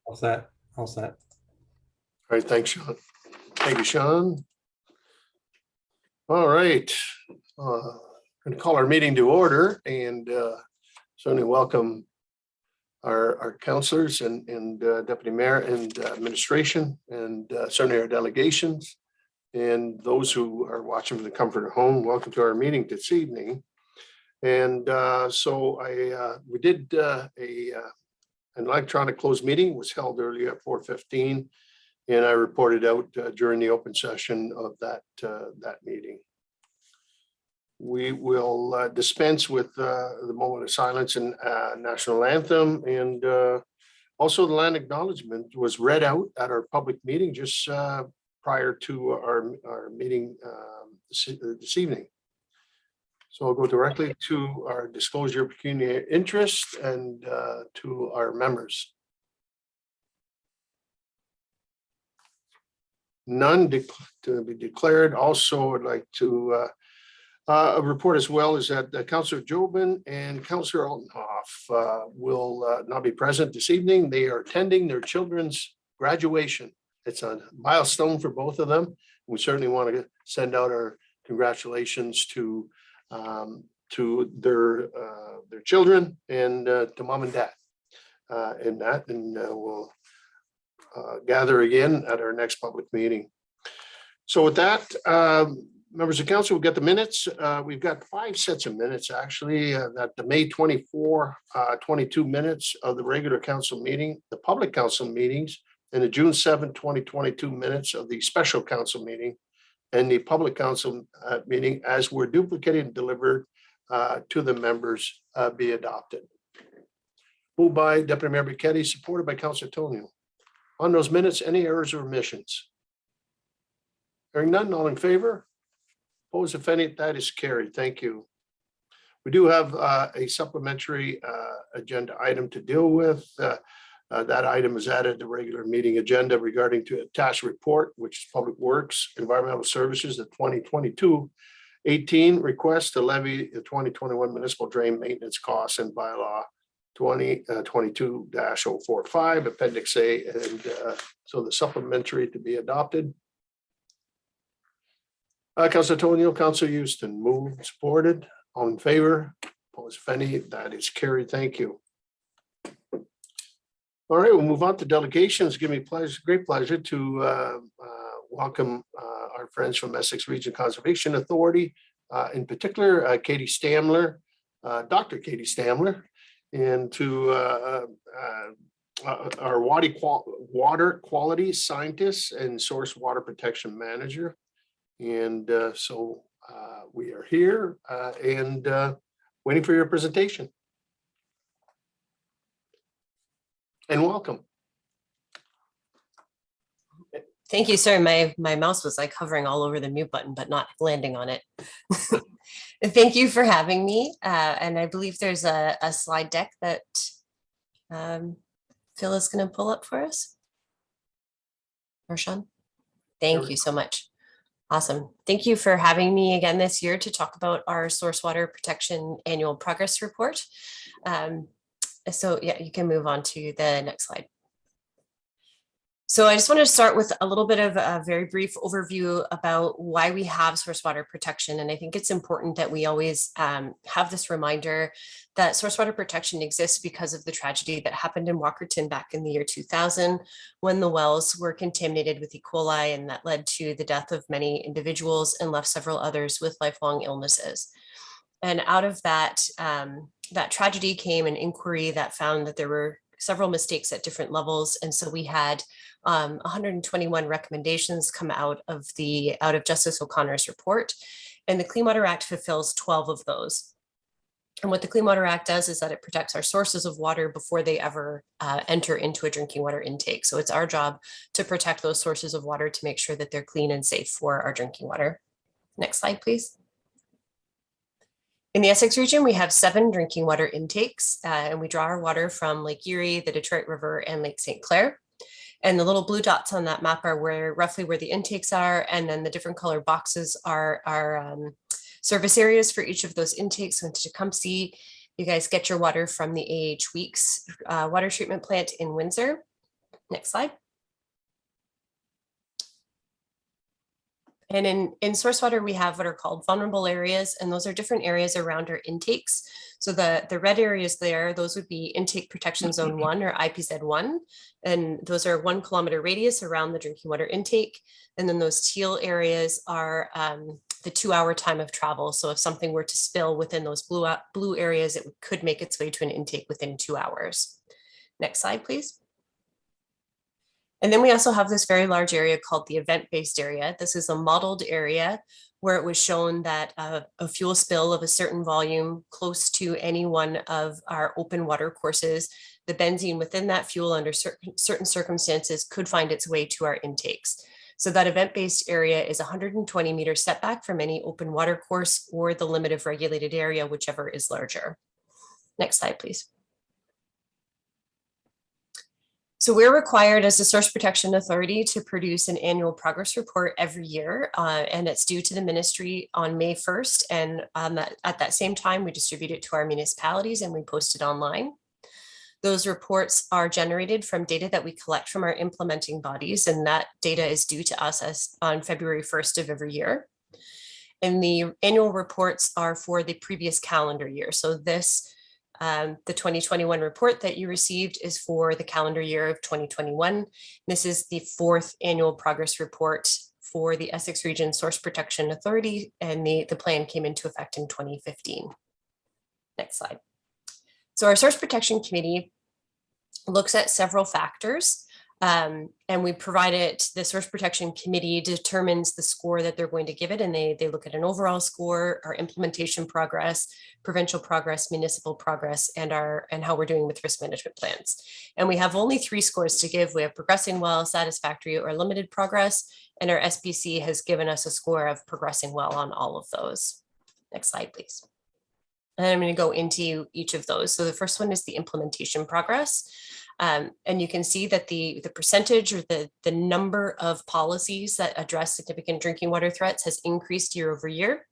All set. All set. All right, thanks, Sean. Thank you, Sean. All right. Going to call our meeting to order and certainly welcome our counselors and deputy mayor and administration and certainly our delegations and those who are watching from the comfort of home. Welcome to our meeting this evening. And we did an electronic closed meeting was held earlier at 4:15, and I reported out during the open session of that meeting. We will dispense with the moment of silence and national anthem, and also the land acknowledgement was read out at our public meeting just prior to our meeting this evening. So I'll go directly to our disclosure of pecuniary interest and to our members. None to be declared. Also, I'd like to report as well is that Councillor Jobin and Councillor Altenhoff will not be present this evening. They are attending their children's graduation. It's a milestone for both of them. We certainly want to send out our congratulations to their children and to mom and dad in that, and we'll gather again at our next public meeting. So with that, members of council, we'll get the minutes. We've got 5 sets of minutes actually, that the May 24, 22 minutes of the regular council meeting, the public council meetings, and the June 7, 2022 minutes of the special council meeting and the public council meeting as were duplicated and delivered to the members be adopted. Moved by Deputy Mayor Bichetti, supported by Councillor Tonio. On those minutes, any errors or omissions? Hearing none, all in favor? Opposed, if any, that is carried. Thank you. We do have a supplementary agenda item to deal with. That item is added to the regular meeting agenda regarding to attached report, which is Public Works, Environmental Services, the 2022-18 request to levy the 2021 municipal drain maintenance costs and bylaw 2022-045 Appendix A, and so the supplementary to be adopted. Councillor Tonio, Councillor Houston, moved, supported, all in favor, opposed, if any, that is carried. Thank you. All right, we'll move on to delegations. Give me great pleasure to welcome our friends from Essex Region Conservation Authority, in particular, Katie Stamler, Dr. Katie Stamler, and to our water quality scientist and source water protection manager. And so we are here and waiting for your presentation. And welcome. Thank you, sir. My mouse was like hovering all over the mute button, but not landing on it. Thank you for having me. And I believe there's a slide deck that Phil is going to pull up for us. Or Sean? Thank you so much. Awesome. Thank you for having me again this year to talk about our source water protection annual progress report. So yeah, you can move on to the next slide. So I just want to start with a little bit of a very brief overview about why we have source water protection. And I think it's important that we always have this reminder that source water protection exists because of the tragedy that happened in Walkerton back in the year 2000, when the wells were contaminated with E. coli, and that led to the death of many individuals and left several others with lifelong illnesses. And out of that, that tragedy came an inquiry that found that there were several mistakes at different levels. And so we had 121 recommendations come out of Justice O'Connor's report, and the Clean Water Act fulfills 12 of those. And what the Clean Water Act does is that it protects our sources of water before they ever enter into a drinking water intake. So it's our job to protect those sources of water to make sure that they're clean and safe for our drinking water. Next slide, please. In the Essex region, we have 7 drinking water intakes, and we draw our water from Lake Erie, the Detroit River, and Lake St. Clair. And the little blue dots on that map are roughly where the intakes are, and then the different color boxes are service areas for each of those intakes. So in Tecumseh, you guys get your water from the AH Weeks water treatment plant in Windsor. Next slide. And in source water, we have what are called vulnerable areas, and those are different areas around our intakes. So the red areas there, those would be intake protection zone 1 or IPZ1. And those are 1 kilometer radius around the drinking water intake. And then those teal areas are the 2-hour time of travel. So if something were to spill within those blue areas, it could make its way to an intake within 2 hours. Next slide, please. And then we also have this very large area called the event-based area. This is a modeled area where it was shown that a fuel spill of a certain volume close to any one of our open water courses, the benzene within that fuel under certain circumstances could find its way to our intakes. So that event-based area is 120 meter setback from any open water course or the limit of regulated area, whichever is larger. Next slide, please. So we're required as a Source Protection Authority to produce an annual progress report every year, and it's due to the ministry on May 1st. And at that same time, we distribute it to our municipalities and we post it online. Those reports are generated from data that we collect from our implementing bodies, and that data is due to us on February 1st of every year. And the annual reports are for the previous calendar year. So this the 2021 report that you received is for the calendar year of 2021. This is the 4th annual progress report for the Essex Region Source Protection Authority, and the plan came into effect in 2015. Next slide. So our Source Protection Committee looks at several factors, and we provide it, the Source Protection Committee determines the score that they're going to give it, and they look at an overall score, our implementation progress, provincial progress, municipal progress, and how we're doing with risk management plans. And we have only 3 scores to give. We have progressing well, satisfactory, or limited progress, and our SPC has given us a score of progressing well on all of those. Next slide, please. And I'm going to go into each of those. So the first one is the implementation progress. And you can see that the percentage or the number of policies that address significant drinking water threats has increased year over year.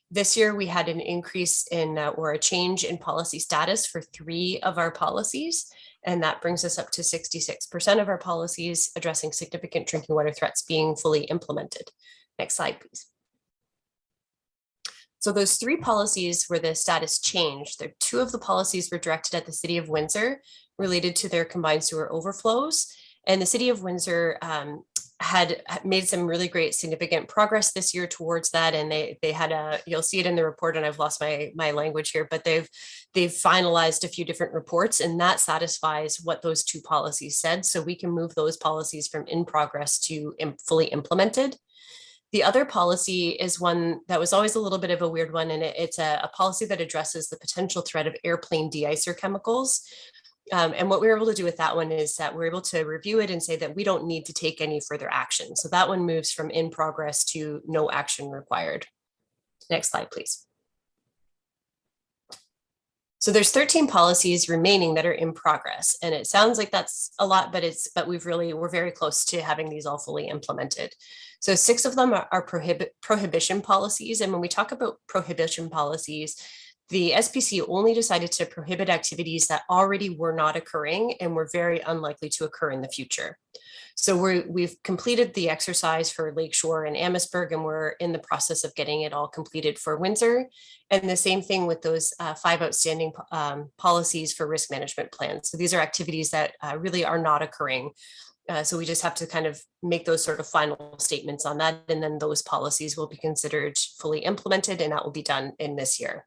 This year, we had an increase in or a change in policy status for 3 of our policies. And that brings us up to 66% of our policies addressing significant drinking water threats being fully implemented. Next slide, please. So those 3 policies where the status changed, 2 of the policies were directed at the City of Windsor related to their combined sewer overflows. And the City of Windsor had made some really great significant progress this year towards that. And they had you'll see it in the report, and I've lost my language here, but they've finalized a few different reports, and that satisfies what those 2 policies said. So we can move those policies from in progress to fully implemented. The other policy is one that was always a little bit of a weird one, and it's a policy that addresses the potential threat of airplane de-icer chemicals. And what we were able to do with that one is that we're able to review it and say that we don't need to take any further action. So that one moves from in progress to no action required. Next slide, please. So there's 13 policies remaining that are in progress, and it sounds like that's a lot, but we're very close to having these all fully implemented. So 6 of them are prohibition policies, and when we talk about prohibition policies, the SPC only decided to prohibit activities that already were not occurring and were very unlikely to occur in the future. So we've completed the exercise for Lakeshore and Amherstburg, and we're in the process of getting it all completed for Windsor. And the same thing with those 5 outstanding policies for risk management plans. So these are activities that really are not occurring. So we just have to kind of make those sort of final statements on that. And then those policies will be considered fully implemented, and that will be done in this year.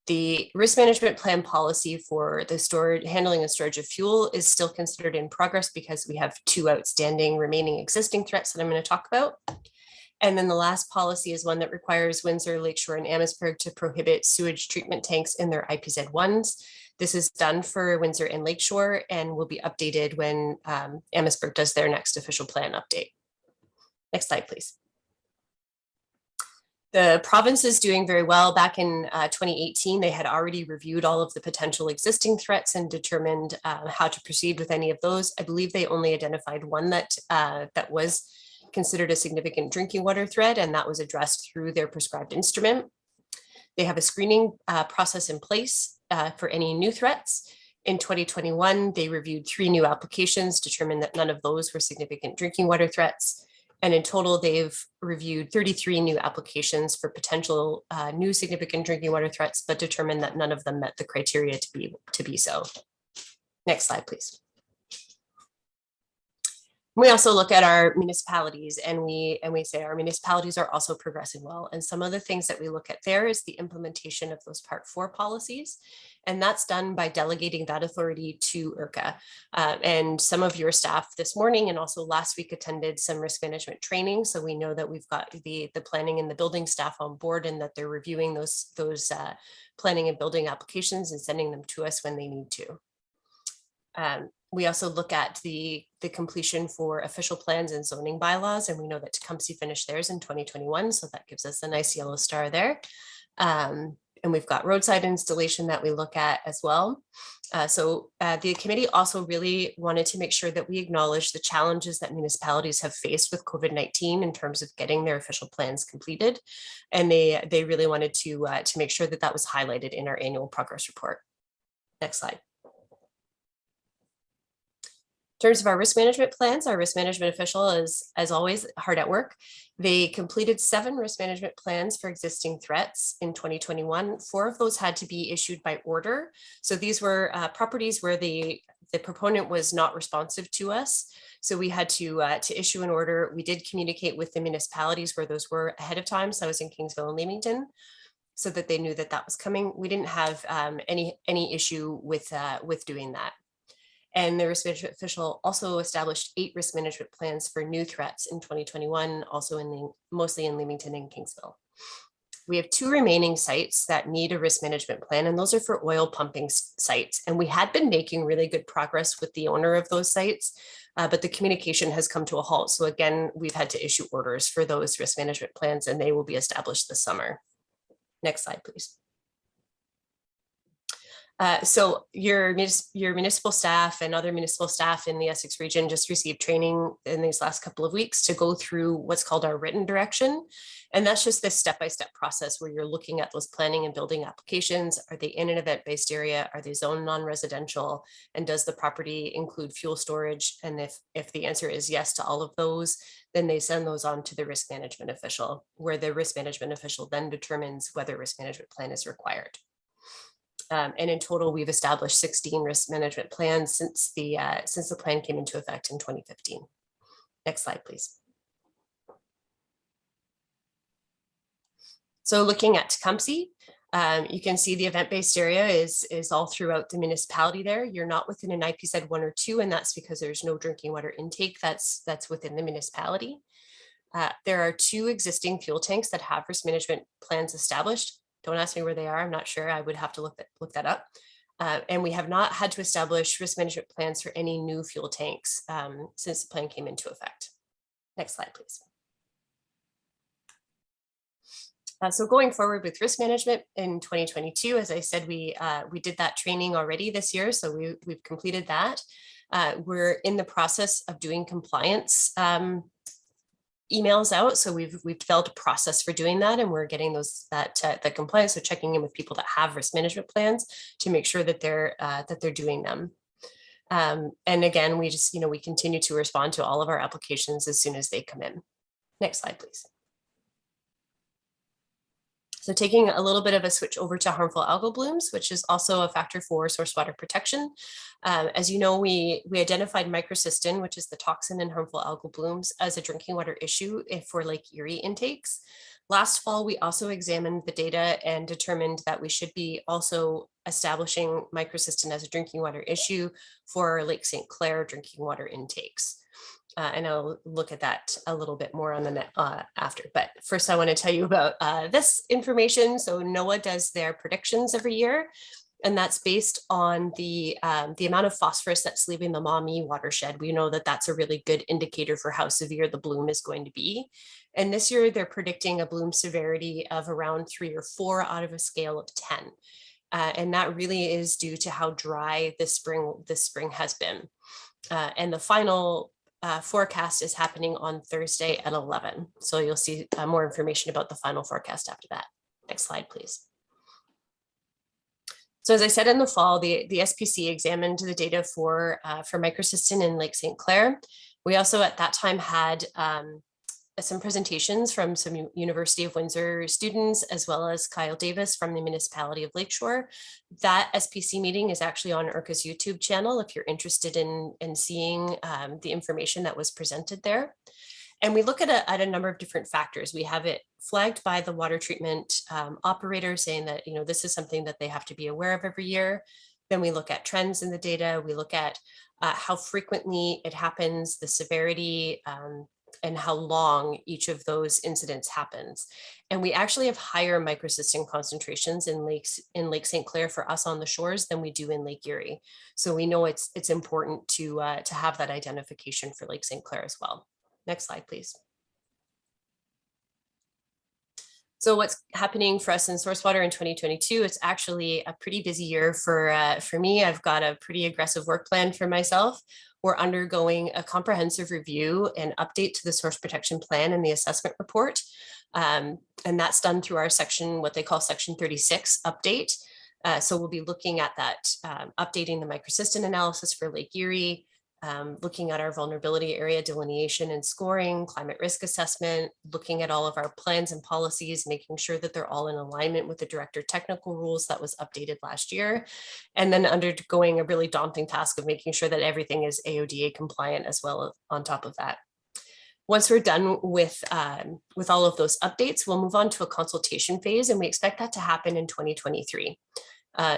The risk management plan policy for the handling and storage of fuel is still considered in progress because we have 2 outstanding remaining existing threats that I'm going to talk about. And then the last policy is one that requires Windsor, Lakeshore, and Amherstburg to prohibit sewage treatment tanks in their IPZ1s. This is done for Windsor and Lakeshore and will be updated when Amherstburg does their next official plan update. Next slide, please. The province is doing very well. Back in 2018, they had already reviewed all of the potential existing threats and determined how to proceed with any of those. I believe they only identified one that was considered a significant drinking water threat, and that was addressed through their prescribed instrument. They have a screening process in place for any new threats. In 2021, they reviewed 3 new applications, determined that none of those were significant drinking water threats. And in total, they've reviewed 33 new applications for potential new significant drinking water threats, but determined that none of them met the criteria to be so. Next slide, please. We also look at our municipalities and we say our municipalities are also progressing well. And some of the things that we look at there is the implementation of those Part 4 policies. And that's done by delegating that authority to IRCA. And some of your staff this morning and also last week attended some risk management training. So we know that we've got the planning and the building staff on board and that they're reviewing those planning and building applications and sending them to us when they need to. We also look at the completion for official plans and zoning bylaws, and we know that Tecumseh finished theirs in 2021, so that gives us a nice yellow star there. And we've got roadside installation that we look at as well. The committee also really wanted to make sure that we acknowledge the challenges that municipalities have faced with COVID-19 in terms of getting their official plans completed, and they really wanted to make sure that that was highlighted in our annual progress report. Next slide. In terms of our risk management plans, our risk management official is, as always, hard at work. They completed 7 risk management plans for existing threats in 2021. 4 of those had to be issued by order. So these were properties where the proponent was not responsive to us. So we had to issue an order. We did communicate with the municipalities where those were ahead of time. So I was in Kingsville and Leamington, so that they knew that that was coming. We didn't have any issue with doing that. And the risk management official also established 8 risk management plans for new threats in 2021, also mostly in Leamington and Kingsville. We have 2 remaining sites that need a risk management plan, and those are for oil pumping sites. And we had been making really good progress with the owner of those sites, but the communication has come to a halt. So again, we've had to issue orders for those risk management plans, and they will be established this summer. Next slide, please. So your municipal staff and other municipal staff in the Essex region just received training in these last couple of weeks to go through what's called our written direction. And that's just this step-by-step process where you're looking at those planning and building applications. Are they in an event-based area? Are they zoned non-residential? And does the property include fuel storage? And if the answer is yes to all of those, then they send those on to the risk management official, where the risk management official then determines whether a risk management plan is required. And in total, we've established 16 risk management plans since the plan came into effect in 2015. Next slide, please. So looking at Tecumseh, you can see the event-based area is all throughout the municipality there. You're not within an IPZ 1 or 2, and that's because there's no drinking water intake that's within the municipality. There are 2 existing fuel tanks that have risk management plans established. Don't ask me where they are. I'm not sure. I would have to look that up. And we have not had to establish risk management plans for any new fuel tanks since the plan came into effect. Next slide, please. So going forward with risk management in 2022, as I said, we did that training already this year. So we've completed that. We're in the process of doing compliance emails out. So we've developed a process for doing that, and we're getting the compliance. So checking in with people that have risk management plans to make sure that they're doing them. And again, we continue to respond to all of our applications as soon as they come in. Next slide, please. So taking a little bit of a switch over to harmful algal blooms, which is also a factor for source water protection. As you know, we identified microcystin, which is the toxin in harmful algal blooms, as a drinking water issue for Lake Erie intakes. Last fall, we also examined the data and determined that we should be also establishing microcystin as a drinking water issue for Lake St. Clair drinking water intakes. And I'll look at that a little bit more on the net after. But first, I want to tell you about this information. So NOAA does their predictions every year, and that's based on the amount of phosphorus that's leaving the Maumee watershed. We know that that's a really good indicator for how severe the bloom is going to be. And this year, they're predicting a bloom severity of around 3 or 4 out of a scale of 10. And that really is due to how dry this spring has been. And the final forecast is happening on Thursday at 11. So you'll see more information about the final forecast after that. Next slide, please. So as I said in the fall, the SPC examined the data for microcystin in Lake St. Clair. We also at that time had some presentations from some University of Windsor students, as well as Kyle Davis from the municipality of Lakeshore. That SPC meeting is actually on IRCA's YouTube channel if you're interested in seeing the information that was presented there. And we look at a number of different factors. We have it flagged by the water treatment operator saying that, you know, this is something that they have to be aware of every year. Then we look at trends in the data. We look at how frequently it happens, the severity, and how long each of those incidents happens. And we actually have higher microcystin concentrations in Lake St. Clair for us on the shores than we do in Lake Erie. So we know it's important to have that identification for Lake St. Clair as well. Next slide, please. So what's happening for us in source water in 2022? It's actually a pretty busy year for me. I've got a pretty aggressive work plan for myself. We're undergoing a comprehensive review and update to the source protection plan and the assessment report. And that's done through our section, what they call section 36 update. So we'll be looking at that, updating the microcystin analysis for Lake Erie, looking at our vulnerability area delineation and scoring, climate risk assessment, looking at all of our plans and policies, making sure that they're all in alignment with the director technical rules that was updated last year, and then undergoing a really daunting task of making sure that everything is AODA compliant as well on top of that. Once we're done with all of those updates, we'll move on to a consultation phase, and we expect that to happen in 2023.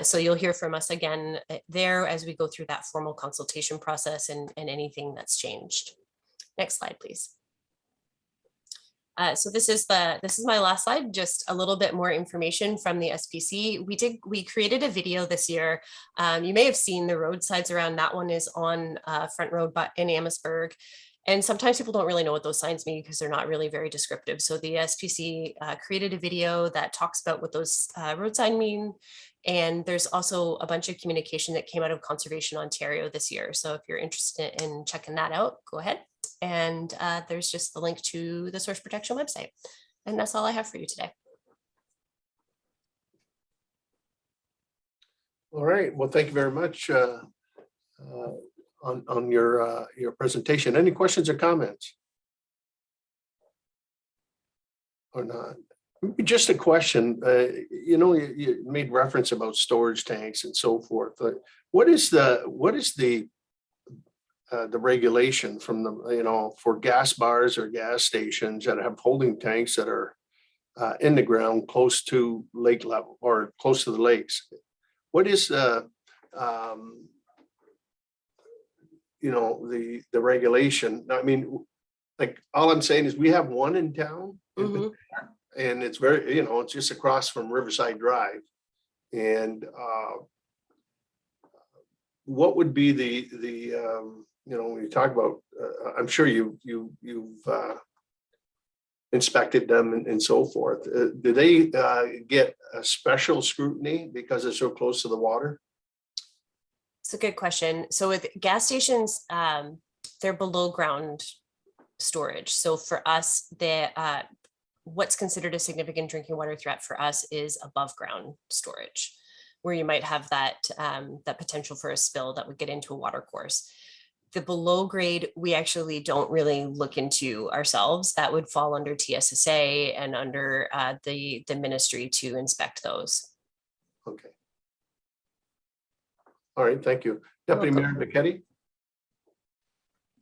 So you'll hear from us again there as we go through that formal consultation process and anything that's changed. Next slide, please. So this is my last slide, just a little bit more information from the SPC. We created a video this year. You may have seen the roadsides around. That one is on Front Road in Amherstburg. And sometimes people don't really know what those signs mean because they're not really very descriptive. So the SPC created a video that talks about what those road signs mean. And there's also a bunch of communication that came out of Conservation Ontario this year. So if you're interested in checking that out, go ahead. And there's just the link to the source protection website. And that's all I have for you today. All right. Well, thank you very much on your presentation. Any questions or comments? Or not? Just a question. You know, you made reference about storage tanks and so forth. What is the regulation from the, you know, for gas bars or gas stations that have holding tanks that are in the ground close to lake level or close to the lakes? What is you know, the regulation? I mean, like, all I'm saying is we have one in town. Mm-hmm. And it's very, you know, it's just across from Riverside Drive. And what would be the you know, when you talk about, I'm sure you've inspected them and so forth. Do they get a special scrutiny because they're so close to the water? It's a good question. So with gas stations, they're below ground storage. So for us, what's considered a significant drinking water threat for us is above ground storage, where you might have that potential for a spill that would get into a water course. The below grade, we actually don't really look into ourselves. That would fall under TSSA and under the ministry to inspect those. Okay. All right, thank you. Deputy Mayor McKetty.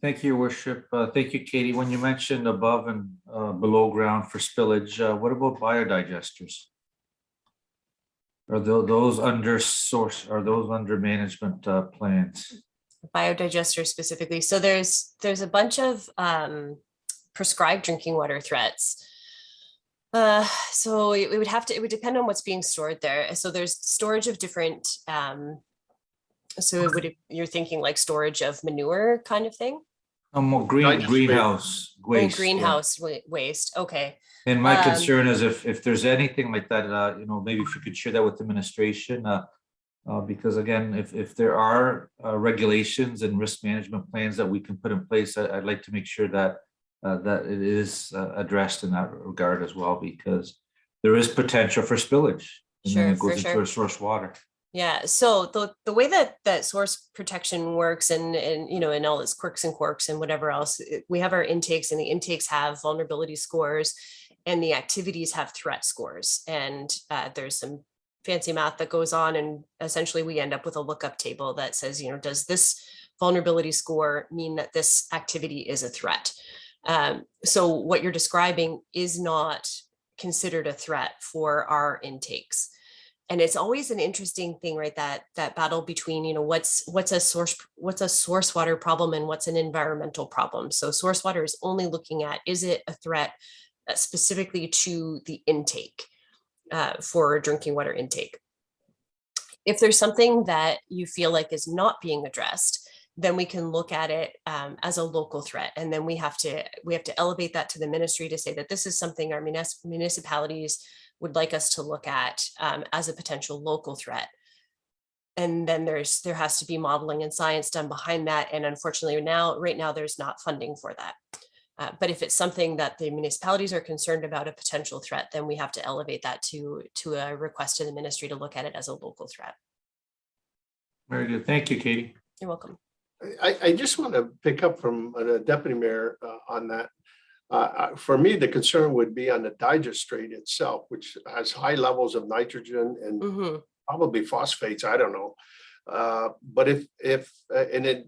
Thank you, Worship. Thank you, Katie. When you mentioned above and below ground for spillage, what about biodigesters? Are those under source? Are those under management plans? Biodigesters specifically. So there's a bunch of prescribed drinking water threats. So it would depend on what's being stored there. So there's storage of different. So you're thinking like storage of manure kind of thing? More greenhouse waste. Greenhouse waste. Okay. And my concern is if there's anything like that, you know, maybe if you could share that with the administration, because again, if there are regulations and risk management plans that we can put in place, I'd like to make sure that that it is addressed in that regard as well, because there is potential for spillage, and then it goes into our source water. Yeah, so the way that source protection works, and you know, and all its quirks and quirks and whatever else, we have our intakes, and the intakes have vulnerability scores, and the activities have threat scores. And there's some fancy math that goes on, and essentially we end up with a lookup table that says, you know, does this vulnerability score mean that this activity is a threat? So what you're describing is not considered a threat for our intakes. And it's always an interesting thing, right? That battle between, you know, what's a source water problem and what's an environmental problem. So source water is only looking at, is it a threat specifically to the intake for drinking water intake? If there's something that you feel like is not being addressed, then we can look at it as a local threat, and then we have to elevate that to the ministry to say that this is something our municipalities would like us to look at as a potential local threat. And then there has to be modeling and science done behind that. And unfortunately right now, there's not funding for that. But if it's something that the municipalities are concerned about, a potential threat, then we have to elevate that to a request to the ministry to look at it as a local threat. Very good. Thank you, Katie. You're welcome. I just want to pick up from the deputy mayor on that. For me, the concern would be on the digestrate itself, which has high levels of nitrogen and probably phosphates. I don't know. But if and it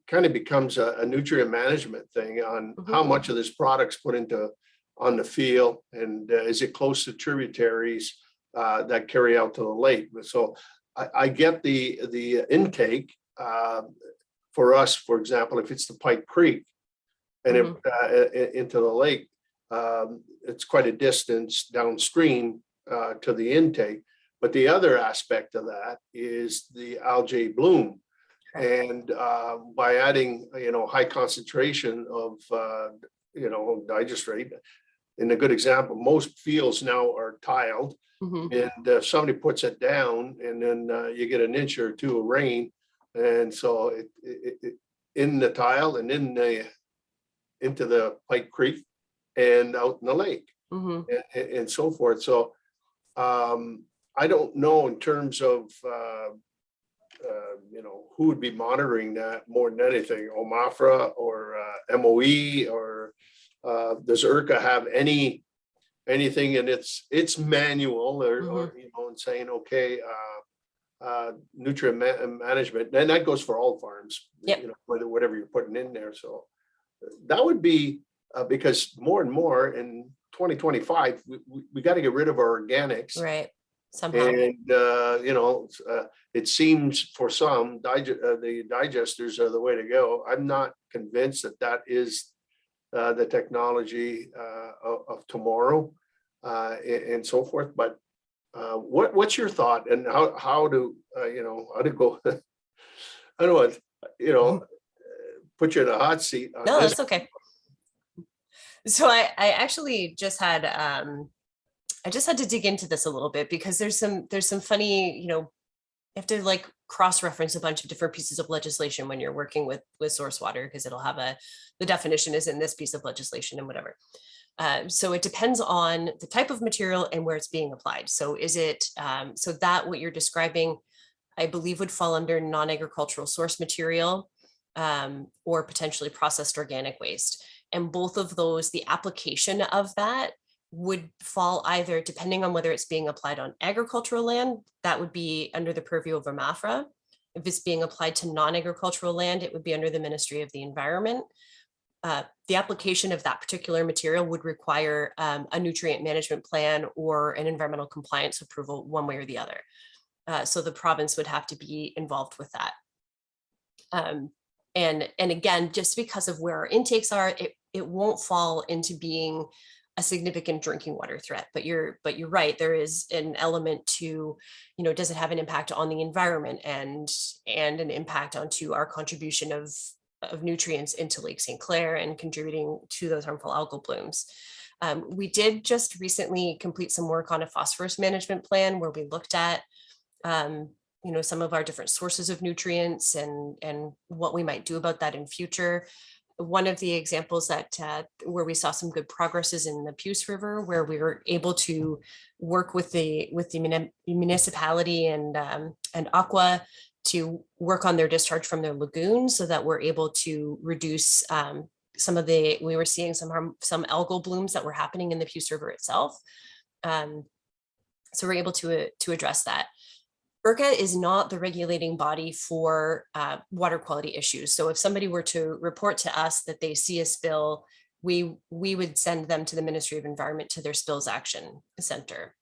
kind of becomes a nutrient management thing on how much of this product's put into on the field, and is it close to tributaries that carry out to the lake. So I get the intake for us, for example, if it's the Pike Creek and into the lake, it's quite a distance downstream to the intake. But the other aspect of that is the algae bloom. And by adding, high concentration of, digestrate, in a good example, most fields now are tiled, and somebody puts it down, and then you get an inch or two of rain. And so it in the tile and into the Pike Creek and out in the lake and so forth. So I don't know in terms of, who would be monitoring that more than anything, OMAFRA or MOE, or does IRCA have anything in its manual or and saying, okay, nutrient management, and that goes for all farms, whatever you're putting in there. So that would be because more and more in 2025, we got to get rid of our organics, right? Somehow. And it seems for some the digesters are the way to go. I'm not convinced that is the technology of tomorrow and so forth. But what's your thought, and how to go? I don't want put you in a hot seat on No, this. that's okay. So I actually just had to dig into this a little bit, because there's some funny, you have to like cross-reference a bunch of different pieces of legislation when you're working with source water, because it'll have the definition is in this piece of legislation and whatever. So it depends on the type of material and where it's being applied. So is it, so that what you're describing, I believe would fall under non-agricultural source material or potentially processed organic waste. And both of those, the application of that would fall either, depending on whether it's being applied on agricultural land, that would be under the purview of AMAFRA. If it's being applied to non-agricultural land, it would be under the Ministry of the Environment. The application of that particular material would require a nutrient management plan or an environmental compliance approval, one way or the other. So the province would have to be involved with that. And again, just because of where our intakes are, it won't fall into being a significant drinking water threat. But you're right, there is an element to, does it have an impact on the environment and an impact onto our contribution of nutrients into Lake St. Clair and contributing to those harmful algal blooms. We did just recently complete some work on a phosphorus management plan where we looked at some of our different sources of nutrients and what we might do about that in future. one of the examples that where we saw some good progress is in the Puce River, where we were able to work with the municipality and Aqua to work on their discharge from their lagoon, so that we're able to reduce we were seeing some algal blooms that were happening in the Puce River itself. So we're able to address that. IRCA is not the regulating body for water quality issues. So if somebody were to report to us that they see a spill, we would send them to the Ministry of Environment, to their Spills Action Center.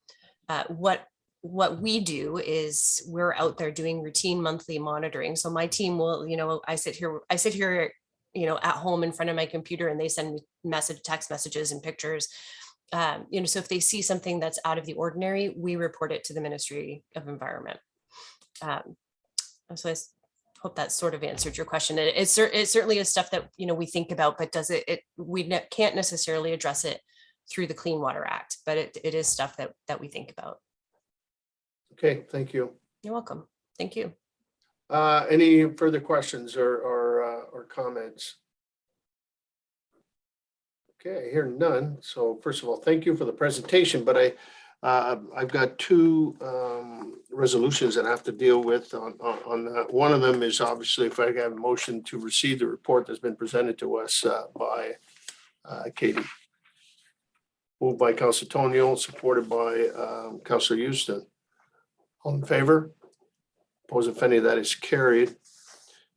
What we do is we're out there doing routine monthly monitoring. So my team will, I sit here, at home in front of my computer, and they send me text messages and pictures. So if they see something that's out of the ordinary, we report it to the Ministry of Environment. So I hope that sort of answered your question. It certainly is stuff that, we think about, but can't necessarily address it through the Clean Water Act, but it is stuff that we think about. Okay, thank you. You're welcome. Thank you. Any further questions or comments? Okay, I hear none. So first of all, thank you for the presentation, but I've got two resolutions that I have to deal with on that. One of them is obviously if I have a motion to receive the report that's been presented to us by Katie. Moved by Councilor Tonio, supported by Councilor Houston. All in favor? Opposed, if any, that is carried.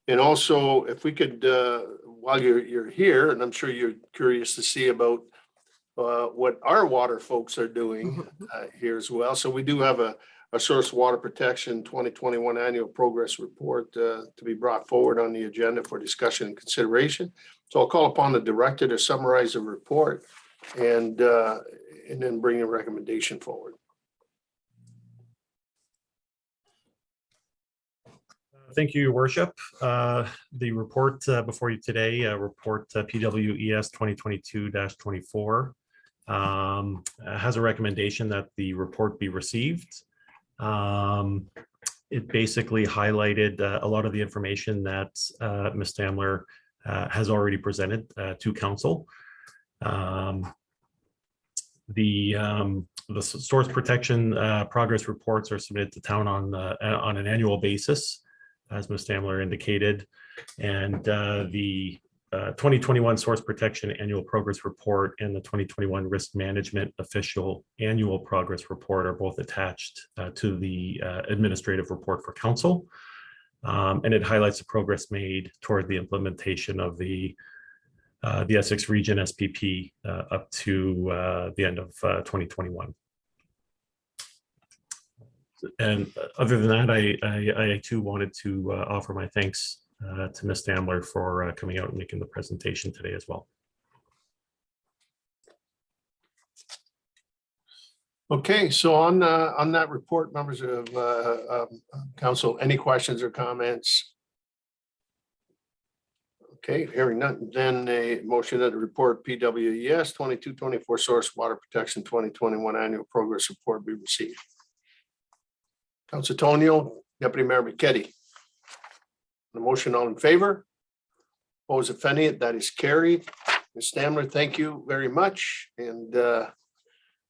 And also, if we could, while you're here, and I'm sure you're curious to see about what our water folks are doing here as well. So we do have a source water protection 2021 annual progress report to be brought forward on the agenda for discussion and consideration. So I'll call upon the director to summarize the report and then bring a recommendation forward. Thank you, Your Worship. The report before you today, report PWES 2022-24, has a recommendation that the report be received. It basically highlighted a lot of the information that Ms. Stamler has already presented to council. The source protection progress reports are submitted to town on an annual basis, as Ms. Stamler indicated, and the 2021 source protection annual progress report and the 2021 risk management official annual progress report are both attached to the administrative report for council, and it highlights the progress made toward the implementation of the Essex Region SPP up to the end of 2021. And other than that, I too wanted to offer my thanks to Ms. Stamler for coming out and making the presentation today as well. Okay, so on that report, members of council, any questions or comments? Okay, hearing none, then a motion that the report PWES 22-24 source water protection 2021 annual progress report be received. Councilor Tonio, Deputy Mayor McKetty. The motion, all in favor? Opposed, if any, that is carried. Ms. Stamler, thank you very much, and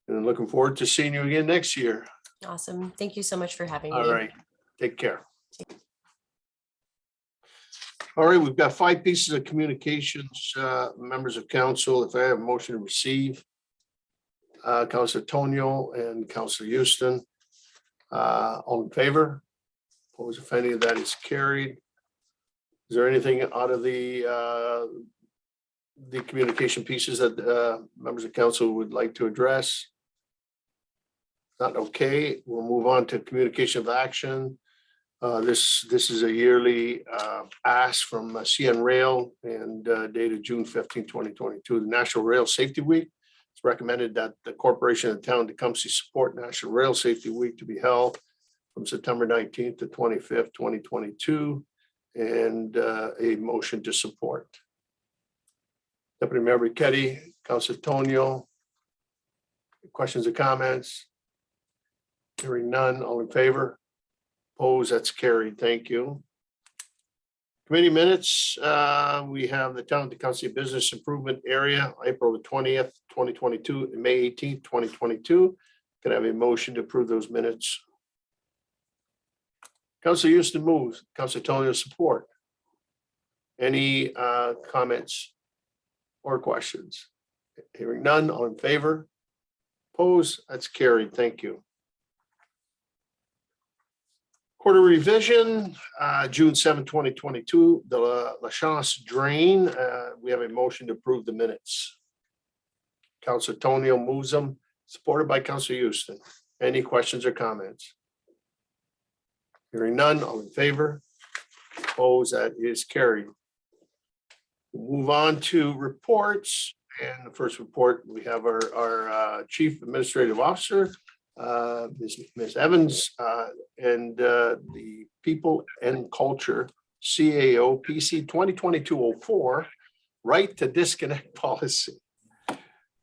looking forward to seeing you again next year. Awesome. Thank you so much for having me. All right, take care. All right, we've got 5 pieces of communications, members of council. If I have a motion to receive, Councilor Tonio and Councilor Houston. All in favor? Opposed, if any, that is carried. Is there anything out of the communication pieces that members of council would like to address? Not okay. We'll move on to communication of action. This is a yearly ask from CN Rail and dated June 15, 2022. The National Rail Safety Week. It's recommended that the corporation and town Tecumseh support National Rail Safety Week to be held from September 19th to 25th, 2022, and a motion to support. Deputy Mayor McKetty, Councilor Tonio, questions or comments? Hearing none, all in favor? Opposed, that's carried. Thank you. Committee minutes, we have the Town of Tecumseh Business Improvement Area, April the 20th, 2022, and May 18th, 2022. Can I have a motion to approve those minutes? Councilor Houston moves, Councilor Tonio support. Any comments or questions? Hearing none, all in favor? Opposed? That's carried. Thank you. Quarter revision, June 7, 2022, the La Chance Drain. We have a motion to approve the minutes. Councilor Tonio moves them, supported by Councilor Houston. Any questions or comments? Hearing none, all in favor? Opposed? That is carried. We'll move on to reports. And the first report, we have our Chief Administrative Officer, Ms. Evans, and the People and Culture CAO PC 2022-04, right to disconnect policy.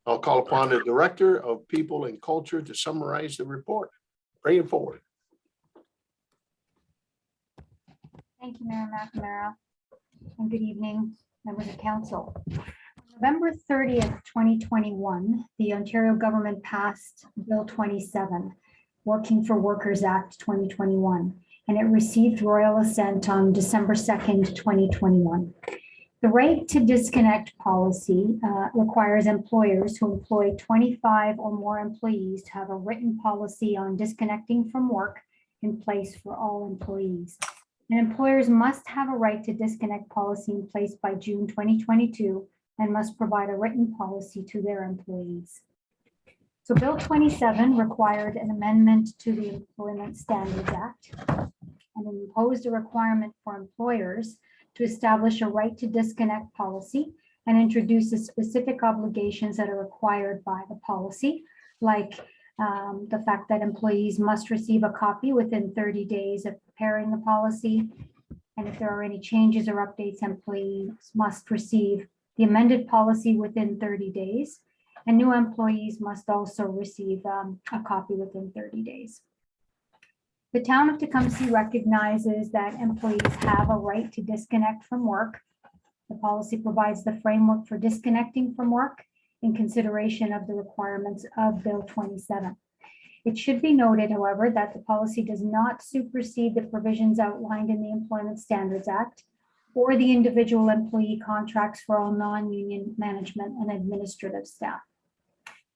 I'll call upon the Director of People and Culture to summarize the report. Bring it forward. Thank you, Mayor McNamara, and good evening, members of council. November 30th, 2021, the Ontario government passed Bill 27, Working for Workers Act 2021, and it received royal assent on December 2nd, 2021. The right to disconnect policy requires employers who employ 25 or more employees to have a written policy on disconnecting from work in place for all employees. And employers must have a right to disconnect policy in place by June 2022 and must provide a written policy to their employees. So Bill 27 required an amendment to the Employment Standards Act and imposed a requirement for employers to establish a right to disconnect policy and introduces specific obligations that are required by the policy, like the fact that employees must receive a copy within 30 days of preparing the policy. And if there are any changes or updates, employees must receive the amended policy within 30 days. And new employees must also receive a copy within 30 days. The town of Tecumseh recognizes that employees have a right to disconnect from work. The policy provides the framework for disconnecting from work in consideration of the requirements of Bill 27. It should be noted, however, that the policy does not supersede the provisions outlined in the Employment Standards Act or the individual employee contracts for all non-union management and administrative staff.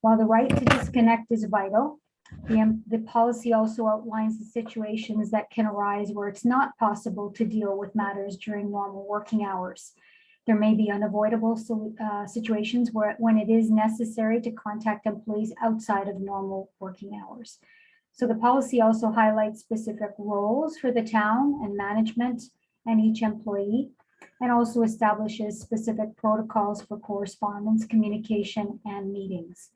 While the right to disconnect is vital, the policy also outlines the situations that can arise where it's not possible to deal with matters during normal working hours. There may be unavoidable situations when it is necessary to contact employees outside of normal working hours. So the policy also highlights specific roles for the town and management and each employee, and also establishes specific protocols for correspondence, communication, and meetings.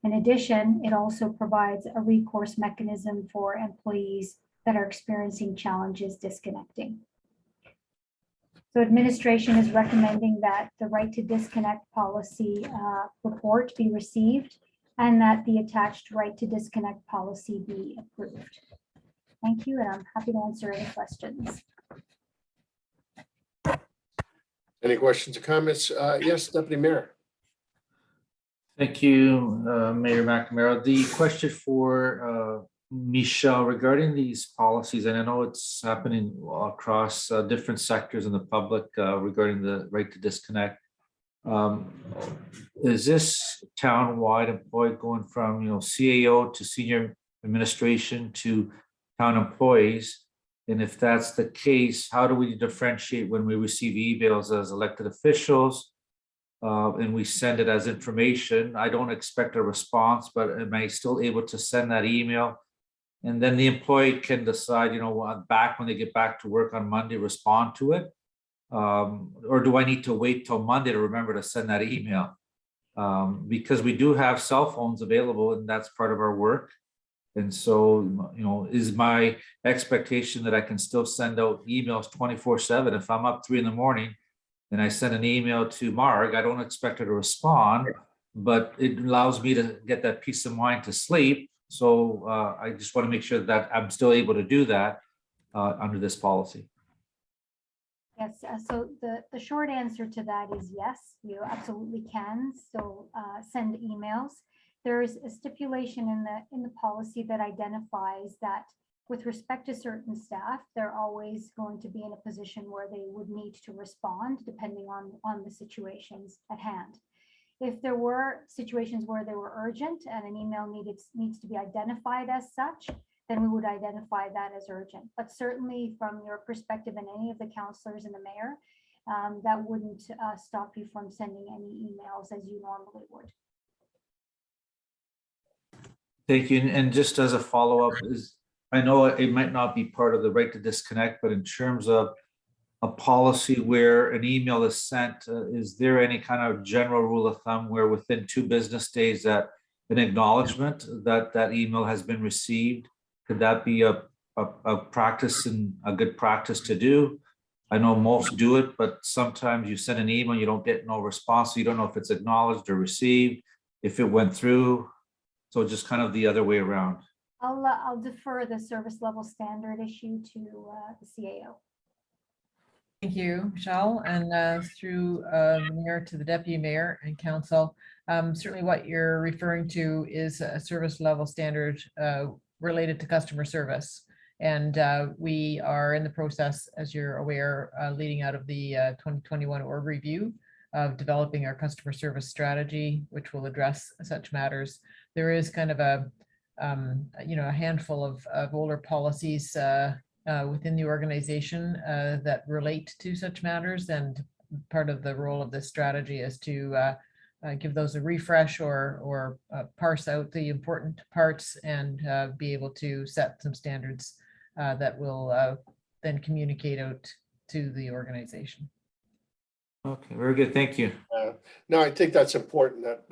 In addition, it also provides a recourse mechanism for employees that are experiencing challenges disconnecting. So administration is recommending that the right to disconnect policy report be received and that the attached right to disconnect policy be approved. Thank you, and I'm happy to answer any questions. Any questions or comments? Yes, Deputy Mayor. Thank you, Mayor McNamara. The question for Michelle regarding these policies, and I know it's happening across different sectors in the public regarding the right to disconnect. Is this town-wide employee going from CAO to senior administration to town employees? And if that's the case, how do we differentiate when we receive emails as elected officials and we send it as information? I don't expect a response, but am I still able to send that email? And then the employee can decide, back when they get back to work on Monday, respond to it. Or do I need to wait till Monday to remember to send that email? Because we do have cell phones available and that's part of our work. And so, is my expectation that I can still send out emails 24/7. If I'm up 3 a.m. and I send an email to Marg, I don't expect her to respond, but it allows me to get that peace of mind to sleep. So I just want to make sure that I'm still able to do that under this policy. Yes, so the short answer to that is yes, you absolutely can still send emails. There's a stipulation in the policy that identifies that with respect to certain staff, they're always going to be in a position where they would need to respond depending on the situations at hand. If there were situations where they were urgent and an email needs to be identified as such, then we would identify that as urgent. But certainly from your perspective and any of the counselors and the mayor, that wouldn't stop you from sending any emails as you normally would. Thank you. And just as a follow-up is, I know it might not be part of the right to disconnect, but in terms of a policy where an email is sent, is there any kind of general rule of thumb where within 2 business days that an acknowledgement that that email has been received? Could that be a practice and a good practice to do? I know most do it, but sometimes you send an email, you don't get no response. So you don't know if it's acknowledged or received, if it went through. So just kind of the other way around. I'll defer the service level standard issue to the CAO. Thank you, Michelle, and through the mayor to the deputy mayor and council. Certainly what you're referring to is a service level standard related to customer service. And we are in the process, as you're aware, leading out of the 2021 org review of developing our customer service strategy, which will address such matters. There is kind of a handful of older policies within the organization that relate to such matters, and part of the role of this strategy is to give those a refresh or parse out the important parts and be able to set some standards that will then communicate out to the organization. Okay, very good. Thank you. No, I think that's important that,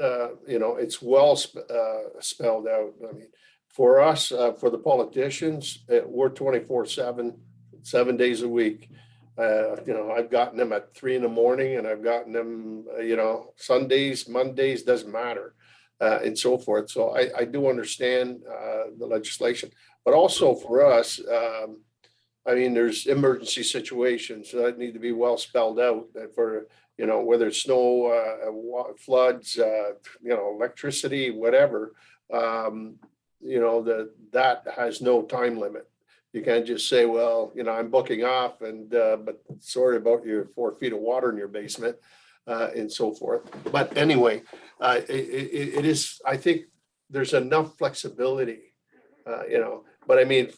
it's well spelled out. I mean, for us, for the politicians, we're 24/7, 7 days a week. I've gotten them at 3 in the morning, and I've gotten them, Sundays, Mondays, doesn't matter, and so forth. So I do understand the legislation, but also for us, there's emergency situations that need to be well spelled out for, whether it's snow, floods, electricity, whatever, that has no time limit. You can't just say, well, I'm booking off but sorry about your 4 feet of water in your basement and so forth. But anyway, it is, I think there's enough flexibility, but I mean,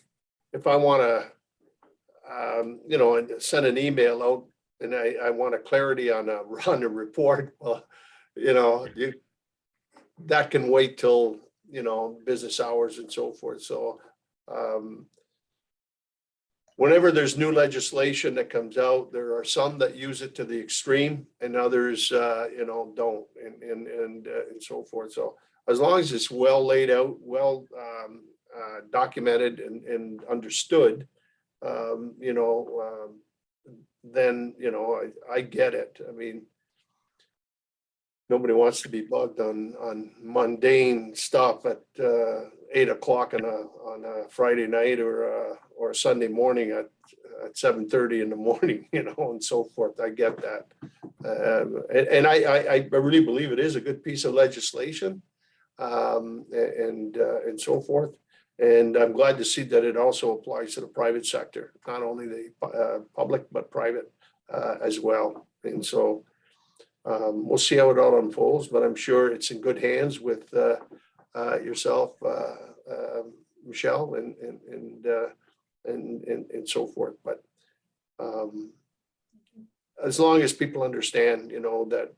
if I want to, and send an email out and I want a clarity on a report, well, that can wait till, business hours and so forth. So whenever there's new legislation that comes out, there are some that use it to the extreme and others, don't and so forth. So as long as it's well laid out, well documented and understood, then, I get it. I mean, nobody wants to be bugged on mundane stuff at 8 o'clock on a Friday night or a Sunday morning at 7:30 in the morning, and so forth. I get that. And I really believe it is a good piece of legislation, and so forth. And I'm glad to see that it also applies to the private sector, not only the public, but private as well. And so we'll see how it all unfolds, but I'm sure it's in good hands with yourself, Michelle, and so forth. But as long as people understand, that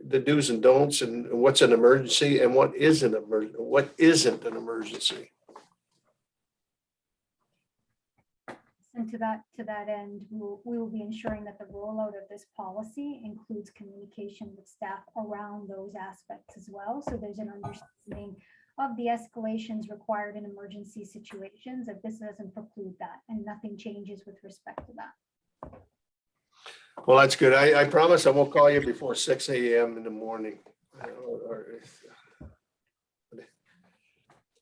the do's and don'ts and what's an emergency and what isn't an emergency. And to that end, we will be ensuring that the rollout of this policy includes communication with staff around those aspects as well. So there's an understanding of the escalations required in emergency situations, that this doesn't preclude that and nothing changes with respect to that. Well, that's good. I promise I won't call you before 6 a.m. in the morning.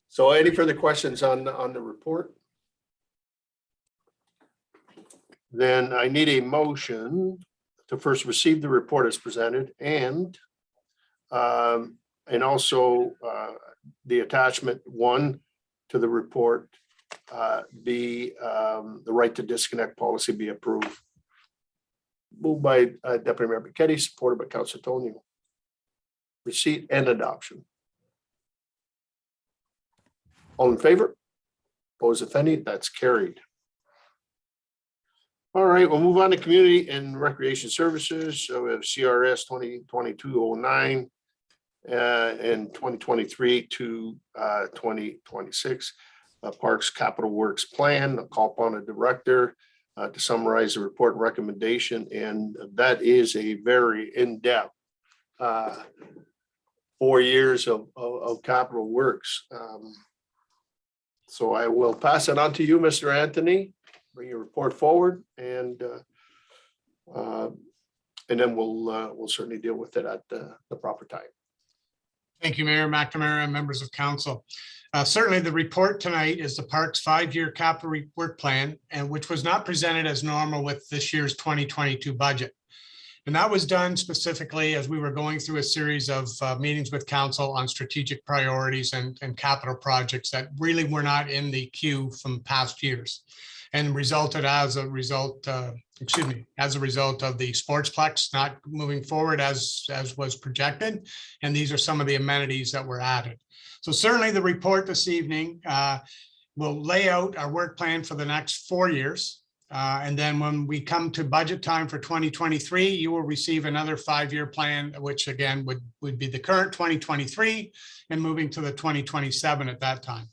So any further questions on the report? then I need a motion to first receive the report as presented and also the attachment 1 to the report be the right to disconnect policy be approved. Moved by Deputy Mayor Buchetti, supported by Councilor Tonio. Receipt and adoption. All in favor? Opposed, if any? That's carried. All right, we'll move on to community and recreation services. So we have CRS 2022-09 and 2023 to 2026 Parks Capital Works Plan. I'll call upon a director to summarize the report and recommendation, and that is a very in-depth 4 years of capital works. So I will pass it on to you, Mr. Anthony. Bring your report forward, and then we'll certainly deal with it at the proper time. Thank you, Mayor McNamara and members of council. Certainly the report tonight is the Parks 5-year capital work plan, and which was not presented as normal with this year's 2022 budget. And that was done specifically as we were going through a series of meetings with council on strategic priorities and capital projects that really were not in the queue from past years, and resulted as a result of the Sportsplex not moving forward as was projected. And these are some of the amenities that were added. So certainly the report this evening will lay out our work plan for the next 4 years. And then when we come to budget time for 2023, you will receive another 5-year plan, which again would be the current 2023 and moving to the 2027 at that time.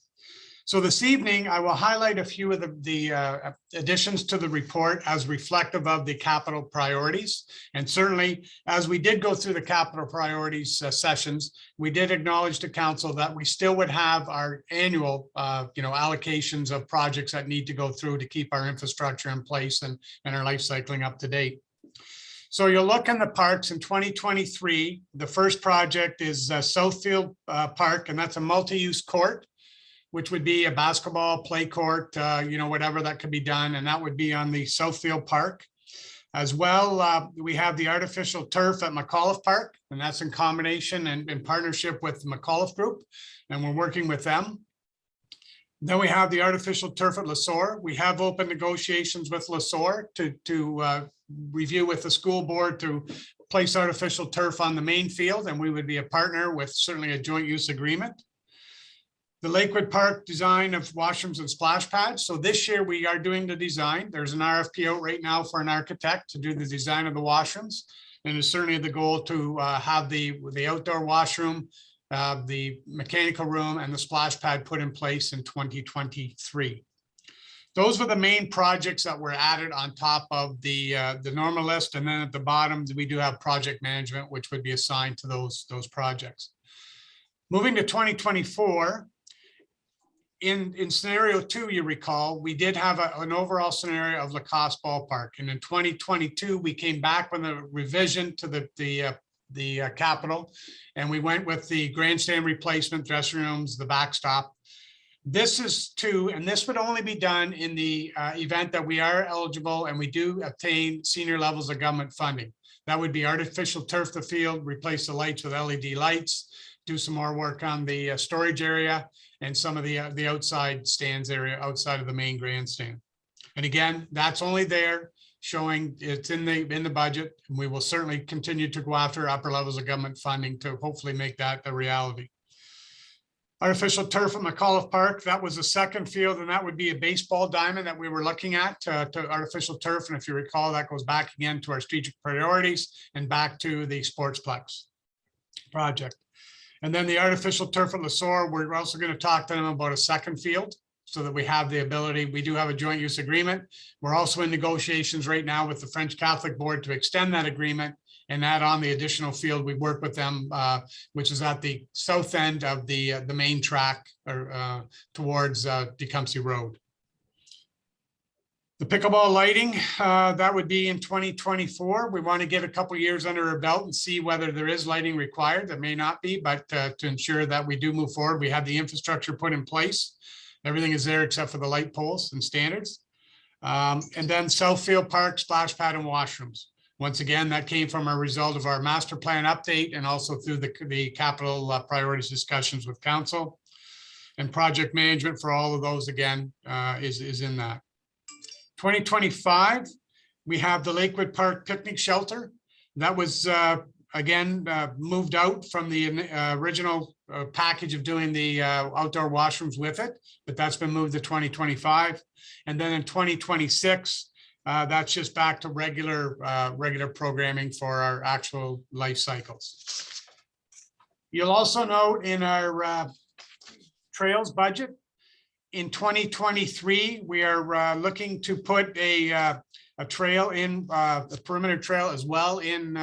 So this evening, I will highlight a few of the additions to the report as reflective of the capital priorities. And certainly, as we did go through the capital priorities sessions, we did acknowledge to council that we still would have our annual allocations of projects that need to go through to keep our infrastructure in place and our life cycling up to date. So you'll look in the parks in 2023, the first project is Southfield Park, and that's a multi-use court, which would be a basketball play court, whatever that could be done. And that would be on the Southfield Park. As well, we have the artificial turf at McAuliffe Park, and that's in combination and in partnership with the McAuliffe Group, and we're working with them. Then we have the artificial turf at Lesueur. We have open negotiations with Lesueur to review with the school board to place artificial turf on the main field, and we would be a partner with certainly a joint use agreement. The Lakewood Park design of washrooms and splash pads. So this year we are doing the design. There's an RFP out right now for an architect to do the design of the washrooms. And it's certainly the goal to have the outdoor washroom, the mechanical room, and the splash pad put in place in 2023. Those were the main projects that were added on top of the normal list. And then at the bottom, we do have project management, which would be assigned to those projects. Moving to 2024, in scenario 2, you recall, we did have an overall scenario of Lacoste Ballpark. And in 2022, we came back with a revision to the capital, and we went with the grandstand replacement, dressing rooms, the backstop. This is and this would only be done in the event that we are eligible and we do obtain senior levels of government funding. That would be artificial turf the field, replace the lights with LED lights, do some more work on the storage area and some of the outside stands area outside of the main grandstand. And again, that's only there showing it's in the budget. And we will certainly continue to go after upper levels of government funding to hopefully make that a reality. Artificial turf at McAuliffe Park, that was the second field, and that would be a baseball diamond that we were looking at to artificial turf. And if you recall, that goes back again to our strategic priorities and back to the Sportsplex project. And then the artificial turf at Lesueur, we're also going to talk to them about a second field so that we have the ability. We do have a joint use agreement. We're also in negotiations right now with the French Catholic Board to extend that agreement and add on the additional field. We work with them, which is at the south end of the main track or towards Tecumseh Road. The pickleball lighting, that would be in 2024. We want to get a couple years under our belt and see whether there is lighting required. There may not be, but to ensure that we do move forward, we have the infrastructure put in place. Everything is there except for the light poles and standards. And then Southfield Park, splash pad and washrooms. Once again, that came from a result of our master plan update and also through the capital priorities discussions with council. And project management for all of those, again, is in that. 2025, we have the Lakewood Park Picnic Shelter. That was, again, moved out from the original package of doing the outdoor washrooms with it, but that's been moved to 2025. And then in 2026, that's just back to regular programming for our actual life cycles. You'll also note in our trails budget, in 2023, we are looking to put a trail in, the perimeter trail as well in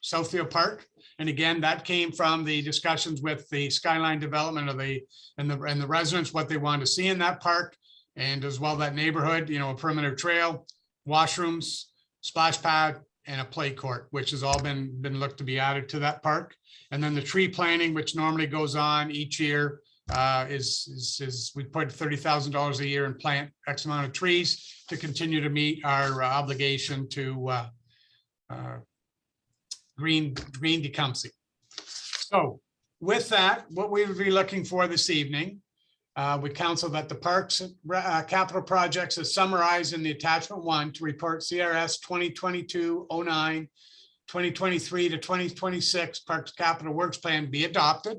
Southfield Park. And again, that came from the discussions with the Skyline development of the residents, what they want to see in that park. And as well, that neighborhood, you know, a perimeter trail, washrooms, splash pad, and a play court, which has all been looked to be added to that park. And then the tree planting, which normally goes on each year, is we put $30,000 a year and plant X amount of trees to continue to meet our obligation to green Tecumseh. So with that, what we would be looking for this evening, we counsel that the parks capital projects as summarized in the attachment 1 to report CRS 2022-09, 2023 to 2026 Parks Capital Works Plan be adopted,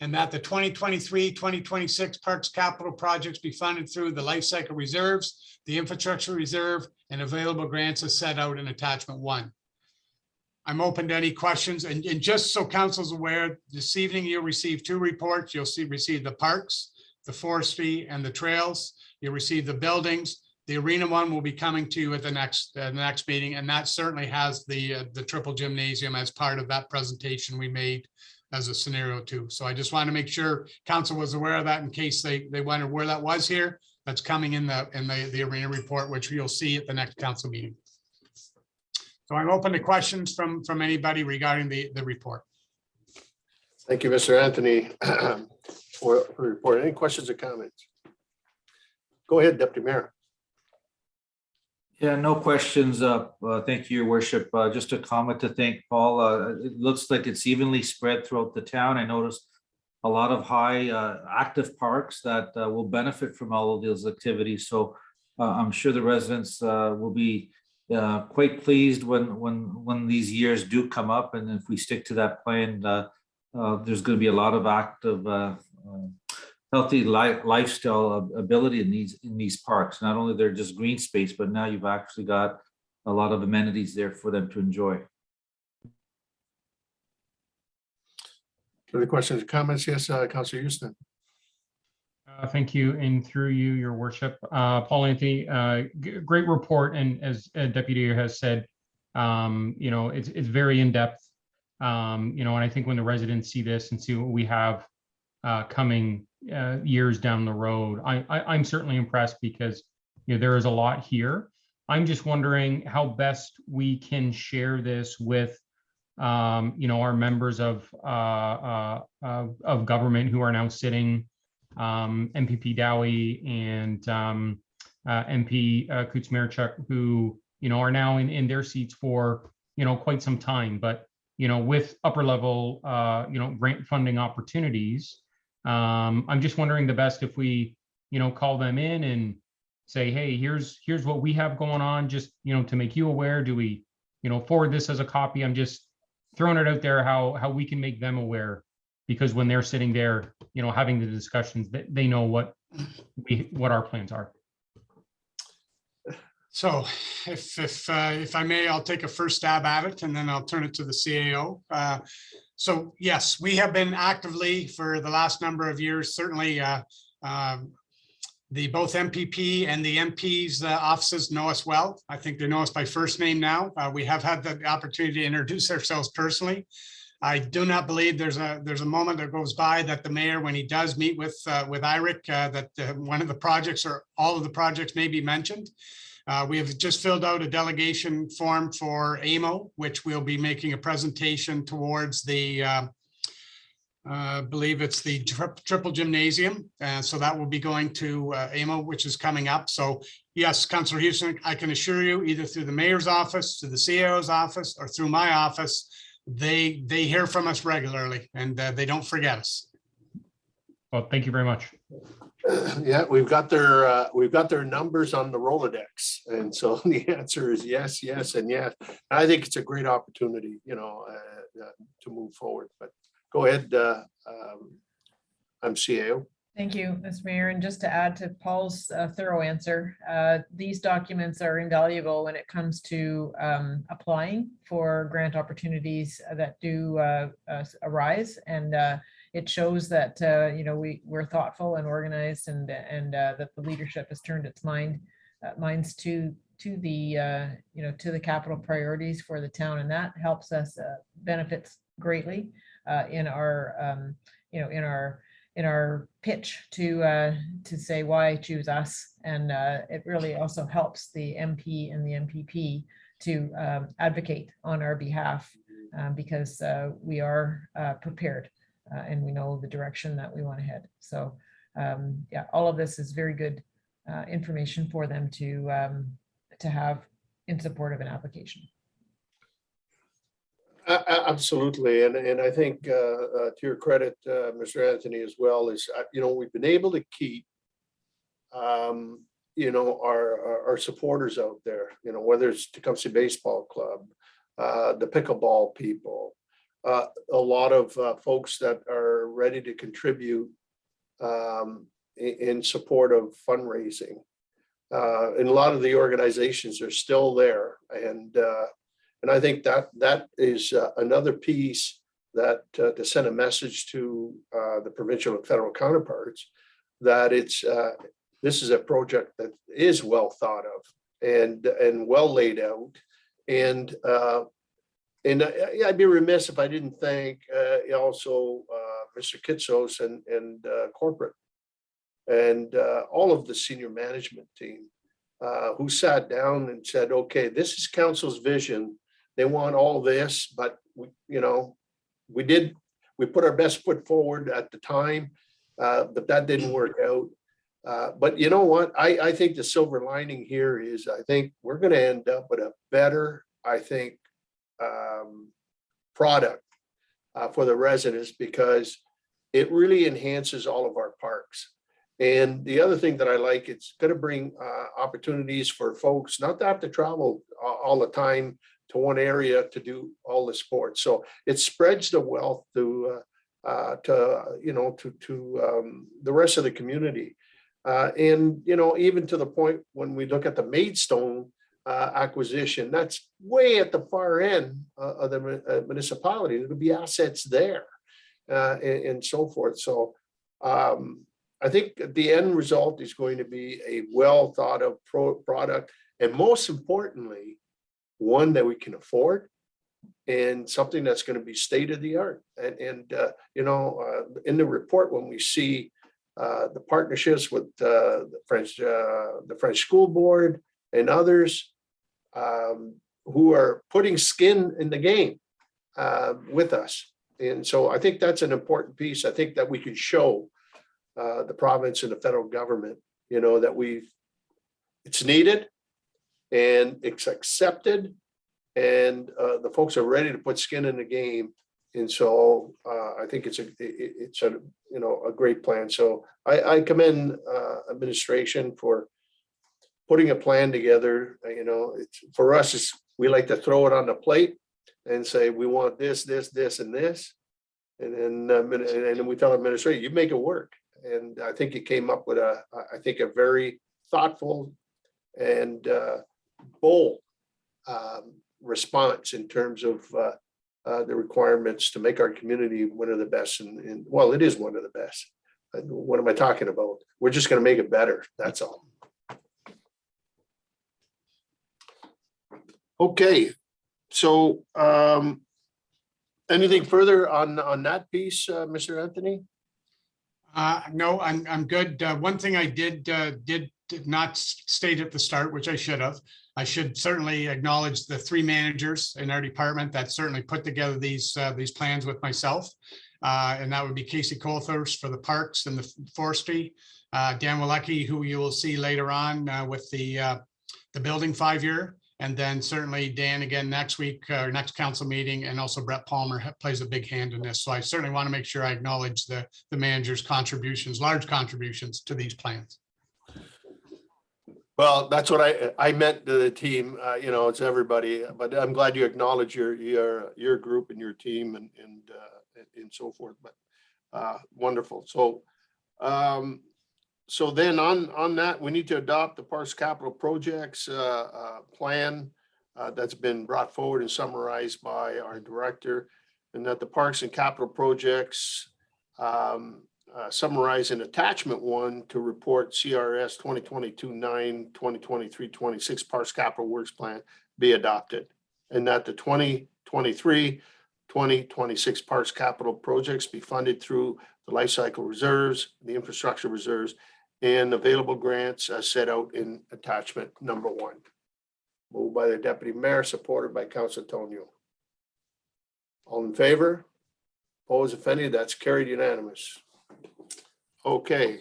and that the 2023-2026 Parks Capital projects be funded through the life cycle reserves, the infrastructure reserve, and available grants as set out in attachment 1. I'm open to any questions, and just so council's aware, this evening you'll receive 2 reports. You'll receive the parks, the forestry, and the trails. You'll receive the buildings. The arena one will be coming to you at the next meeting, and that certainly has the triple gymnasium as part of that presentation we made as a scenario too. So I just want to make sure council was aware of that in case they wondered where that was here. That's coming in the arena report, which you'll see at the next council meeting. So I'm open to questions from anybody regarding the report. Thank you, Mr. Anthony, for the report. Any questions or comments? Go ahead, Deputy Mayor. Yeah, no questions. Thank you, Your Worship. Just a comment to thank Paul. It looks like it's evenly spread throughout the town. I noticed a lot of high active parks that will benefit from all of those activities. So I'm sure the residents will be quite pleased when these years do come up. And if we stick to that plan, there's going to be a lot of active healthy lifestyle ability in these parks. Not only they're just green space, but now you've actually got a lot of amenities there for them to enjoy. Further questions or comments? Yes, Councilor Houston. Thank you, and through you, Your Worship. Paul Anthony, great report, and as Deputy has said, you know, it's very in-depth, you know, and I think when the residents see this and see what we have coming years down the road, I'm certainly impressed because, you know, there is a lot here. I'm just wondering how best we can share this with, you know, our members of government who are now sitting, MPP Dowie and MP Kuczmarchuk, who, you know, are now in their seats for, you know, quite some time, but, you know, with upper level, you know, grant funding opportunities. I'm just wondering the best if we, you know, call them in and say, hey, here's what we have going on, just, you know, to make you aware. Do we, you know, forward this as a copy? I'm just throwing it out there how we can make them aware, because when they're sitting there, you know, having the discussions, they know what our plans are. So if I may, I'll take a first stab at it and then I'll turn it to the CAO. So yes, we have been actively for the last number of years, certainly the both MPP and the MP's offices know us well. I think they know us by first name now. We have had the opportunity to introduce ourselves personally. I do not believe there's a moment that goes by that the mayor, when he does meet with IRIC, that one of the projects or all of the projects may be mentioned. We have just filled out a delegation form for AMO, which we'll be making a presentation towards the believe it's the triple gymnasium. So that will be going to AMO, which is coming up. So yes, Councillor Houston, I can assure you, either through the mayor's office, to the CAO's office, or through my office, they hear from us regularly, and they don't forget us. Well, thank you very much. Yeah, we've got their numbers on the Rolodex. And so the answer is yes, yes, and yes. I think it's a great opportunity, to move forward, but go ahead. I'm CAO. Thank you, Mr. Mayor. And just to add to Paul's thorough answer, these documents are invaluable when it comes to applying for grant opportunities that do arise. And it shows that, we're thoughtful and organized, and that the leadership has turned its minds to the capital priorities for the town. And that helps us benefits greatly in our pitch to say why choose us. And it really also helps the MP and the MPP to advocate on our behalf, because we are prepared and we know the direction that we want to head. So yeah, all of this is very good information for them to have in support of an application. Absolutely. And I think to your credit, Mr. Anthony, as well, is, we've been able to keep, our supporters out there, whether it's Tecumseh Baseball Club, the pickleball people, a lot of folks that are ready to contribute in support of fundraising. And a lot of the organizations are still there. And I think that is another piece that to send a message to the provincial and federal counterparts that this is a project that is well thought of and well laid out. And I'd be remiss if I didn't thank also Mr. Kitsos and corporate and all of the senior management team who sat down and said, okay, this is council's vision. They want all this, but we put our best foot forward at the time, but that didn't work out. But you know what? I think the silver lining here is I think we're going to end up with a better, product for the residents, because it really enhances all of our parks. And the other thing that I like, it's going to bring opportunities for folks not to have to travel all the time to one area to do all the sports. So it spreads the wealth to the rest of the community. And, even to the point when we look at the Maidstone acquisition, that's way at the far end of the municipality. There'll be assets there and so forth. So I think the end result is going to be a well thought of product, and most importantly, one that we can afford and something that's going to be state of the art. And in the report, when we see the partnerships with the French School Board and others who are putting skin in the game with us. And so I think that's an important piece. I think that we can show the province and the federal government, that it's needed and it's accepted, and the folks are ready to put skin in the game. And so I think it's a great plan. So I commend administration for putting a plan together. For us, we like to throw it on the plate and say, we want this, this, this, and this. And then we tell administration, you make it work. And I think it came up with a very thoughtful and bold response in terms of the requirements to make our community one of the best. And well, it is one of the best. What am I talking about? We're just going to make it better. That's all. Okay. So anything further on that piece, Mr. Anthony? No, I'm good. One thing I did not state at the start, which I should have. I should certainly acknowledge the three managers in our department that certainly put together these plans with myself. And that would be Casey Colthurst for the parks and the forestry. Dan Walecki, who you will see later on with the building 5-year. And then certainly Dan again next week, or next council meeting, and also Brett Palmer plays a big hand in this. So I certainly want to make sure I acknowledge the manager's contributions, large contributions to these plans. Well, that's what I meant to the team, you know, it's everybody, but I'm glad you acknowledge your group and your team and so forth, but wonderful. So, so then on that, we need to adopt the Parks Capital Projects plan that's been brought forward and summarized by our director, and that the Parks and Capital Projects summarize in attachment 1 to report CRS 2022-9, 2023-26 Parks Capital Works Plan be adopted, and that the 2023-2026 Parks Capital Projects be funded through the life cycle reserves, the infrastructure reserves, and available grants as set out in attachment number 1. Moved by the Deputy Mayor, supported by Councilor Tonio. All in favor? Opposed, if any? That's carried unanimous. Okay.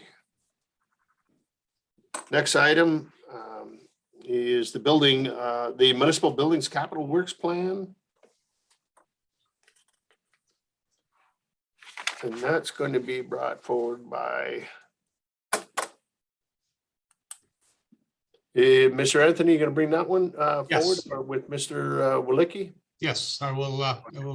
Next item is the Municipal Buildings Capital Works Plan. And that's going to be brought forward by Mr. Anthony. You going to bring that one forward, Yes. or with Mr. Walicki? Yes, I will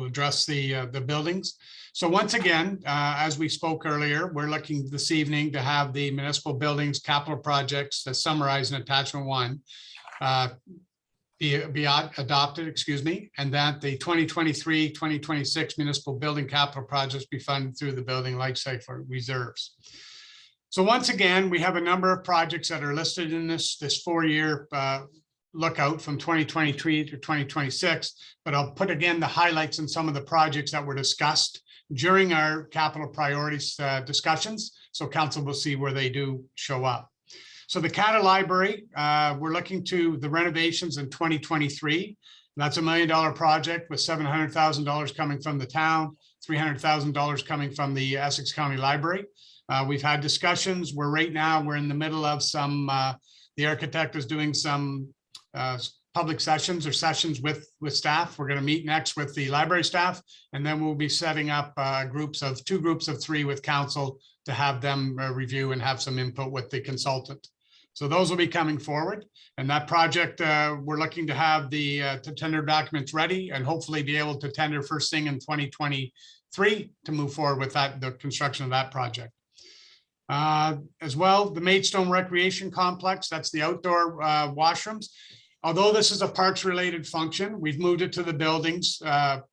address the buildings. So once again, as we spoke earlier, we're looking this evening to have the municipal buildings capital projects as summarized in attachment 1 be adopted, excuse me, and that the 2023-2026 municipal building capital projects be funded through the building life cycle reserves. So once again, we have a number of projects that are listed in this 4-year lookout from 2023 to 2026, but I'll put again the highlights in some of the projects that were discussed during our capital priorities discussions, so council will see where they do show up. So the Cata Library, we're looking to the renovations in 2023. That's $1 million project with $700,000 coming from the town, $300,000 coming from the Essex County Library. We've had discussions where right now we're in the middle of some, the architect is doing some public sessions or sessions with staff. We're going to meet next with the library staff, and then we'll be setting up two groups of 3 with council to have them review and have some input with the consultant. So those will be coming forward, and that project we're looking to have the tender documents ready and hopefully be able to tender first thing in 2023 to move forward with that, the construction of that project. As well, the Maidstone Recreation Complex, that's the outdoor washrooms. Although this is a parks related function, we've moved it to the buildings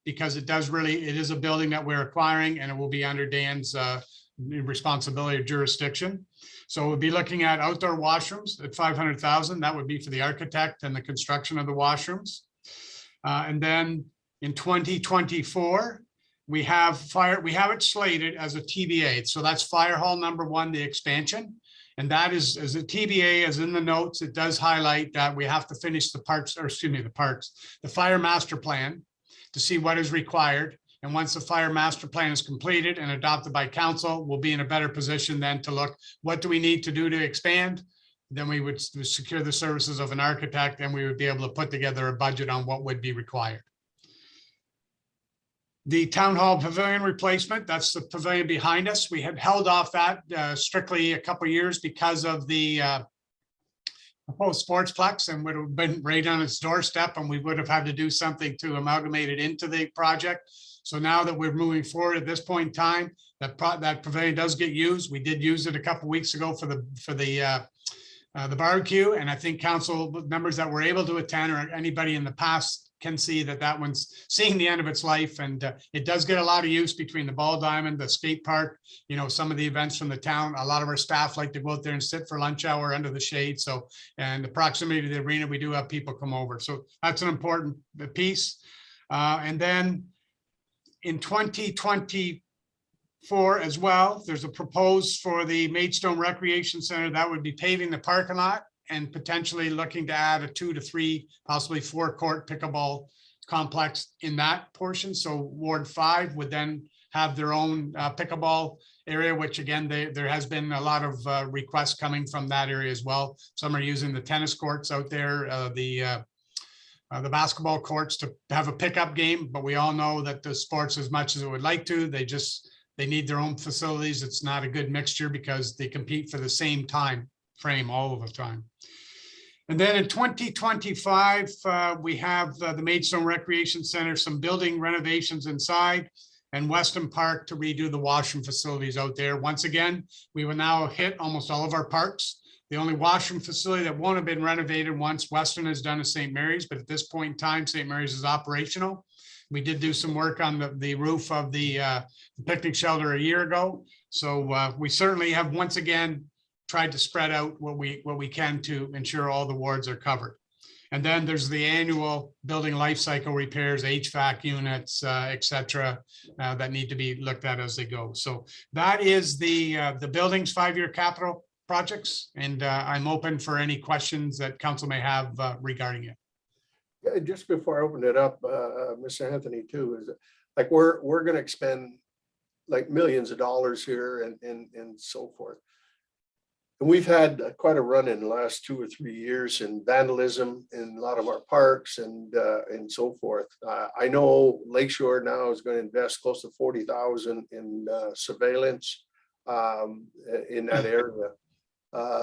because it is a building that we're acquiring, and it will be under Dan's responsibility or jurisdiction. So we'll be looking at outdoor washrooms at $500,000. That would be for the architect and the construction of the washrooms. And then in 2024, we have it slated as a TBA. So that's Fire Hall number 1, the expansion. And that is, as a TBA, as in the notes, it does highlight that we have to finish the fire master plan to see what is required. And once the fire master plan is completed and adopted by council, we'll be in a better position then to look, what do we need to do to expand? Then we would secure the services of an architect, and we would be able to put together a budget on what would be required. The town hall pavilion replacement, that's the pavilion behind us. We had held off that strictly a couple of years because of the proposed sportsplex, and would have been right on its doorstep, and we would have had to do something to amalgamate it into the project. So now that we're moving forward at this point in time, that pavilion does get used. We did use it a couple of weeks ago for the barbecue, and I think council members that were able to attend, or anybody in the past, can see that one's seeing the end of its life, and it does get a lot of use between the ball diamond, the skate park, some of the events from the town. A lot of our staff like to go out there and sit for lunch hour under the shade. So, and the proximity to the arena, we do have people come over. So that's an important piece. And then in 2024 as well, there's a proposed for the Maidstone Recreation Center that would be paving the parking lot and potentially looking to add a 2 to 3, possibly 4 court pickleball complex in that portion. So Ward 5 would then have their own pickleball area, which again, there has been a lot of requests coming from that area as well. Some are using the tennis courts out there, the basketball courts to have a pickup game, but we all know that the sports, as much as it would like to, they need their own facilities. It's not a good mixture because they compete for the same time frame all of the time. And then in 2025, we have the Maidstone Recreation Center, some building renovations inside, and Weston Park to redo the washroom facilities out there. Once again, we will now hit almost all of our parks. The only washroom facility that won't have been renovated once Weston has done is St. Mary's, but at this point in time, St. Mary's is operational. We did do some work on the roof of the picnic shelter a year ago. So we certainly have once again tried to spread out what we can to ensure all the wards are covered. And then there's the annual building life cycle repairs, HVAC units, et cetera, that need to be looked at as they go. So that is the buildings 5-year capital projects. And I'm open for any questions that council may have regarding it. Yeah, just before I open it up, Mr. Anthony, too, is like we're going to expend like millions of dollars here and so forth. And we've had quite a run in the last 2 or 3 years in vandalism in a lot of our parks and so forth. I know Lakeshore now is going to invest close to 40,000 in surveillance in that area.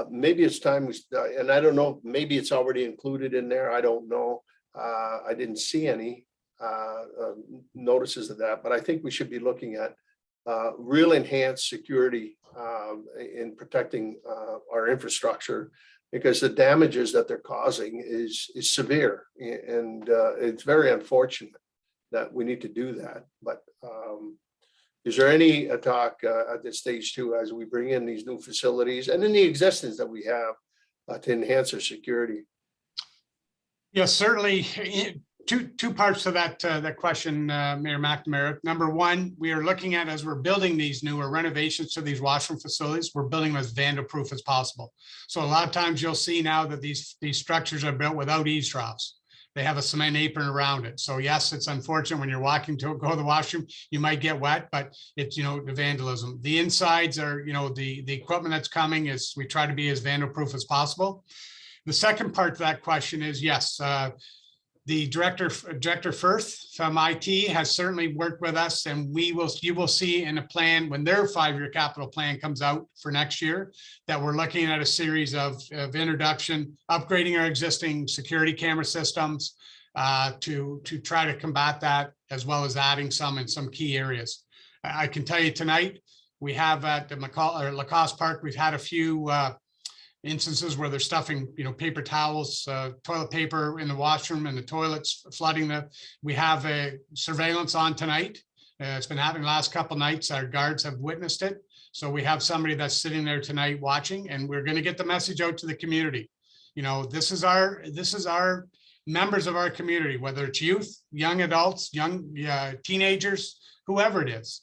Maybe it's time and I don't know, maybe it's already included in there. I don't know. I didn't see any notices of that, but I think we should be looking at real enhanced security in protecting our infrastructure, because the damages that they're causing is severe, and it's very unfortunate that we need to do that. But is there any talk at this stage too, as we bring in these new facilities and in the existence that we have to enhance our security? Yes, certainly. Two parts to that question, Mayor McNamara. Number one, we are looking at, as we're building these newer renovations to these washroom facilities, we're building them as vandal-proof as possible. So a lot of times you'll see now that these structures are built without eaves troughs. They have a cement apron around it. So yes, it's unfortunate when you're walking to go to the washroom, you might get wet, but it's, the vandalism. The insides are, the equipment that's coming is, we try to be as vandal-proof as possible. The second part to that question is, yes, the Director Firth from IT has certainly worked with us, and you will see in a plan when their 5-year capital plan comes out for next year that we're looking at a series of introduction, upgrading our existing security camera systems to try to combat that, as well as adding some in some key areas. I can tell you tonight, we have at the Lacoste Park, we've had a few instances where they're stuffing, paper towels, toilet paper in the washroom and the toilets, flooding we have a surveillance on tonight. It's been happening the last couple of nights. Our guards have witnessed it. So we have somebody that's sitting there tonight watching, and we're going to get the message out to the community. This is our members of our community, whether it's youth, young adults, young teenagers, whoever it is,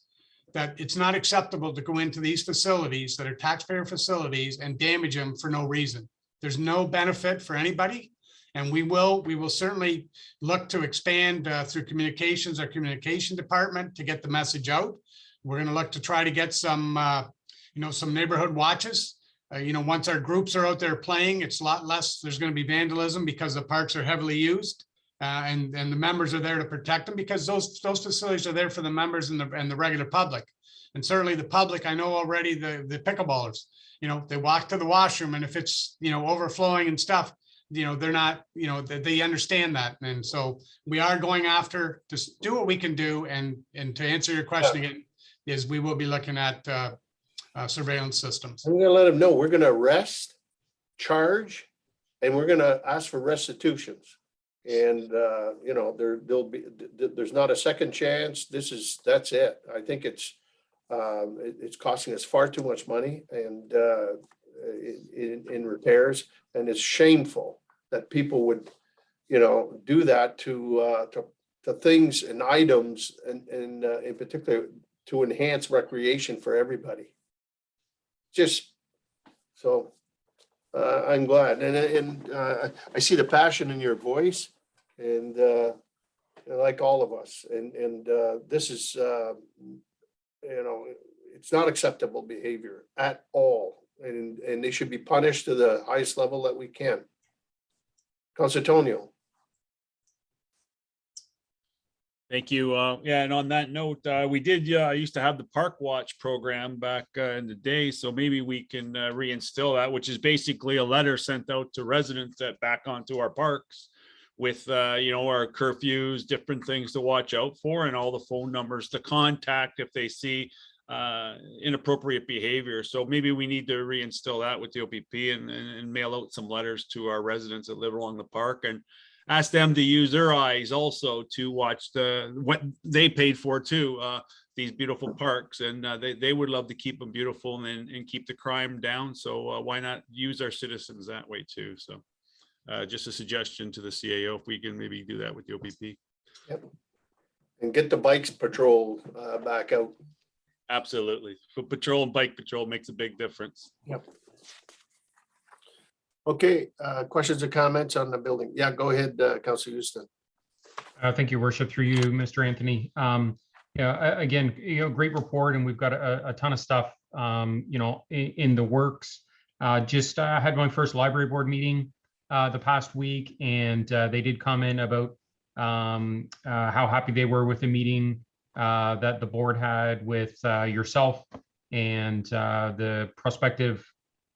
that it's not acceptable to go into these facilities that are taxpayer facilities and damage them for no reason. There's no benefit for anybody. And we will certainly look to expand through communications, our communication department, to get the message out. We're going to look to try to get some, some neighborhood watches. Once our groups are out there playing, it's a lot less. There's going to be vandalism because the parks are heavily used. And the members are there to protect them, because those facilities are there for the members and the regular public. And certainly the public, I know already the pickleballers, they walk to the washroom, and if it's, overflowing and stuff, they're not, they understand that. And so we are going after to do what we can do. And to answer your question again, is we will be looking at surveillance systems. I'm going to let them know we're going to arrest, charge, and we're going to ask for restitutions. And there's not a second chance. That's it. I think it's costing us far too much money and in repairs, and it's shameful that people would do that to things and items, and in particular to enhance recreation for everybody. Just so. I'm glad, and I see the passion in your voice, and like all of us. And this is, it's not acceptable behavior at all. And they should be punished to the highest level that we can. Councilor Tonio. Thank you. Yeah, and on that note, we did used to have the Park Watch program back in the day, so maybe we can reinstill that, which is basically a letter sent out to residents that back onto our parks with our curfews, different things to watch out for, and all the phone numbers to contact if they see inappropriate behavior. So maybe we need to reinstill that with the OPP and mail out some letters to our residents that live along the park and ask them to use their eyes also to watch what they paid for too, these beautiful parks, and they would love to keep them beautiful and keep the crime down. So why not use our citizens that way too? So just a suggestion to the CAO if we can maybe do that with the OPP. Yep. And get the bikes patrol back out. Absolutely. Foot patrol and bike patrol makes a big difference. Yep. Okay, questions or comments on the building? Yeah, go ahead, Councilor Houston. Thank you, Worship, through you, Mr. Anthony. Yeah, again, great report, and we've got a ton of stuff, in the works. Just had my first library board meeting the past week, and they did comment about how happy they were with the meeting that the board had with yourself and the prospective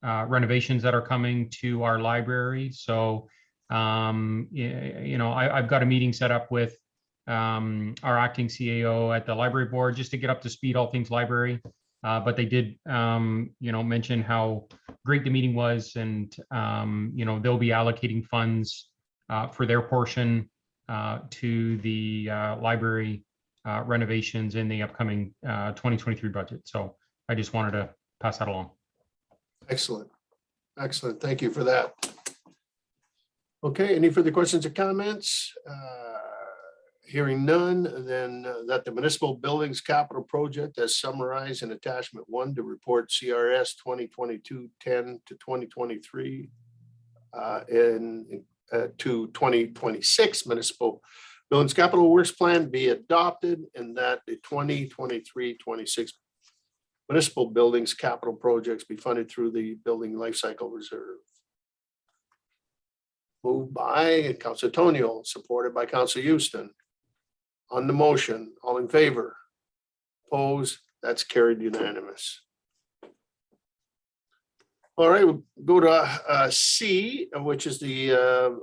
renovations that are coming to our library. So, I've got a meeting set up with our acting CAO at the library board just to get up to speed all things library. But they did, mention how great the meeting was, and they'll be allocating funds for their portion to the library renovations in the upcoming 2023 budget. So I just wanted to pass that along. Excellent. Excellent. Thank you for that. Okay, any further questions or comments? Hearing none, then that the municipal buildings capital project as summarized in attachment 1 to report CRS 2022-10 to 2023 and to 2026 municipal buildings capital works plan be adopted, and that the 2023-26 municipal buildings capital projects be funded through the building life cycle reserve. Moved by Councilor Tonio, supported by Councilor Houston. On the motion, all in favor? Opposed? That's carried unanimous. All right, we'll go to C, which is the,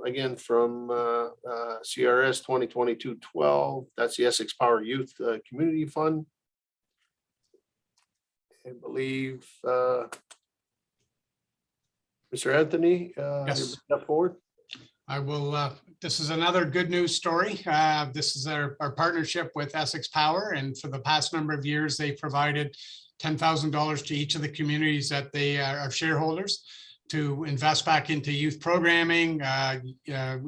again, from CRS 2022-12. That's the Essex Power Youth Community Fund. I believe Mr. Anthony, Yes. step forward. I will, this is another good news story. This is our partnership with Essex Power, and for the past number of years, they provided $10,000 to each of the communities that they are shareholders to invest back into youth programming,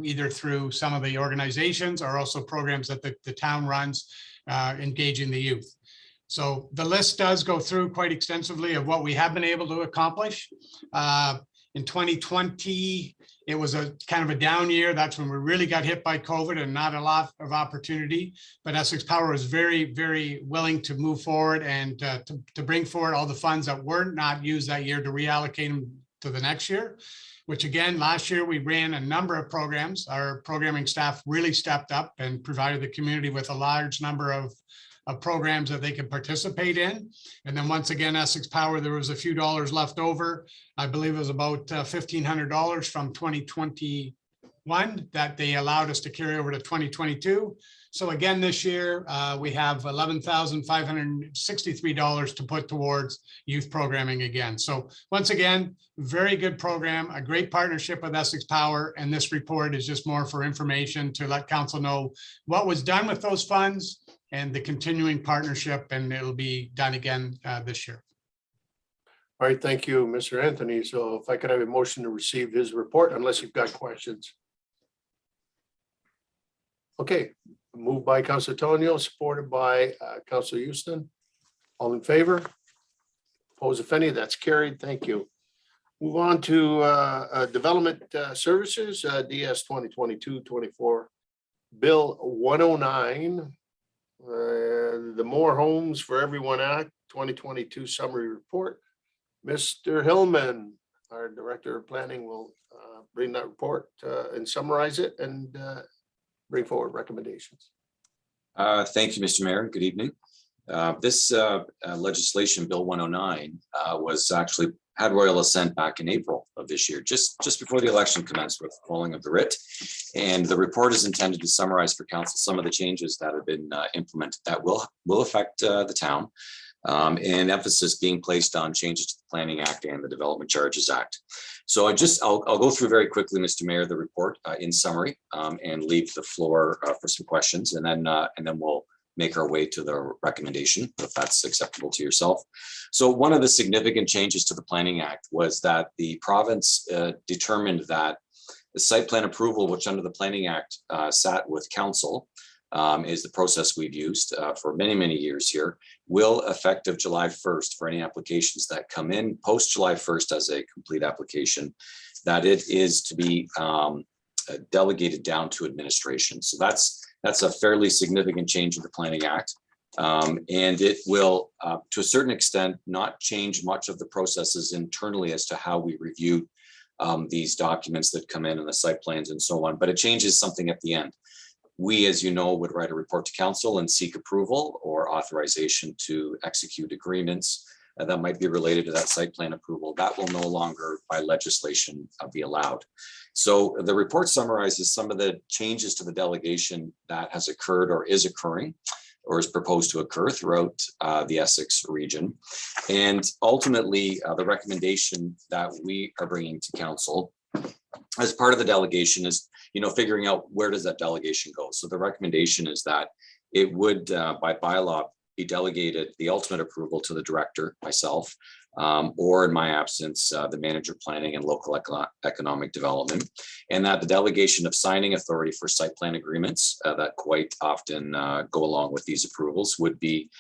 either through some of the organizations or also programs that the town runs engaging the youth. So the list does go through quite extensively of what we have been able to accomplish. In 2020, it was a kind of a down year. That's when we really got hit by COVID and not a lot of opportunity. But Essex Power was very, very willing to move forward and to bring forward all the funds that were not used that year to reallocate them to the next year, which again, last year we ran a number of programs. Our programming staff really stepped up and provided the community with a large number of programs that they could participate in. And then once again, Essex Power, there was a few dollars left over. I believe it was about $1,500 from 2021 that they allowed us to carry over to 2022. So again, this year, we have $11,563 to put towards youth programming again. So once again, very good program, a great partnership with Essex Power. And this report is just more for information to let council know what was done with those funds and the continuing partnership, and it'll be done again this year. All right, thank you, Mr. Anthony. So if I could have a motion to receive his report, unless you've got questions. Okay, moved by Councilor Tonio, supported by Councilor Houston. All in favor? Opposed, if any? That's carried. Thank you. Move on to Development Services, DS 2022-24 Bill 109, the More Homes for Everyone Act 2022 summary report. Mr. Hillman, our Director of Planning, will bring that report and summarize it and bring forward recommendations. Thank you, Mr. Mayor. Good evening. This legislation, Bill 109, was actually had royal assent back in April of this year, just before the election commenced with the calling of the writ. And the report is intended to summarize for council some of the changes that have been implemented that will affect the town, and emphasis being placed on changes to the Planning Act and the Development Charges Act. So I'll go through very quickly, Mr. Mayor, the report in summary, and leave the floor for some questions, and then we'll make our way to the recommendation, if that's acceptable to yourself. So one of the significant changes to the Planning Act was that the province determined that the site plan approval, which under the Planning Act sat with council, is the process we've used for many, many years here, will effective July 1st for any applications that come in post July 1st as a complete application, that it is to be delegated down to administration. So that's a fairly significant change in the Planning Act. And it will, to a certain extent, not change much of the processes internally as to how we review these documents that come in and the site plans and so on, but it changes something at the end. We, as you know, would write a report to council and seek approval or authorization to execute agreements that might be related to that site plan approval. That will no longer by legislation be allowed. So the report summarizes some of the changes to the delegation that has occurred or is occurring or is proposed to occur throughout the Essex region. And ultimately, the recommendation that we are bringing to council as part of the delegation is, figuring out where does that delegation go. So the recommendation is that it would, by bylaw, be delegated the ultimate approval to the director, myself, or in my absence, the manager planning and local economic development, and that the delegation of signing authority for site plan agreements that quite often go along with these approvals would be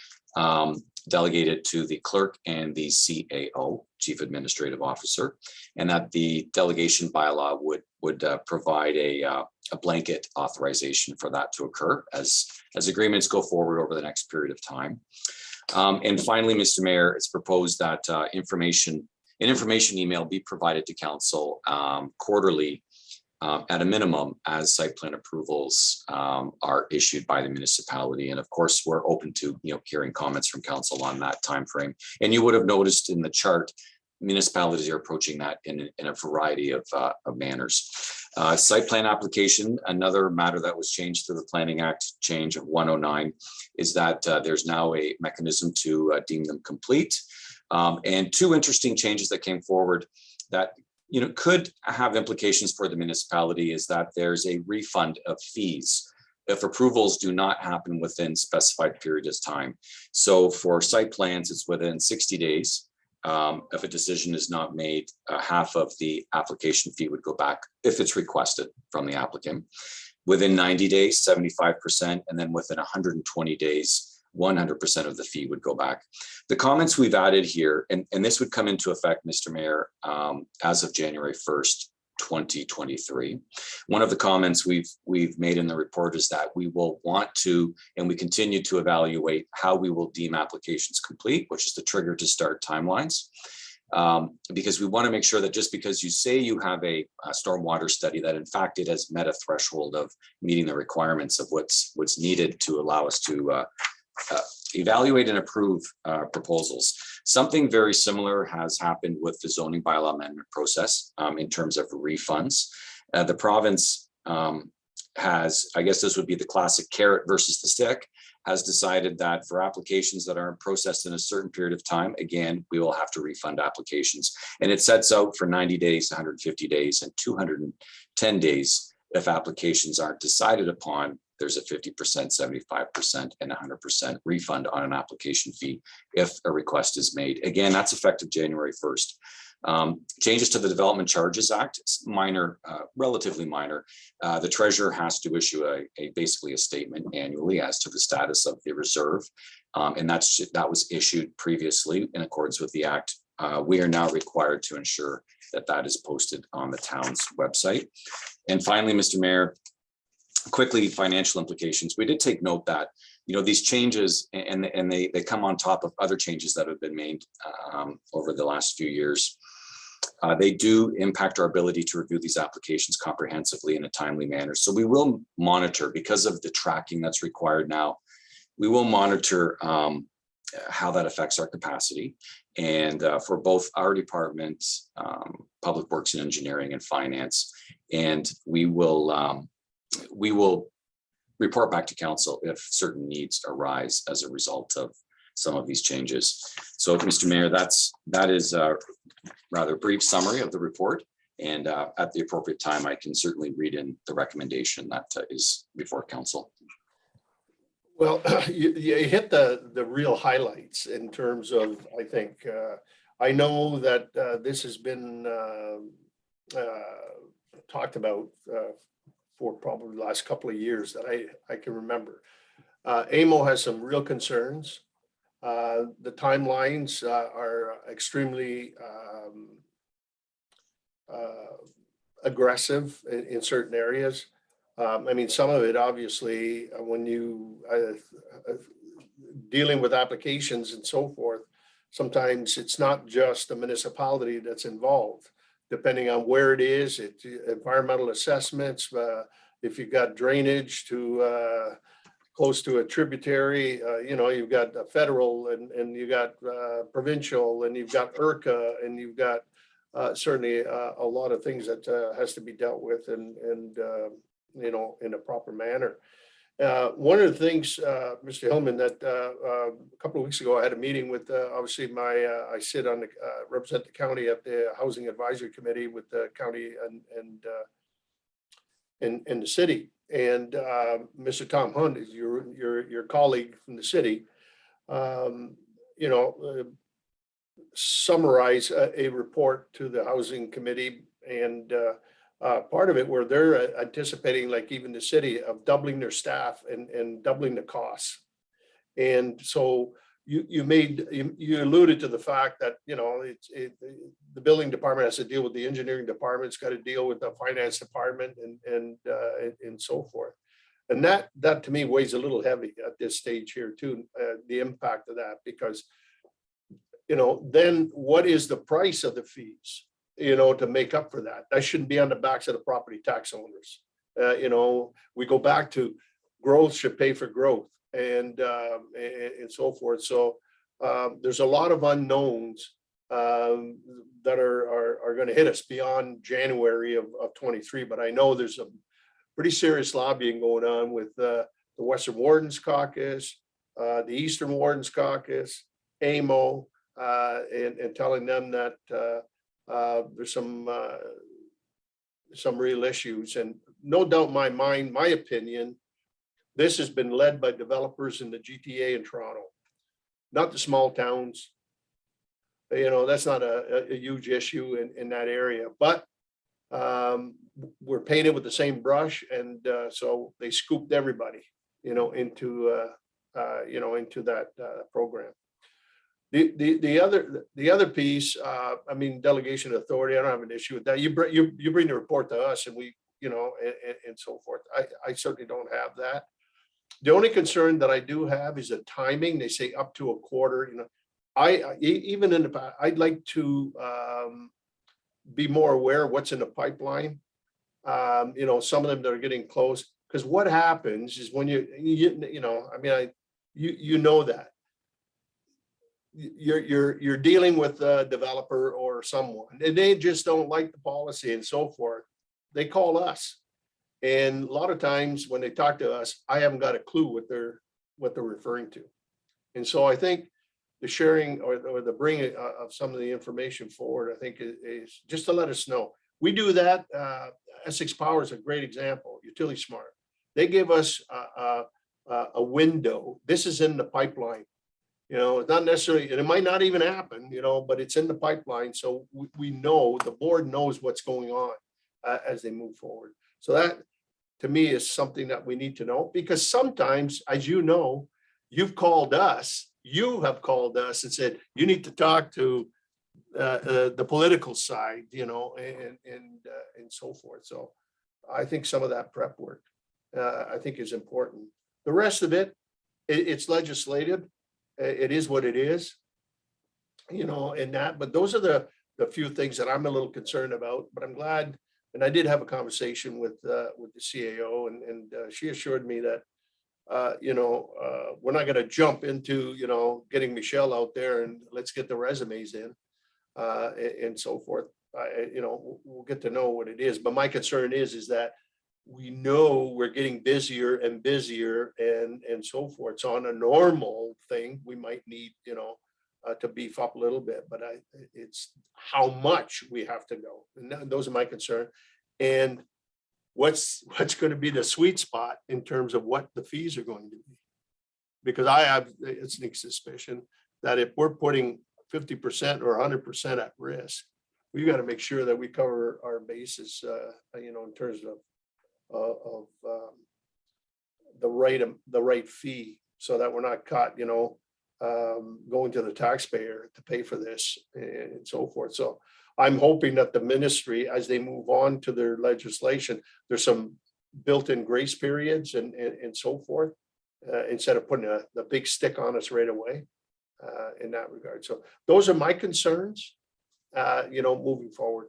delegated to the clerk and the CAO, Chief Administrative Officer, and that the delegation bylaw would provide a blanket authorization for that to occur as agreements go forward over the next period of time. And finally, Mr. Mayor, it's proposed that an information email be provided to council quarterly at a minimum as site plan approvals are issued by the municipality. And of course, we're open to hearing comments from council on that timeframe. And you would have noticed in the chart, municipalities are approaching that in a variety of manners. Site plan application, another matter that was changed through the Planning Act change of 109 is that there's now a mechanism to deem them complete. And two interesting changes that came forward that could have implications for the municipality is that there's a refund of fees if approvals do not happen within specified period of time. So for site plans, it's within 60 days. If a decision is not made, half of the application fee would go back if it's requested from the applicant. Within 90 days, 75%, and then within 120 days, 100% of the fee would go back. The comments we've added here, and this would come into effect, Mr. Mayor, as of January 1st, 2023. One of the comments we've made in the report is that we will want to, and we continue to evaluate how we will deem applications complete, which is the trigger to start timelines. Because we want to make sure that just because you say you have a stormwater study, that in fact it has met a threshold of meeting the requirements of what's needed to allow us to evaluate and approve proposals. Something very similar has happened with the zoning bylaw amendment process in terms of refunds. The province has, I guess this would be the classic carrot versus the stick, has decided that for applications that aren't processed in a certain period of time, again, we will have to refund applications. And it sets out for 90 days, 150 days, and 210 days if applications aren't decided upon. There's a 50%, 75%, and 100% refund on an application fee if a request is made. Again, that's effective January 1st. Changes to the Development Charges Act, it's minor, relatively minor. The treasurer has to issue basically a statement annually as to the status of the reserve, and that was issued previously in accordance with the Act. We are now required to ensure that that is posted on the town's website. And finally, Mr. Mayor, quickly, financial implications. We did take note that, these changes and they come on top of other changes that have been made over the last few years. They do impact our ability to review these applications comprehensively in a timely manner. So we will monitor, because of the tracking that's required now, we will monitor how that affects our capacity. And for both our departments, Public Works and Engineering and Finance, and we will report back to council if certain needs arise as a result of some of these changes. So, Mr. Mayor, that is a rather brief summary of the report. And at the appropriate time, I can certainly read in the recommendation that is before council. Well, you hit the real highlights in terms of, I think, I know that this has been talked about for probably the last couple of years that I can remember. AMO has some real concerns. The timelines are extremely aggressive in certain areas. I mean, some of it, obviously, when you dealing with applications and so forth, sometimes it's not just the municipality that's involved, depending on where it is, environmental assessments, if you've got drainage to close to a tributary, you've got federal and you've got provincial, and you've got IRCA, and you've got certainly a lot of things that has to be dealt with and in a proper manner. One of the things, Mr. Hillman, that a couple of weeks ago, I had a meeting with, obviously I sit on the, represent the county at the Housing Advisory Committee with the county and the city. And Mr. Tom Hunt is your colleague from the city, summarize a report to the Housing Committee, and part of it where they're anticipating, like even the city, of doubling their staff and doubling the costs. And so you alluded to the fact that, the building department has to deal with the engineering department, it's got to deal with the finance department and so forth. And that to me weighs a little heavy at this stage here too, the impact of that, because, then what is the price of the fees? To make up for that. That shouldn't be on the backs of the property tax owners. We go back to growth should pay for growth and so forth. So there's a lot of unknowns that are going to hit us beyond January of 23. But I know there's a pretty serious lobbying going on with the Western Wardens Caucus, the Eastern Wardens Caucus, AMO, and telling them that there's some real issues. And no doubt in my mind, my opinion, this has been led by developers in the GTA in Toronto, not the small towns. That's not a huge issue in that area, but we're painted with the same brush, and so they scooped everybody, into that program. The other piece, delegation of authority, I don't have an issue with that. You bring the report to us, and we, and so forth. I certainly don't have that. The only concern that I do have is the timing. They say up to a quarter. Even in the past, I'd like to be more aware of what's in the pipeline. Some of them that are getting close, because what happens is when you that. You're dealing with a developer or someone, and they just don't like the policy and so forth. They call us, and a lot of times when they talk to us, I haven't got a clue what they're referring to. And so I think the sharing or the bringing of some of the information forward, I think is just to let us know. We do that. Essex Power is a great example. Utility Smart. They give us a window. This is in the pipeline. It's not necessarily, and it might not even happen, but it's in the pipeline. So we know, the board knows what's going on as they move forward. So that, to me, is something that we need to know, because sometimes, as you know, you have called us and said, you need to talk to the political side, and so forth. So I think some of that prep work I think is important. The rest of it, it's legislated. It is what it is. You know, and that, but those are the few things that I'm a little concerned about, but I'm glad. And I did have a conversation with the CAO and she assured me that, you know, we're not going to jump into, you know, getting Michelle out there and let's get the resumes in and so forth. You know, we'll get to know what it is. But my concern is that we know we're getting busier and busier and so forth. So on a normal thing, we might need, you know, to beef up a little bit, but it's how much we have to go. And those are my concern. And what's going to be the sweet spot in terms of what the fees are going to be? Because I have a sneaking suspicion that if we're putting 50% or 100% at risk, we've got to make sure that we cover our bases, you know, in terms of the right fee, so that we're not caught, you know, going to the taxpayer to pay for this and so forth. So I'm hoping that the ministry, as they move on to their legislation, there's some built-in grace periods and so forth, instead of putting the big stick on us right away in that regard. So those are my concerns, you know, moving forward.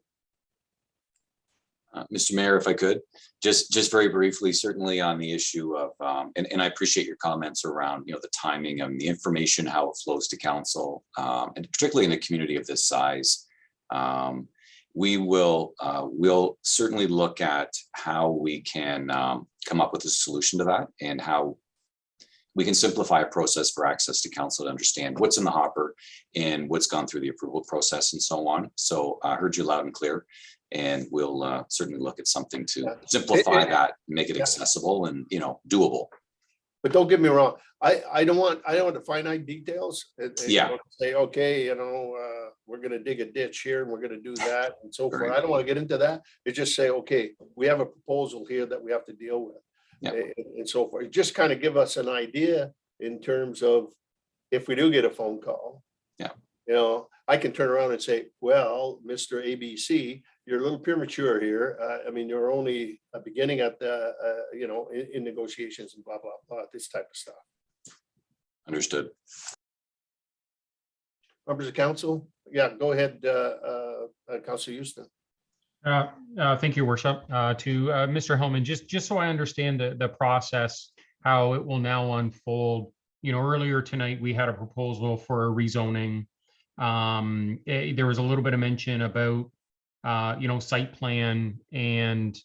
Mr. Mayor, if I could, just very briefly, certainly on the issue of, and I appreciate your comments around, you know, the timing and the information, how it flows to council, and particularly in a community of this size. We'll certainly look at how we can come up with a solution to that and how we can simplify a process for access to council to understand what's in the hopper and what's gone through the approval process and so on. So I heard you loud and clear, and we'll certainly look at something to simplify that, make it accessible and, you know, doable. But don't get me wrong, I don't want the finite details. And say, okay, you know, we're going to dig a ditch here and we're going to do that and so forth. I don't want to get into that. It's just say, okay, we have a proposal here that we have to deal with. And so forth. Just kind of give us an idea in terms of if we do get a phone call. You know, I can turn around and say, well, Mr. ABC, you're a little premature here. I mean, you're only beginning at the, you know, in negotiations and blah, blah, blah, this type of stuff. Understood. Members of council. Yeah, go ahead, Councilor Houston. Thank you, Worship. To Mr. Hellman, just so I understand the process, how it will now unfold. You know, earlier tonight, we had a proposal for a rezoning. There was a little bit of mention about, you know, site plan and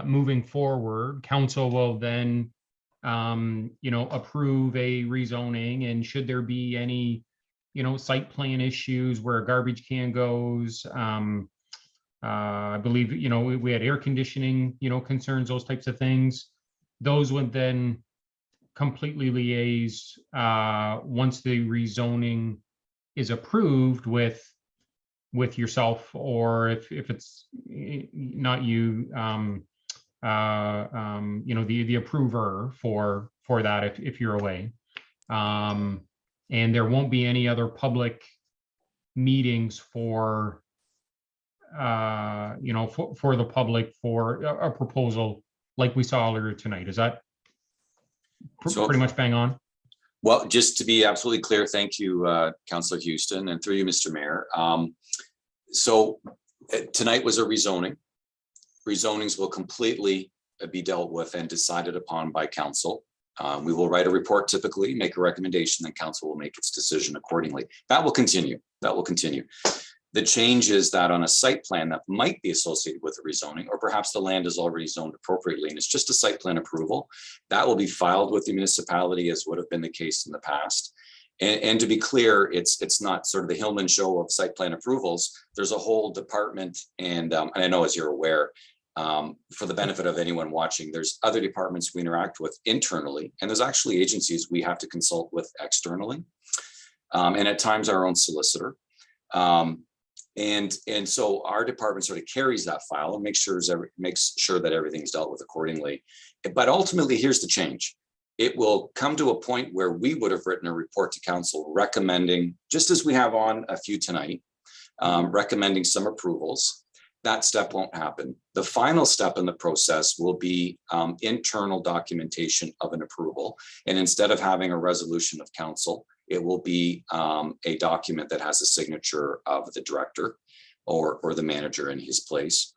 moving forward, council will then, you know, approve a rezoning, and should there be any, you know, site plan issues where a garbage can goes, I believe, you know, we had air conditioning, you know, concerns, those types of things. Those would then completely liaise once the rezoning is approved with yourself, or if it's not you, you know, the approver for that if you're away. And there won't be any other public meetings for you know, for the public for a proposal like we saw earlier tonight. Is that pretty much bang on? Well, just to be absolutely clear, thank you, Councilor Houston, and through you, Mr. Mayor. So tonight was a rezoning. Rezonings will completely be dealt with and decided upon by council. We will write a report, typically make a recommendation, then council will make its decision accordingly. That will continue. That will continue. The change is that on a site plan that might be associated with a rezoning, or perhaps the land is already zoned appropriately and it's just a site plan approval, that will be filed with the municipality, as would have been the case in the past. And to be clear, it's not sort of the Hillman show of site plan approvals. There's a whole department, and I know, as you're aware, for the benefit of anyone watching, there's other departments we interact with internally, and there's actually agencies we have to consult with externally, and at times our own solicitor. And so our department sort of carries that file and makes sure that everything's dealt with accordingly. But ultimately, here's the change. It will come to a point where we would have written a report to council recommending, just as we have on a few tonight, recommending some approvals. that step won't happen. The final step in the process will be internal documentation of an approval. And instead of having a resolution of council, it will be a document that has a signature of the director or the manager in his place.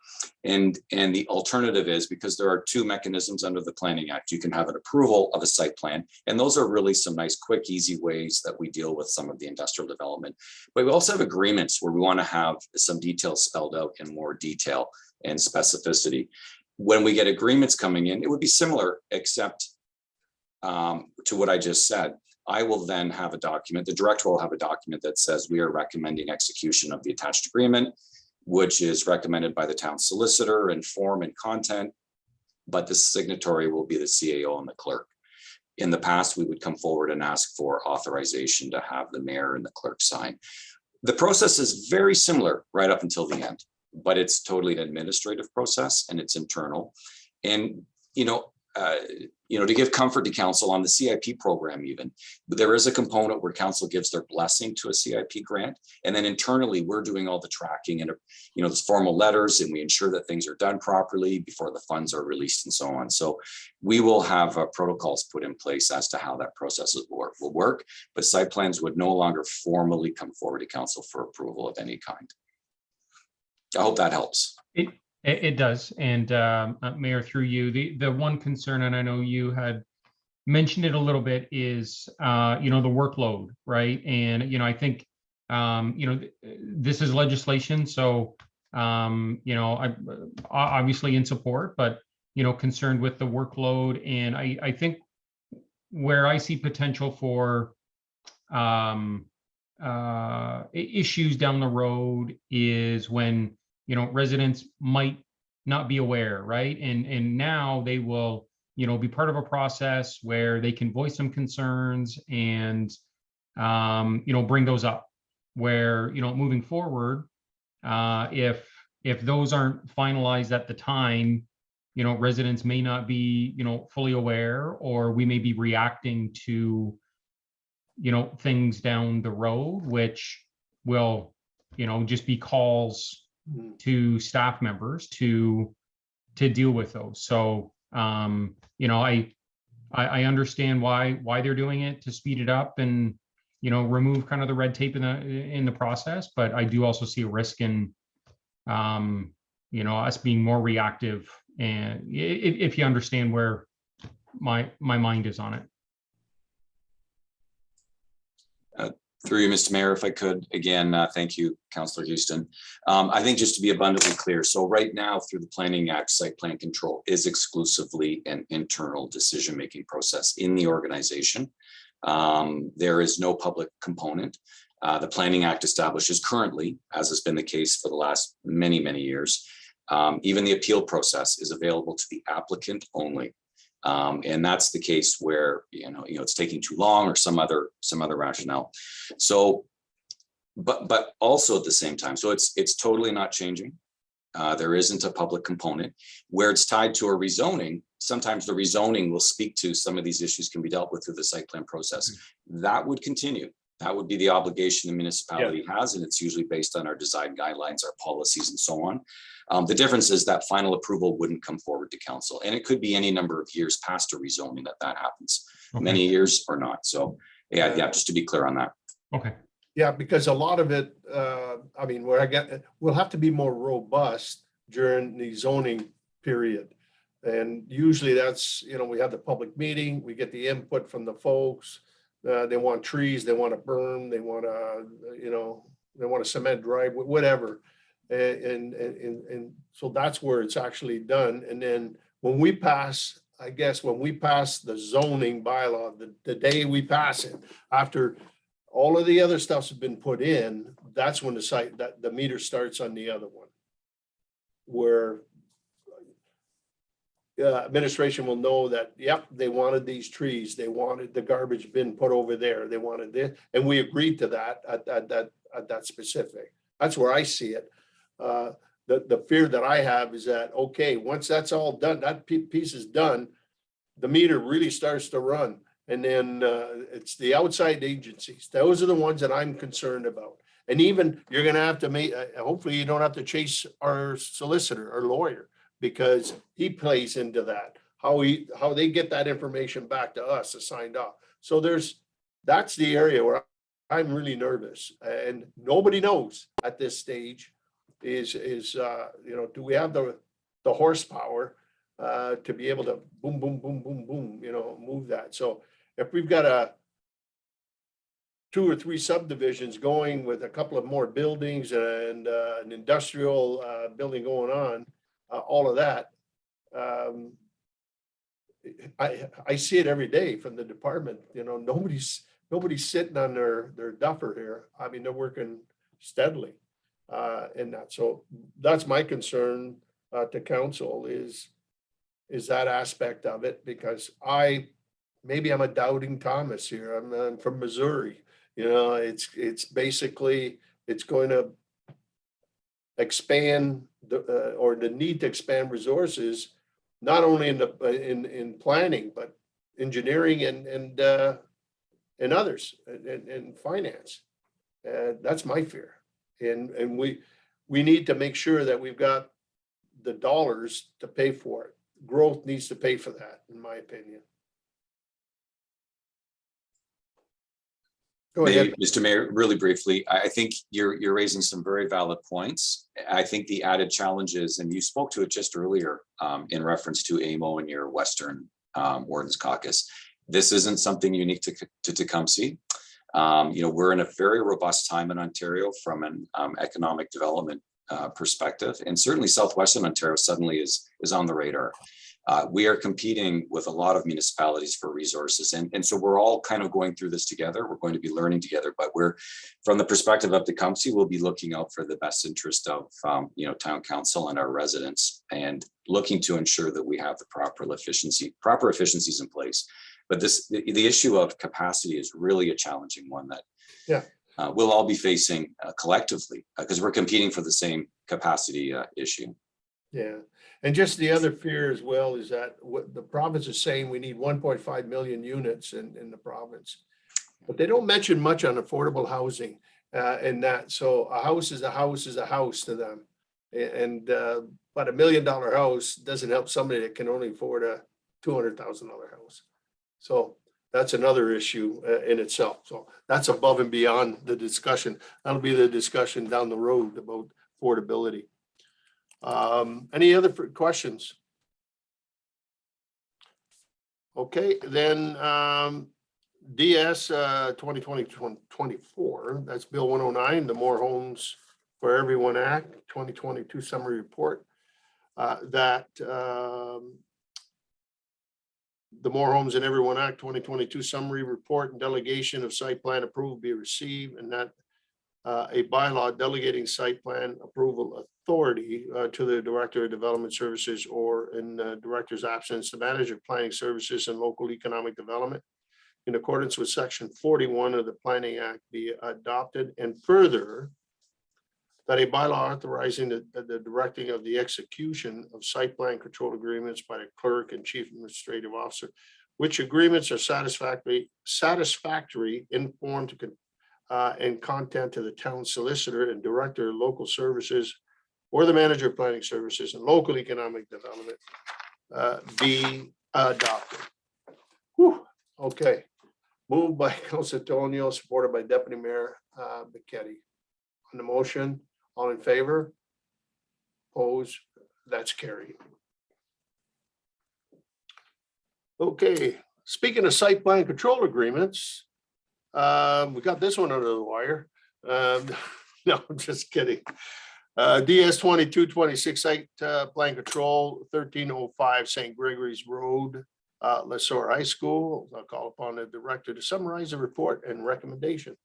And the alternative is, because there are two mechanisms under the Planning Act, you can have an approval of a site plan. And those are really some nice, quick, easy ways that we deal with some of the industrial development. But we also have agreements where we want to have some details spelled out in more detail and specificity. When we get agreements coming in, it would be similar, except to what I just said. I will then have a document, the director will have a document that says we are recommending execution of the attached agreement, which is recommended by the town solicitor in form and content, but the signatory will be the CAO and the clerk. In the past, we would come forward and ask for authorization to have the mayor and the clerk sign. The process is very similar right up until the end, but it's totally an administrative process and it's internal. And, to give comfort to council on the CIP program, even there is a component where council gives their blessing to a CIP grant. And then internally, we're doing all the tracking and, there's formal letters, and we ensure that things are done properly before the funds are released and so on. So we will have protocols put in place as to how that process will work, but site plans would no longer formally come forward to council for approval of any kind. I hope that helps. It does. And Mayor, through you, the one concern, and I know you had mentioned it a little bit, is, the workload, right? And, I think, this is legislation. So, I'm obviously in support, but, concerned with the workload. And I think where I see potential for issues down the road is when, residents might not be aware, right? And now they will, be part of a process where they can voice some concerns and, bring those up. Where, moving forward, if those aren't finalized at the time, residents may not be, fully aware, or we may be reacting to, things down the road, which will, just be calls to staff members to deal with those. So, I understand why they're doing it, to speed it up and, remove kind of the red tape in the process. But I do also see a risk in, us being more reactive. And if you understand where my mind is on it. Through you, Mr. Mayor, if I could, again, thank you, Councillor Houston. I think just to be abundantly clear, so right now through the Planning Act, site plan control is exclusively an internal decision-making process in the organization. There is no public component. The Planning Act establishes currently, as has been the case for the last many, many years, even the appeal process is available to the applicant only. And that's the case where, it's taking too long or some other rationale. So, but also at the same time, so it's totally not changing. There isn't a public component where it's tied to a rezoning. Sometimes the rezoning will speak to some of these issues can be dealt with through the site plan process. That would continue. That would be the obligation the municipality has, and it's usually based on our design guidelines, our policies, and so on. The difference is that final approval wouldn't come forward to council, and it could be any number of years past a rezoning that happens, many years or not. So yeah, just to be clear on that. Okay. Yeah, because a lot of it, we'll have to be more robust during the zoning period. And usually that's, we have the public meeting, we get the input from the folks. They want trees, they want to burn, they want to, they want a cement driveway, whatever. And so that's where it's actually done. And then when we pass, when we pass the zoning bylaw, the day we pass it, after all of the other stuff's been put in, that's when the meter starts on the other one. Where administration will know that, yep, they wanted these trees, they wanted the garbage bin put over there, they wanted this, and we agreed to that at that specific. That's where I see it. The fear that I have is that, okay, once that's all done, that piece is done, the meter really starts to run. And then it's the outside agencies. Those are the ones that I'm concerned about. And even you're gonna have to make, hopefully you don't have to chase our solicitor or lawyer, because he plays into that. How they get that information back to us is signed off. So that's the area where I'm really nervous, and nobody knows at this stage is, do we have the horsepower to be able to boom, boom, boom, boom, boom, move that. So if we've got 2 or 3 subdivisions going with a couple of more buildings and an industrial building going on, all of that, I see it every day from the department. Nobody's sitting on their duffer here. I mean, they're working steadily in that. So that's my concern to council is that aspect of it, because maybe I'm a doubting Thomas here. I'm from Missouri. It's basically, it's going to expand the need to expand resources, not only in planning, but engineering and others, and finance. That's my fear. And we need to make sure that we've got the dollars to pay for it. Growth needs to pay for that, in my opinion. Go ahead. Mr. Mayor, really briefly, I think you're raising some very valid points. I think the added challenges, and you spoke to it just earlier in reference to AMO and your Western Wardens Caucus. This isn't something unique to Tecumseh. We're in a very robust time in Ontario from an economic development perspective, and certainly Southwestern Ontario suddenly is on the radar. We are competing with a lot of municipalities for resources. And so we're all kind of going through this together. We're going to be learning together, but from the perspective of Tecumseh, we'll be looking out for the best interest of, town council and our residents, and looking to ensure that we have the proper efficiencies in place. But the issue of capacity is really a challenging one that we'll all be facing collectively, because we're competing for the same capacity issue. Yeah. And just the other fear as well is that what the province is saying, we need 1.5 million units in the province, but they don't mention much on affordable housing in that. So a house is a house is a house to them. And but $1 million house doesn't help somebody that can only afford a $200,000 house. So that's another issue in itself. So that's above and beyond the discussion. That'll be the discussion down the road about affordability. Any other questions? Okay, then DS 2020-24, that's Bill 109, the More Homes for Everyone Act 2022 summary report. The More Homes in Everyone Act 2022 summary report and delegation of site plan approval be received, and that a bylaw delegating site plan approval authority to the Director of Development Services, or in the Director's absence, the Manager of Planning Services and Local Economic Development, in accordance with Section 41 of the Planning Act, be adopted. And further, that a bylaw authorizing the directing of the execution of site plan control agreements by the clerk and chief administrative officer, which agreements are satisfactory in form to and content to the town solicitor and director of local services, or the manager of planning services and local economic development, be adopted. Whew. Okay. Moved by Councilor Antonio, supported by Deputy Mayor Becchetti. On the motion, all in favor? Opposed? That's carried. Okay. Speaking of site plan control agreements, we got this one under the wire. No, I'm just kidding. DS 2226 site plan control 1305 St. Gregory's Road, LeSueur High School. I'll call upon the director to summarize the report and recommendation.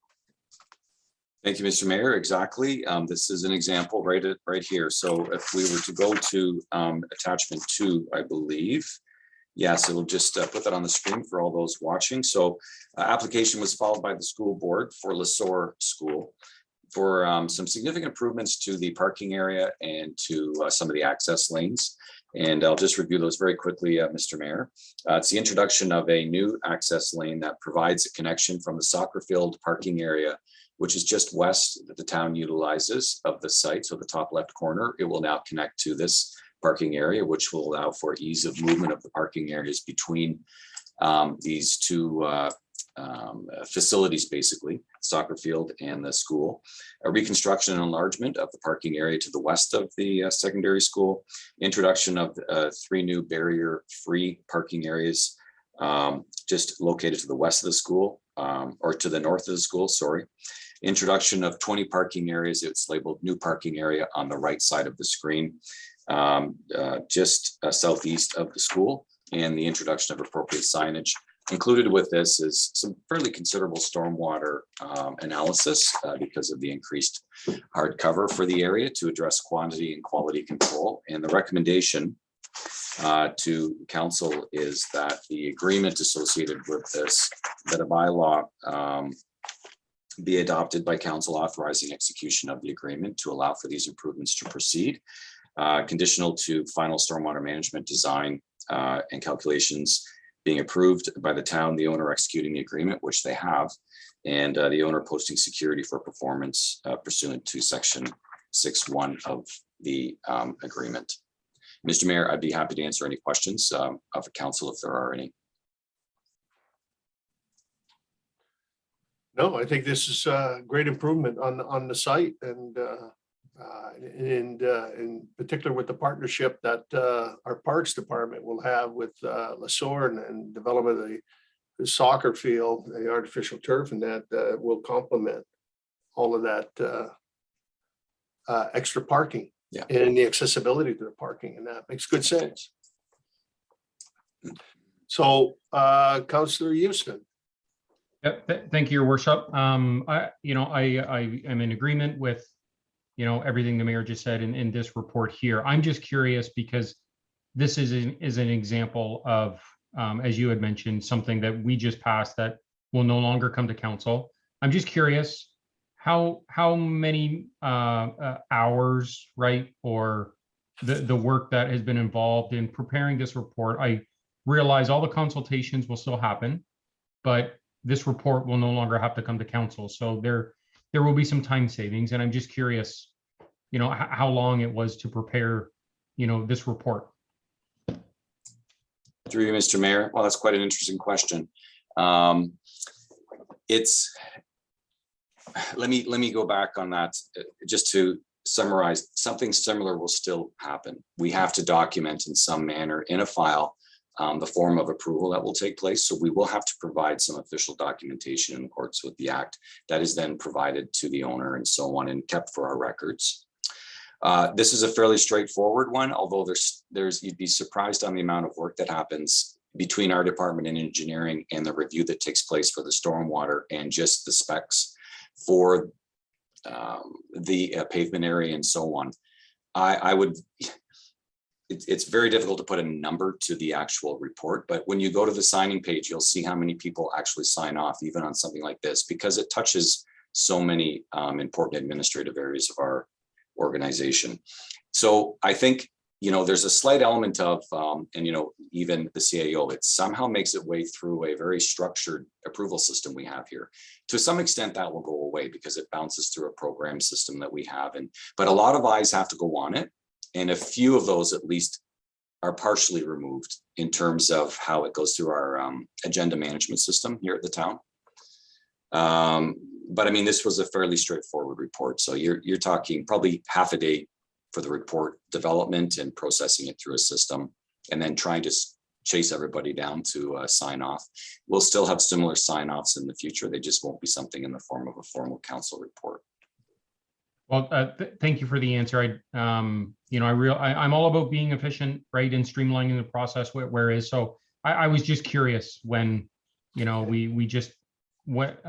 Thank you, Mr. Mayor. Exactly. This is an example right here. So if we were to go to attachment 2, I believe. Yes, it'll just put that on the screen for all those watching. So application was filed by the school board for LeSueur School for some significant improvements to the parking area and to some of the access lanes. And I'll just review those very quickly, Mr. Mayor. It's the introduction of a new access lane that provides a connection from the soccer field parking area which is just west that the town utilizes of the site. So the top left corner, it will now connect to this parking area, which will allow for ease of movement of the parking areas between these two facilities, basically, soccer field and the school. A reconstruction and enlargement of the parking area to the west of the secondary school. Introduction of 3 new barrier-free parking areas just located to the west of the school, or to the north of the school, sorry. Introduction of 20 parking areas. It's labeled new parking area on the right side of the screen, just southeast of the school, and the introduction of appropriate signage. Included with this is some fairly considerable stormwater analysis because of the increased hard cover for the area to address quantity and quality control. And the recommendation to council is that the agreement associated with this, that a bylaw be adopted by council authorizing execution of the agreement to allow for these improvements to proceed, conditional to final stormwater management design and calculations being approved by the town, the owner executing the agreement, which they have, and the owner posting security for performance pursuant to section 6.1 of the agreement. Mr. Mayor, I'd be happy to answer any questions of the council if there are any. No, I think this is a great improvement on the site, and in particular with the partnership that our Parks Department will have with LaSource and development of the soccer field, the artificial turf, and that will complement all of that extra parking. Yeah. And the accessibility to the parking, and that makes good sense. So Councillor Houston. Thank you, Your Worship. I am in agreement with, everything the mayor just said in this report here. I'm just curious because this is an example of, as you had mentioned, something that we just passed that will no longer come to council. I'm just curious how many hours, right, or the work that has been involved in preparing this report. I realize all the consultations will still happen, but this report will no longer have to come to council. So there will be some time savings, and I'm just curious, how long it was to prepare, this report. Through you, Mr. Mayor. Well, that's quite an interesting question. Let me go back on that just to summarize. Something similar will still happen. We have to document in some manner in a file the form of approval that will take place. So we will have to provide some official documentation in accordance with the act that is then provided to the owner and so on and kept for our records. This is a fairly straightforward one, although you'd be surprised on the amount of work that happens between our department and engineering and the review that takes place for the stormwater and just the specs for the pavement area and so on. It's very difficult to put a number to the actual report, but when you go to the signing page, you'll see how many people actually sign off even on something like this, because it touches so many important administrative areas of our organization. So I think, there's a slight element of, even the CAO, it somehow makes its way through a very structured approval system we have here. To some extent that will go away because it bounces through a program system that we have. But a lot of eyes have to go on it. And a few of those at least are partially removed in terms of how it goes through our agenda management system here at the town. But I mean, this was a fairly straightforward report. So you're talking probably half a day for the report development and processing it through a system, and then trying to chase everybody down to sign off. We'll still have similar sign-offs in the future. They just won't be something in the form of a formal council report. Well, thank you for the answer. I'm all about being efficient, right, and streamlining the process. Whereas, so I was just curious when, we just went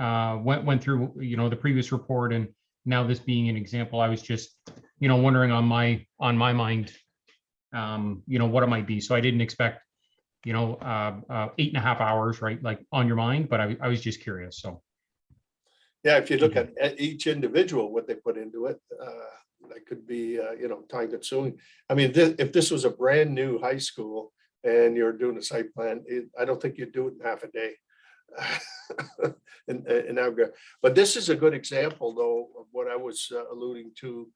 through, the previous report, and now this being an example, I was just, wondering on my mind, what it might be. So I didn't expect, 8.5 hours, right, like on your mind, but I was just curious. So. Yeah, if you look at each individual, what they put into it, that could be, time consuming. I mean, if this was a brand new high school and you're doing a site plan, I don't think you'd do it in half a day. in that regard. But this is a good example, though, of what I was alluding to.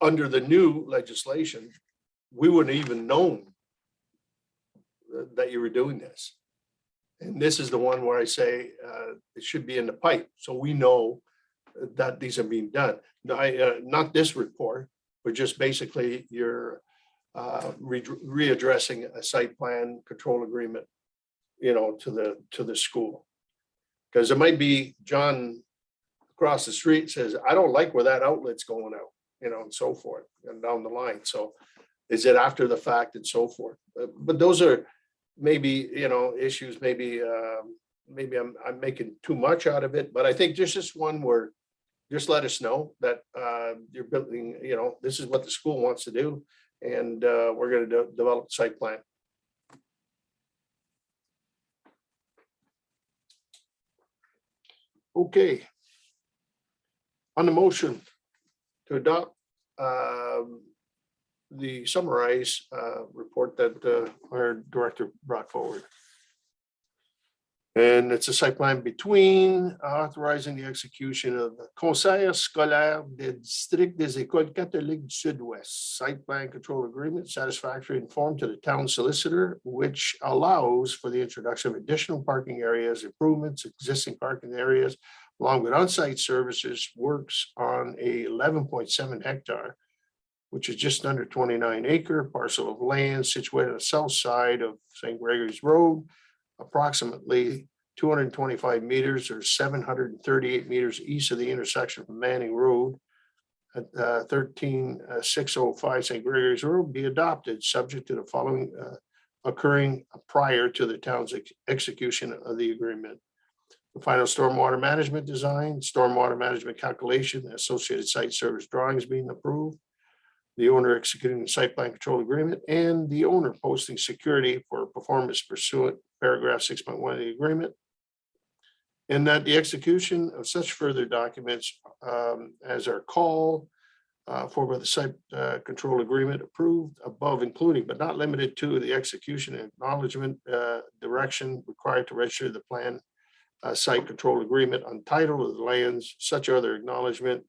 Under the new legislation, we wouldn't even known that you were doing this. And this is the one where I say it should be in the pipe, so we know that these are being done. Not this report, but just basically you're readdressing a site plan control agreement, to the school. Because it might be John across the street says, I don't like where that outlet's going out, and so forth, and down the line. So is it after the fact and so forth? But those are maybe, issues, maybe I'm making too much out of it, but I think there's just one where just let us know that you're building, this is what the school wants to do, and we're going to develop a site plan. Okay. On the motion to adopt the summarized report that our director brought forward. And it's a site plan between authorizing the execution of the Conseil scolaire des districts des écoles catholiques du Sud-Ouest site plan control agreement, satisfactory and form to the town solicitor, which allows for the introduction of additional parking areas, improvements, existing parking areas, along with on-site services, works on a 11.7 hectare, which is just under 29 acre parcel of land situated on the south side of St. Gregory's Road, approximately 225 meters or 738 meters east of the intersection of Manning Road at 13605 St. Gregory's Road, be adopted subject to the following occurring prior to the town's execution of the agreement. The final stormwater management design, stormwater management calculation, associated site service drawings being approved, the owner executing the site plan control agreement, and the owner posting security for performance pursuant paragraph 6.1 of the agreement. And that the execution of such further documents as are called for by the site control agreement approved above, including but not limited to the execution and acknowledgement direction required to register the plan site control agreement on title of the lands, such other acknowledgement,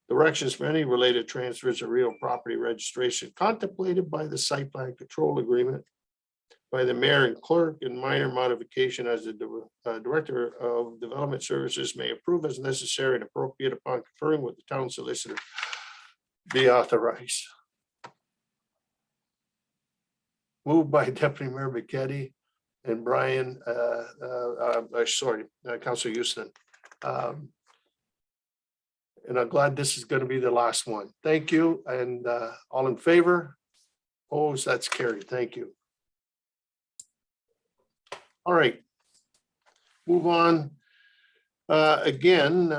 directions for any related transfers of real property registration contemplated by the site plan control agreement by the mayor and clerk, and minor modification as the director of development services may approve as necessary and appropriate upon conferring with the town solicitor be authorized. Moved by Deputy Mayor McKetty and Brian, Councilor Houston. And I'm glad this is going to be the last one. Thank you. And all in favor? Opposed? That's carried. Thank you. All right. Move on. Again,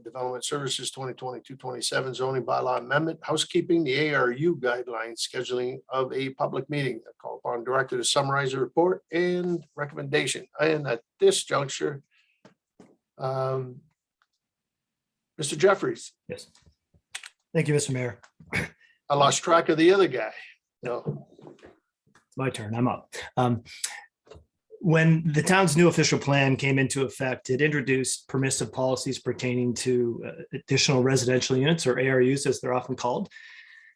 Development Services 2022-27 zoning bylaw amendment, housekeeping, the ARU guidelines, scheduling of a public meeting. I call upon director to summarize the report and recommendation. And at this juncture, Mr. Jeffries. Yes. Thank you, Mr. Mayor. I lost track of the other guy. No. It's my turn. I'm up. When the town's new official plan came into effect, it introduced permissive policies pertaining to additional residential units, or ARUs as they're often called.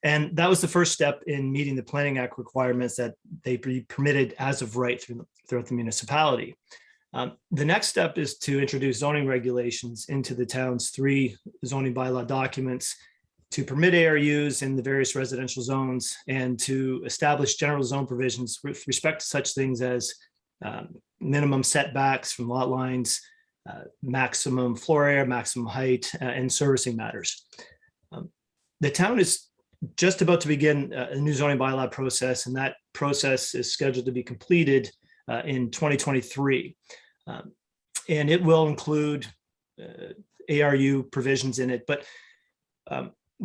And that was the first step in meeting the Planning Act requirements that they be permitted as of right throughout the municipality. The next step is to introduce zoning regulations into the town's 3 zoning bylaw documents to permit ARUs in the various residential zones and to establish general zone provisions with respect to such things as minimum setbacks from lot lines, maximum floor area, maximum height, and servicing matters. The town is just about to begin a new zoning bylaw process, and that process is scheduled to be completed in 2023. And it will include ARU provisions in it, but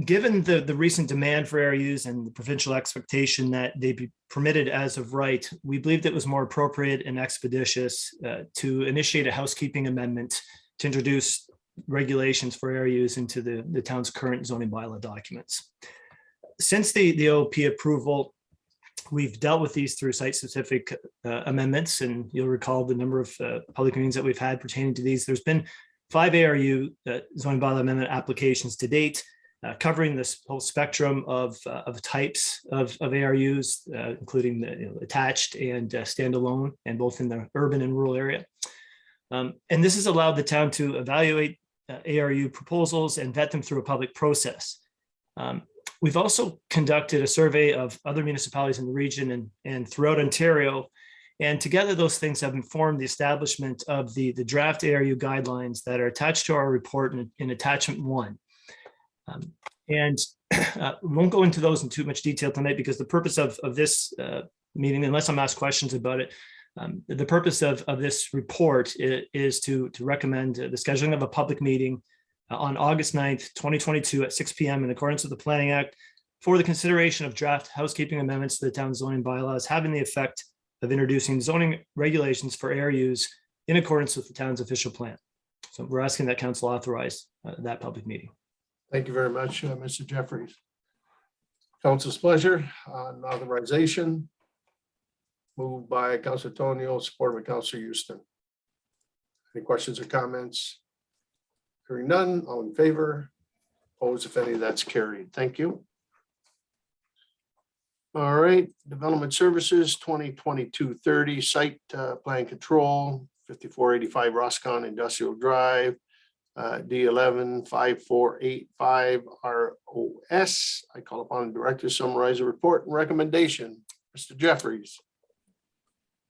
given the recent demand for ARUs and the provincial expectation that they be permitted as of right, we believed it was more appropriate and expeditious to initiate a housekeeping amendment to introduce regulations for ARUs into the town's current zoning bylaw documents. Since the OP approval, We've dealt with these through site-specific amendments, and you'll recall the number of public meetings that we've had pertaining to these. There's been 5 ARU zoning bylaw amendment applications to date, covering this whole spectrum of types of ARUs, including the attached and standalone, and both in the urban and rural area. And this has allowed the town to evaluate ARU proposals and vet them through a public process. We've also conducted a survey of other municipalities in the region and throughout Ontario. And together, those things have informed the establishment of the draft ARU guidelines that are attached to our report in attachment 1. And we won't go into those in too much detail tonight, because the purpose of this meeting, unless I'm asked questions about it, the purpose of this report is to recommend the scheduling of a public meeting on August 9th, 2022 at 6 p.m. in accordance with the Planning Act for the consideration of draft housekeeping amendments to the town zoning bylaws having the effect of introducing zoning regulations for ARUs in accordance with the town's official plan. So we're asking that council authorize that public meeting. Thank you very much, Mr. Jeffries. Council's pleasure on authorization. Moved by Councilor Tonio, supported by Councilor Houston. Any questions or comments? Hearing none, all in favor? Opposed, if any, that's carried. Thank you. All right, Development Services, 2022-30 Site Plan Control, 5485 Roscon Industrial Drive, D115485 ROS. I call upon the director to summarize the report and recommendation. Mr. Jeffries.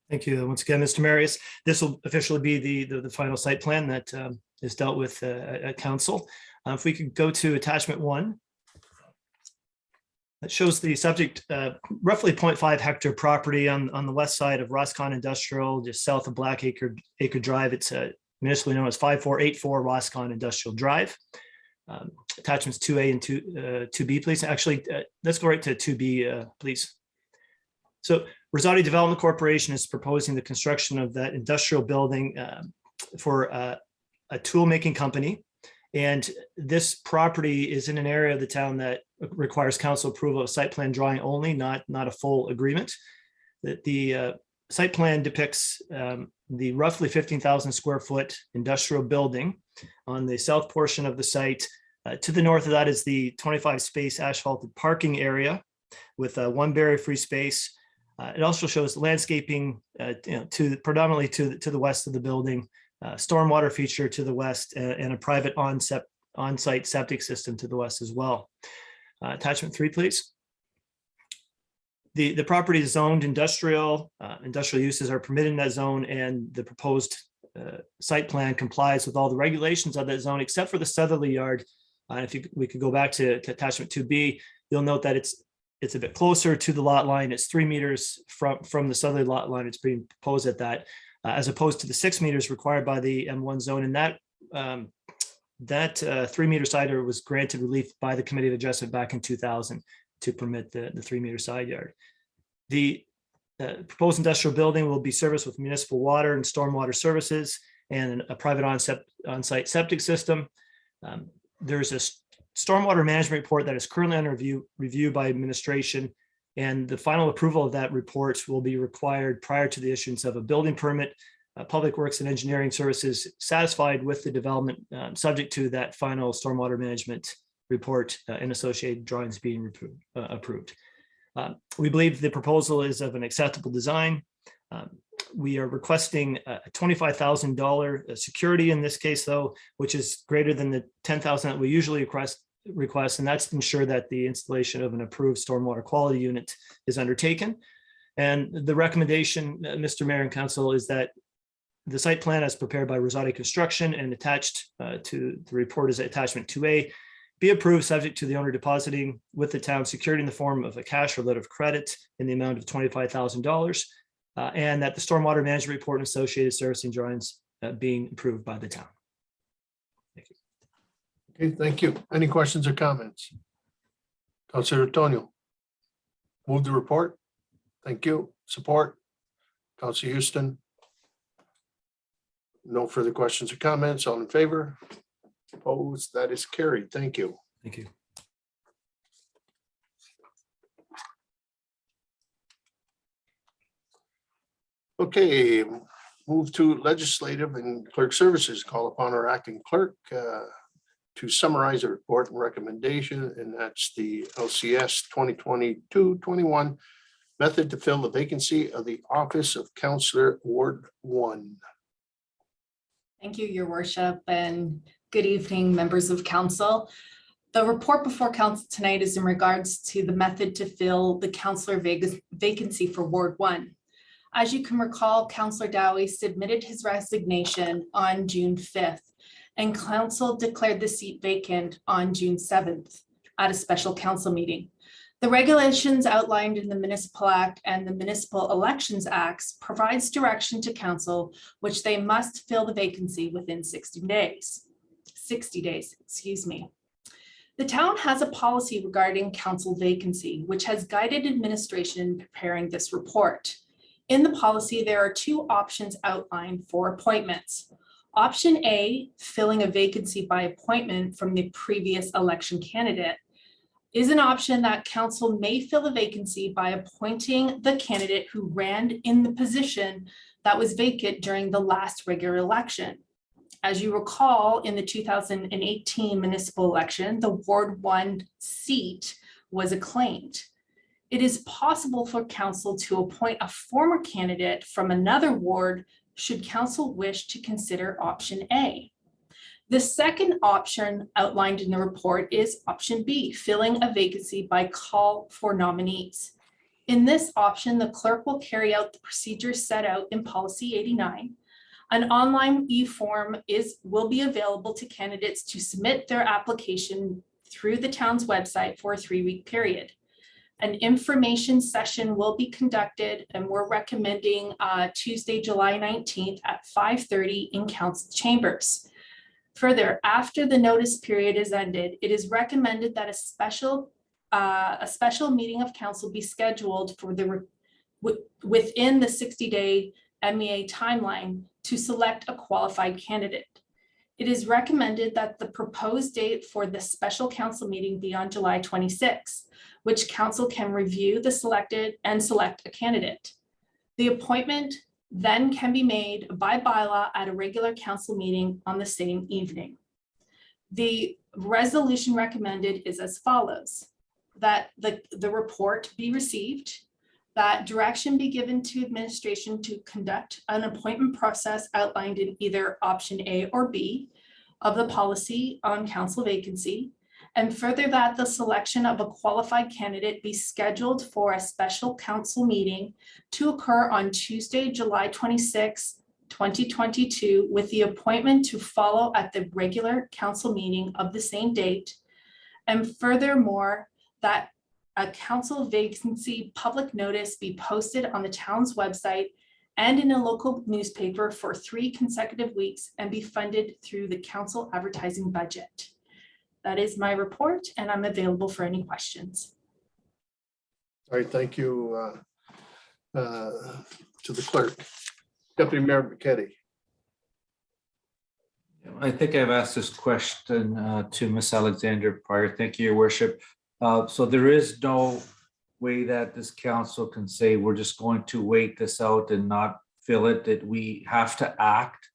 Thank you once again, Mr. Marius. This will officially be the final site plan that is dealt with at council. If we could go to attachment 1. That shows the subject roughly 0.5 hectare property on the west side of Roscon Industrial, just south of Black Acre Drive. It's municipally known as 5484 Roscon Industrial Drive. Attachments 2A and 2B, please. Actually, let's go right to 2B, please. So Rosati Development Corporation is proposing the construction of that industrial building for a tool making company. And this property is in an area of the town that requires council approval of site plan drawing only, not a full agreement. The site plan depicts the roughly 15,000 square foot industrial building on the south portion of the site. To the north of that is the 25 space asphalted parking area with one barrier free space. It also shows landscaping predominantly to the west of the building, stormwater feature to the west, and a private on-site septic system to the west as well. Attachment 3, please. The property is zoned industrial. Industrial uses are permitted in that zone, and the proposed site plan complies with all the regulations of that zone, except for the southerly yard. We could go back to attachment 2B, you'll note that it's a bit closer to the lot line. It's 3 meters from the southerly lot line. It's being proposed at that, as opposed to the 6 meters required by the M1 zone. And that 3 meter side yard was granted relief by the Committee of Adjustment back in 2000 to permit the 3 meter side yard. The proposed industrial building will be serviced with municipal water and stormwater services and a private on-site septic system. There's a stormwater management report that is currently under review by administration, and the final approval of that report will be required prior to the issuance of a building permit. Public Works and Engineering Services satisfied with the development, subject to that final stormwater management report and associated drawings being approved. We believe the proposal is of an acceptable design. We are requesting a $25,000 security in this case, though, which is greater than the $10,000 that we usually request, and that's to ensure that the installation of an approved stormwater quality unit is undertaken. And the recommendation, Mr. Mayor and Council, is that the site plan as prepared by Rosati Construction and attached to the report as attachment 2A be approved, subject to the owner depositing with the town security in the form of a cash or letter of credit in the amount of $25,000, and that the stormwater management report and associated servicing drawings being approved by the town. Thank you. Okay, thank you. Any questions or comments? Councilor Antonio. Move the report. Thank you. Support. Councilor Houston. No further questions or comments. All in favor? Opposed? That is carried. Thank you. Thank you. Okay, move to legislative and clerk services. Call upon our acting clerk to summarize a report and recommendation, and that's the LCS 2022-21 method to fill the vacancy of the office of Councillor Ward 1. Thank you, Your Worship, and good evening, members of council. The report before council tonight is in regards to the method to fill the councillor vacancy for Ward 1. As you can recall, Councillor Dowie submitted his resignation on June 5th, and council declared the seat vacant on June 7th at a special council meeting. The regulations outlined in the Municipal Act and the Municipal Elections Acts provides direction to council, which they must fill the vacancy within 60 days, excuse me. The town has a policy regarding council vacancy, which has guided administration in preparing this report. In the policy, there are two options outlined for appointments. Option A, filling a vacancy by appointment from the previous election candidate, is an option that council may fill a vacancy by appointing the candidate who ran in the position that was vacant during the last regular election. As you recall, in the 2018 municipal election, the Ward 1 seat was acclaimed. It is possible for council to appoint a former candidate from another ward should council wish to consider option A. The second option outlined in the report is option B, filling a vacancy by call for nominees. In this option, the clerk will carry out the procedures set out in policy 89. An online e-form will be available to candidates to submit their application through the town's website for a 3-week period. An information session will be conducted, and we're recommending Tuesday, July 19th at 5:30 in council chambers. Further, after the notice period is ended, it is recommended that a special meeting of council be scheduled for within the 60-day MEA timeline to select a qualified candidate. It is recommended that the proposed date for the special council meeting be on July 26, which council can review the selected and select a candidate. The appointment then can be made by bylaw at a regular council meeting on the same evening. The resolution recommended is as follows: that the report be received, that direction be given to administration to conduct an appointment process outlined in either option A or B of the policy on council vacancy, and further that the selection of a qualified candidate be scheduled for a special council meeting to occur on Tuesday, July 26, 2022, with the appointment to follow at the regular council meeting of the same date. And furthermore, that a council vacancy public notice be posted on the town's website and in a local newspaper for 3 consecutive weeks and be funded through the council advertising budget. That is my report, and I'm available for any questions. All right, thank you to the clerk. Deputy Mayor Buchetti. I think I've asked this question to Ms. Alexander prior. Thank you, Your Worship. So there is no way that this council can say we're just going to wait this out and not fill it, that we have to act.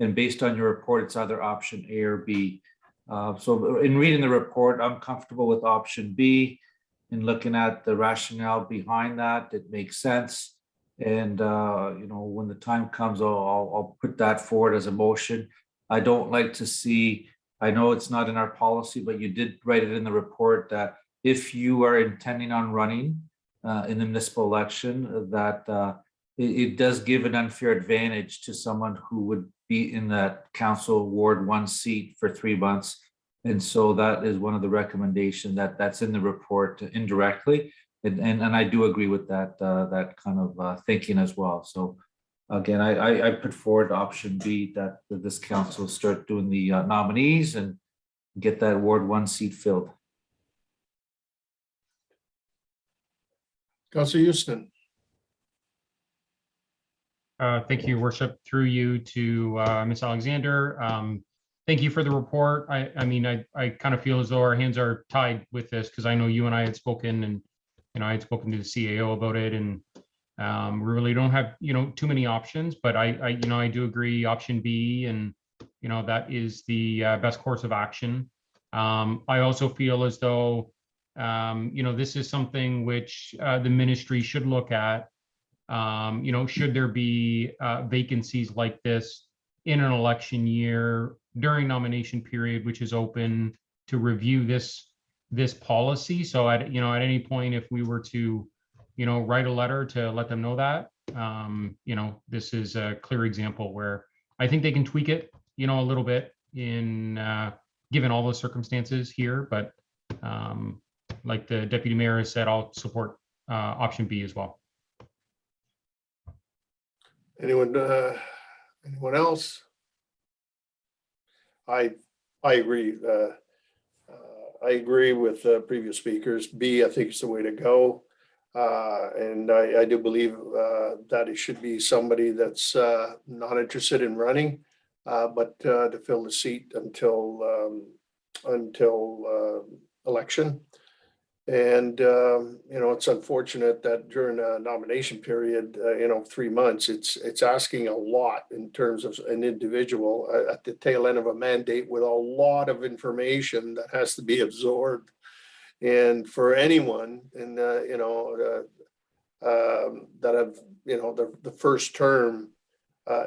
And based on your report, it's either option A or B. So in reading the report, I'm comfortable with option B. In looking at the rationale behind that, it makes sense. And when the time comes, I'll put that forward as a motion. I don't like to see, I know it's not in our policy, but you did write it in the report that if you are intending on running in the municipal election, that it does give an unfair advantage to someone who would be in that council Ward 1 seat for 3 months. And so that is one of the recommendations that's in the report indirectly. And I do agree with that kind of thinking as well. So again, I put forward option B, that this council start doing the nominees and get that Ward 1 seat filled. Councilor Houston. Thank you, Your Worship, through you to Ms. Alexander. Thank you for the report. I mean, I kind of feel as though our hands are tied with this, because I know you and I had spoken, and I had spoken to the CAO about it, and We really don't have, too many options, but I do agree option B, and, that is the best course of action. I also feel as though, this is something which the ministry should look at. Should there be vacancies like this in an election year during nomination period, which is open to review this policy. So at any point, if we were to, write a letter to let them know that, this is a clear example where I think they can tweak it, a little bit in given all the circumstances here. But like the deputy mayor has said, I'll support option B as well. Anyone else? I agree. I agree with previous speakers. B, I think is the way to go. And I do believe that it should be somebody that's not interested in running, but to fill the seat until election. And, it's unfortunate that during a nomination period, 3 months, it's asking a lot in terms of an individual at the tail end of a mandate with a lot of information that has to be absorbed. And for anyone in, that have, the first term,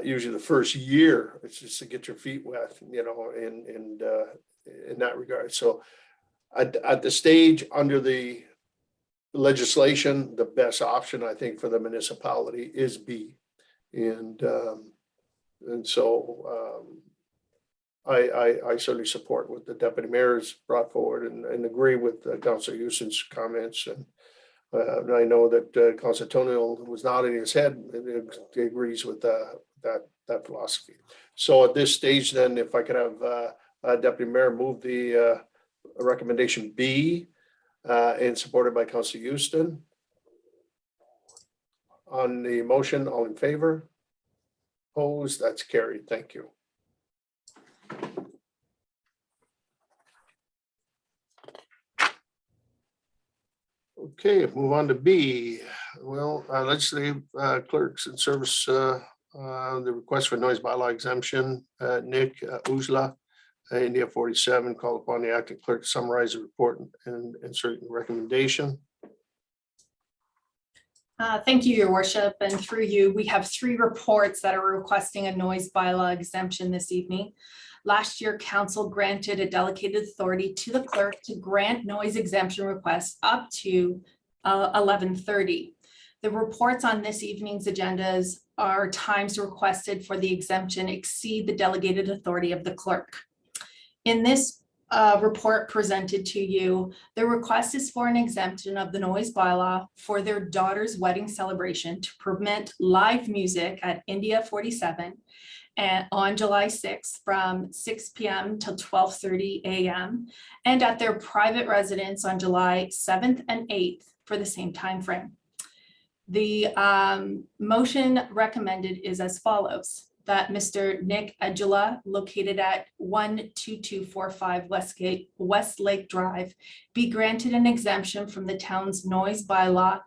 usually the first year, it's just to get your feet wet, in that regard. So at the stage under the legislation, the best option, I think, for the municipality is B. And so I certainly support what the deputy mayor's brought forward and agree with Councillor Houston's comments. And I know that Councillor Tonio was nodding his head and agrees with that philosophy. So at this stage, then, if I could have Deputy Mayor move the recommendation B and supported by Councillor Houston. On the motion, all in favor? Opposed? That's carried. Thank you. Okay, move on to B. Well, legislative clerks and service, the request for noise bylaw exemption, Nick Ujla, India 47, call upon the acting clerk to summarize the report and insert recommendation. Thank you, Your Worship. And through you, we have 3 reports that are requesting a noise bylaw exemption this evening. Last year, Council granted a delegated authority to the clerk to grant noise exemption requests up to 11:30. The reports on this evening's agendas are times requested for the exemption exceed the delegated authority of the clerk. In this report presented to you, the request is for an exemption of the noise bylaw for their daughter's wedding celebration to permit live music at India 47 and on July 6th from 6 p.m. till 12:30 a.m. and at their private residence on July 7th and 8th for the same time frame. The motion recommended is as follows: that Mr. Nick Ujla, located at 12245 Westlake Drive, be granted an exemption from the town's noise bylaw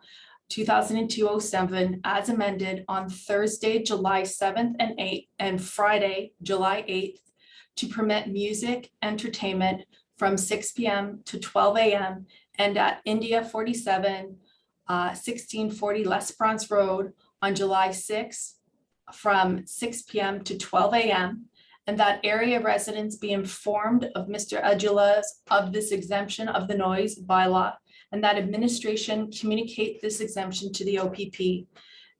2002-07 as amended on Thursday, July 7th and 8th and Friday, July 8th to permit music entertainment from 6 p.m. to 12 a.m. and at India 47, 1640 L'Esperance Road on July 6th from 6 p.m. to 12 a.m. and that area residents be informed of Mr. Ujla's of this exemption of the noise bylaw and that administration communicate this exemption to the OPP.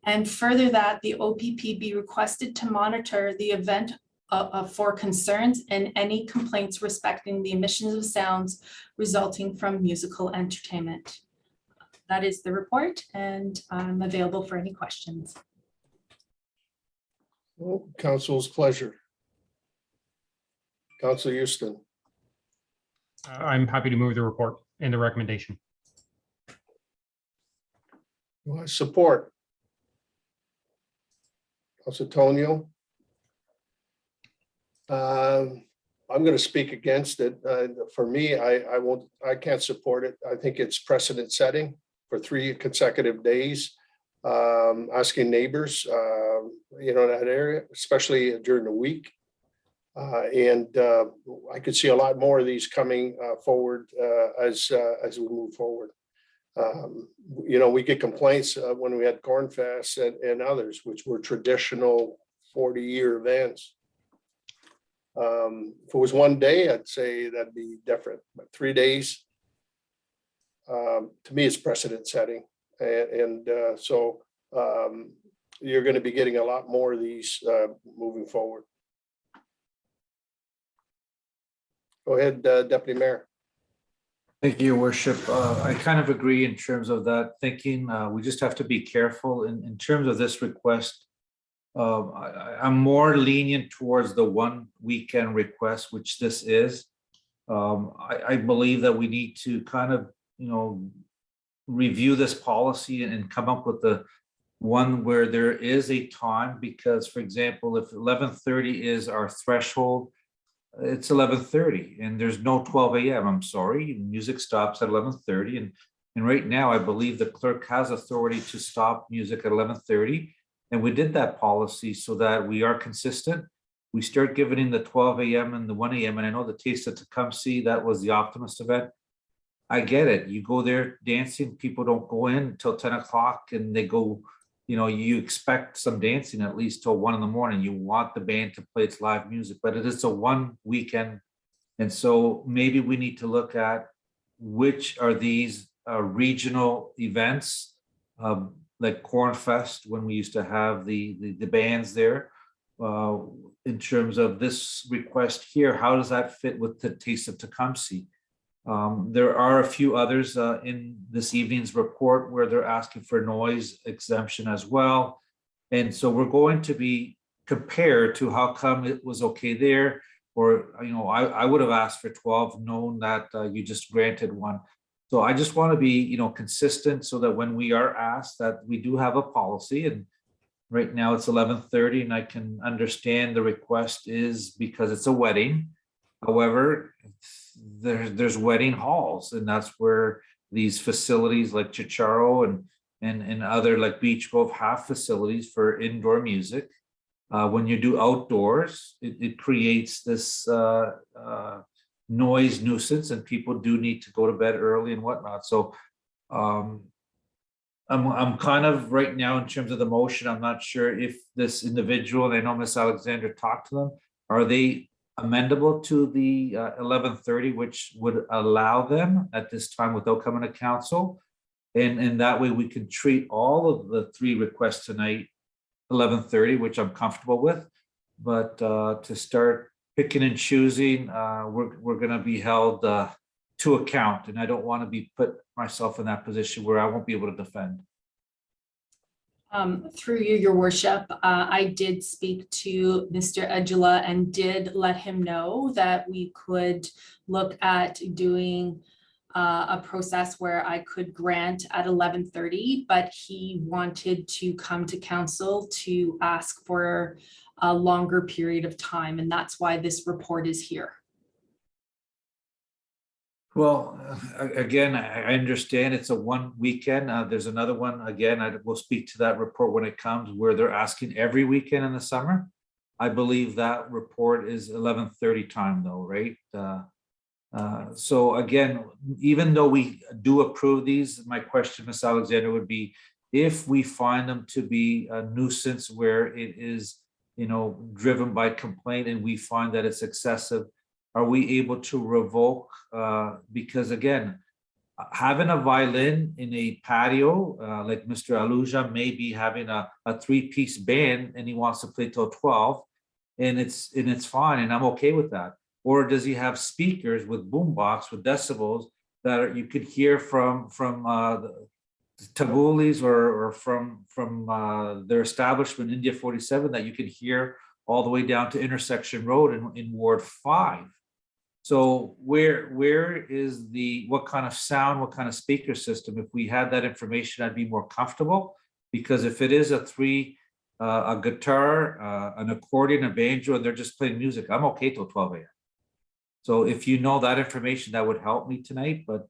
And further that the OPP be requested to monitor the event for concerns and any complaints respecting the emissions of sounds resulting from musical entertainment. That is the report, and I'm available for any questions. Well, council's pleasure. Councilor Houston. I'm happy to move the report and the recommendation. Support. Councilor Tonio. I'm going to speak against it. For me, I can't support it. I think it's precedent setting for 3 consecutive days. asking neighbors, in that area, especially during the week. And I could see a lot more of these coming forward as we move forward. We get complaints when we had Corn Fest and others, which were traditional 40-year events. If it was one day, I'd say that'd be different, but 3 days, to me, is precedent setting. And so you're going to be getting a lot more of these moving forward. Go ahead, Deputy Mayor. Thank you, Your Worship. I kind of agree in terms of that thinking. We just have to be careful in terms of this request. I'm more lenient towards the one weekend request, which this is. I believe that we need to kind of, review this policy and come up with the one where there is a time, because, for example, if 11:30 is our threshold, it's 11:30 and there's no 12 a.m. I'm sorry, music stops at 11:30. And right now, I believe the clerk has authority to stop music at 11:30. And we did that policy so that we are consistent. We start giving in the 12 a.m. and the 1 a.m. And I know the Taste of Tecumseh, that was the Optimist event. I get it. You go there dancing, people don't go in until 10 o'clock and they go, you expect some dancing at least till 1 a.m. You want the band to play its live music, but it is a one weekend. And so maybe we need to look at which are these regional events, like Corn Fest, when we used to have the bands there. In terms of this request here, how does that fit with the Taste of Tecumseh? There are a few others in this evening's report where they're asking for noise exemption as well. And so we're going to be compared to how come it was okay there, or, I would have asked for 12, knowing that you just granted one. So I just want to be, consistent so that when we are asked that we do have a policy, and right now it's 11:30 and I can understand the request is because it's a wedding. However, there's wedding halls, and that's where these facilities like Chicharo and other like Beach Grove have facilities for indoor music. When you do outdoors, it creates this noise nuisance, and people do need to go to bed early and whatnot. So I'm kind of right now in terms of the motion, I'm not sure if this individual, and I know Miss Alexander talked to them, are they amendable to the 11:30, which would allow them at this time without coming to council, and that way we can treat all of the three requests tonight 11:30, which I'm comfortable with. But to start picking and choosing, we're going to be held to account, and I don't want to be put myself in that position where I won't be able to defend. Through you, Your Worship, I did speak to Mr. Edula and did let him know that we could look at doing a process where I could grant at 11:30, but he wanted to come to council to ask for a longer period of time, and that's why this report is here. Well, again, I understand it's a one weekend. There's another one, again, I will speak to that report when it comes, where they're asking every weekend in the summer. I believe that report is 11:30 time though, right? So again, even though we do approve these, my question, Ms. Alexander, would be if we find them to be a nuisance where it is, driven by complaint and we find that it's excessive, are we able to revoke? Because again, having a violin in a patio, like Mr. Aluja may be having a three-piece band and he wants to play till 12, and it's fine, and I'm okay with that. Or does he have speakers with boombox with decibels that you could hear from the Tagulis or from their establishment, India 47, that you could hear all the way down to Intersection Road in Ward 5. So where is what kind of sound, what kind of speaker system? If we had that information, I'd be more comfortable, because if it is a guitar, an accordion, a banjo, and they're just playing music, I'm okay till 12 a.m. So if you know that information, that would help me tonight. But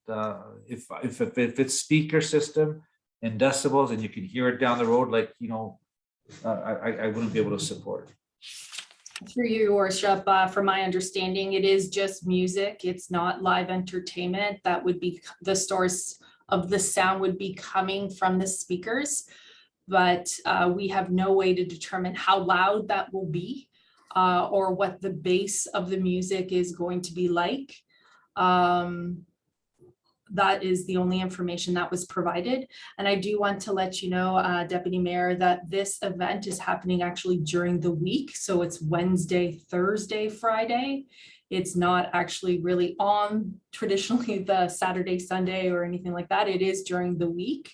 if it's speaker system, in decibels and you can hear it down the road, like, you know, I wouldn't be able to support. Through your worship, from my understanding, it is just music. It's not live entertainment. That would be the source of the sound would be coming from the speakers. But we have no way to determine how loud that will be or what the bass of the music is going to be like. That is the only information that was provided. And I do want to let you know, Deputy Mayor, that this event is happening actually during the week. So it's Wednesday, Thursday, Friday. It's not actually really on traditionally the Saturday, Sunday or anything like that. It is during the week.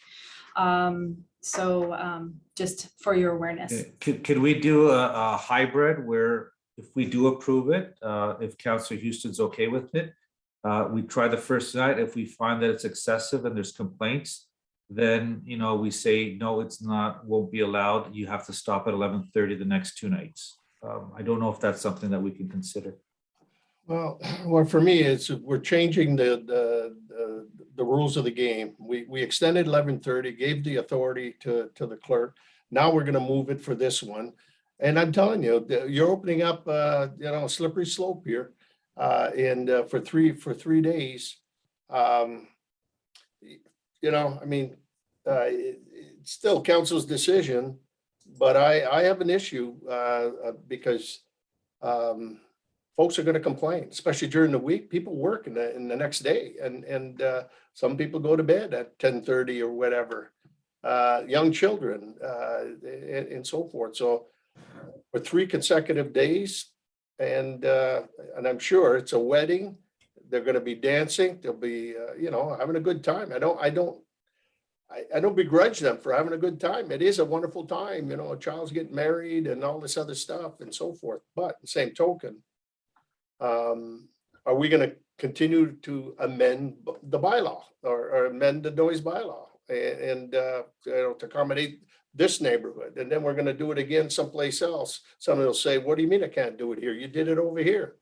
Just for your awareness. Could we do a hybrid where if we do approve it, if Councillor Houston's okay with it, we try the first night. If we find that it's excessive and there's complaints, then, you know, we say, no, it's not, won't be allowed. You have to stop at 11:30 the next 2 nights. I don't know if that's something that we can consider. Well, for me, it's we're changing the rules of the game. We extended 11:30, gave the authority to the clerk. Now we're going to move it for this one. And I'm telling you, you're opening up, you know, a slippery slope here. For 3 days, you know, I mean, it's still council's decision, but I have an issue because folks are going to complain, especially during the week. People work in the next day, and some people go to bed at 10:30 or whatever. Young children and so forth. So for 3 consecutive days. And I'm sure it's a wedding. They're going to be dancing. They'll be, you know, having a good time. I don't begrudge them for having a good time. It is a wonderful time, you know, a child's getting married and all this other stuff and so forth. But the same token, are we going to continue to amend the bylaw or amend the noise bylaw and you know, to accommodate this neighborhood, and then we're going to do it again someplace else? Somebody will say, what do you mean I can't do it here? You did it over here,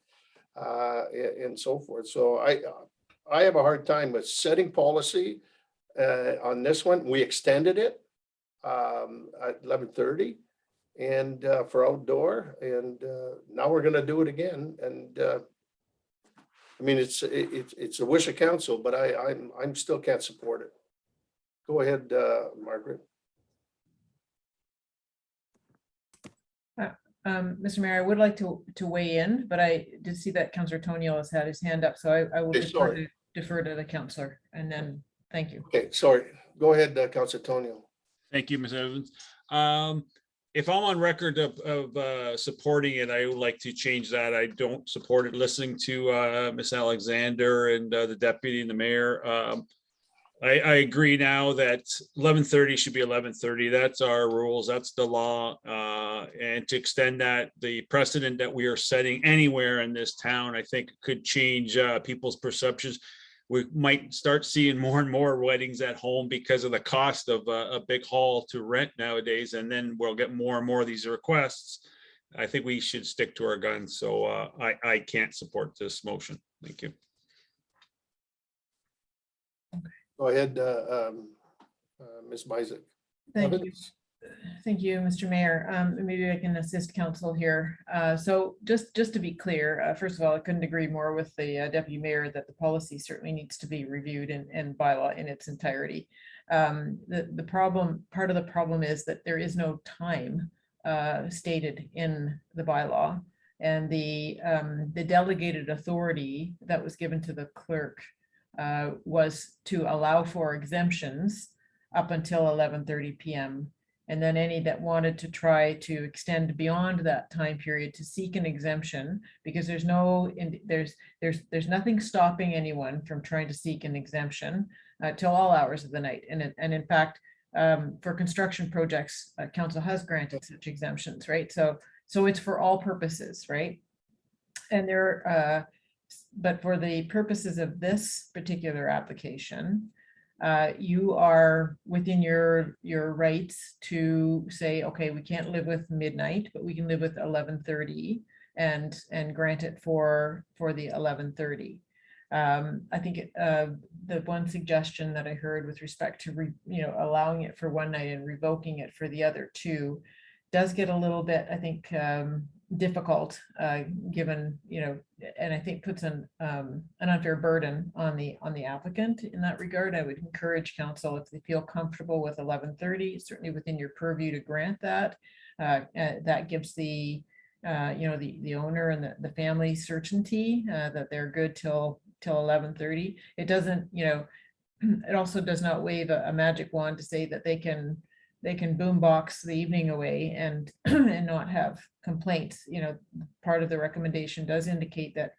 and so forth. So I have a hard time with setting policy on this one. We extended it at 11:30 and for outdoor, and now we're going to do it again. And I mean, it's a wish of council, but I'm still can't support it. Go ahead, Margaret. Mr. Mayor, I would like to weigh in, but I did see that Councillor Tonio has had his hand up, so I will Okay, defer to the councillor, and then thank you. Okay, sorry. Go ahead, Councillor Tonio. Thank you, Ms. Evans. If I'm on record of supporting it, I would like to change that. I don't support it. Listening to Ms. Alexander and the deputy and the mayor, I agree now that 11:30 should be 11:30. That's our rules. That's the law. And to extend that, the precedent that we are setting anywhere in this town, I think could change people's perceptions. We might start seeing more and more weddings at home because of the cost of a big hall to rent nowadays. And then we'll get more and more of these requests. I think we should stick to our guns. So I can't support this motion. Thank you. Go ahead, Ms. Isaac. Thank you. Thank you, Mr. Mayor. Maybe I can assist council here. So just to be clear, first of all, I couldn't agree more with the deputy mayor that the policy certainly needs to be reviewed and bylaw in its entirety. The problem, part of the problem is that there is no time stated in the bylaw, and the delegated authority that was given to the clerk was to allow for exemptions up until 11:30 p.m. And then any that wanted to try to extend beyond that time period to seek an exemption, because there's nothing stopping anyone from trying to seek an exemption till all hours of the night. And in fact, for construction projects, council has granted such exemptions, right? So it's for all purposes, right? And but for the purposes of this particular application, you are within your rights to say, okay, we can't live with midnight, but we can live with 11:30 and grant it for the 11:30. I think the one suggestion that I heard with respect to, allowing it for one night and revoking it for the other two does get a little bit, I think, difficult, given, and I think puts an unfair burden on the applicant in that regard. I would encourage council, if they feel comfortable with 11:30, certainly within your purview to grant that. That gives the owner and the family certainty that they're good till 11:30. It doesn't, it also does not wave a magic wand to say that they can boombox the evening away and and not have complaints. Part of the recommendation does indicate that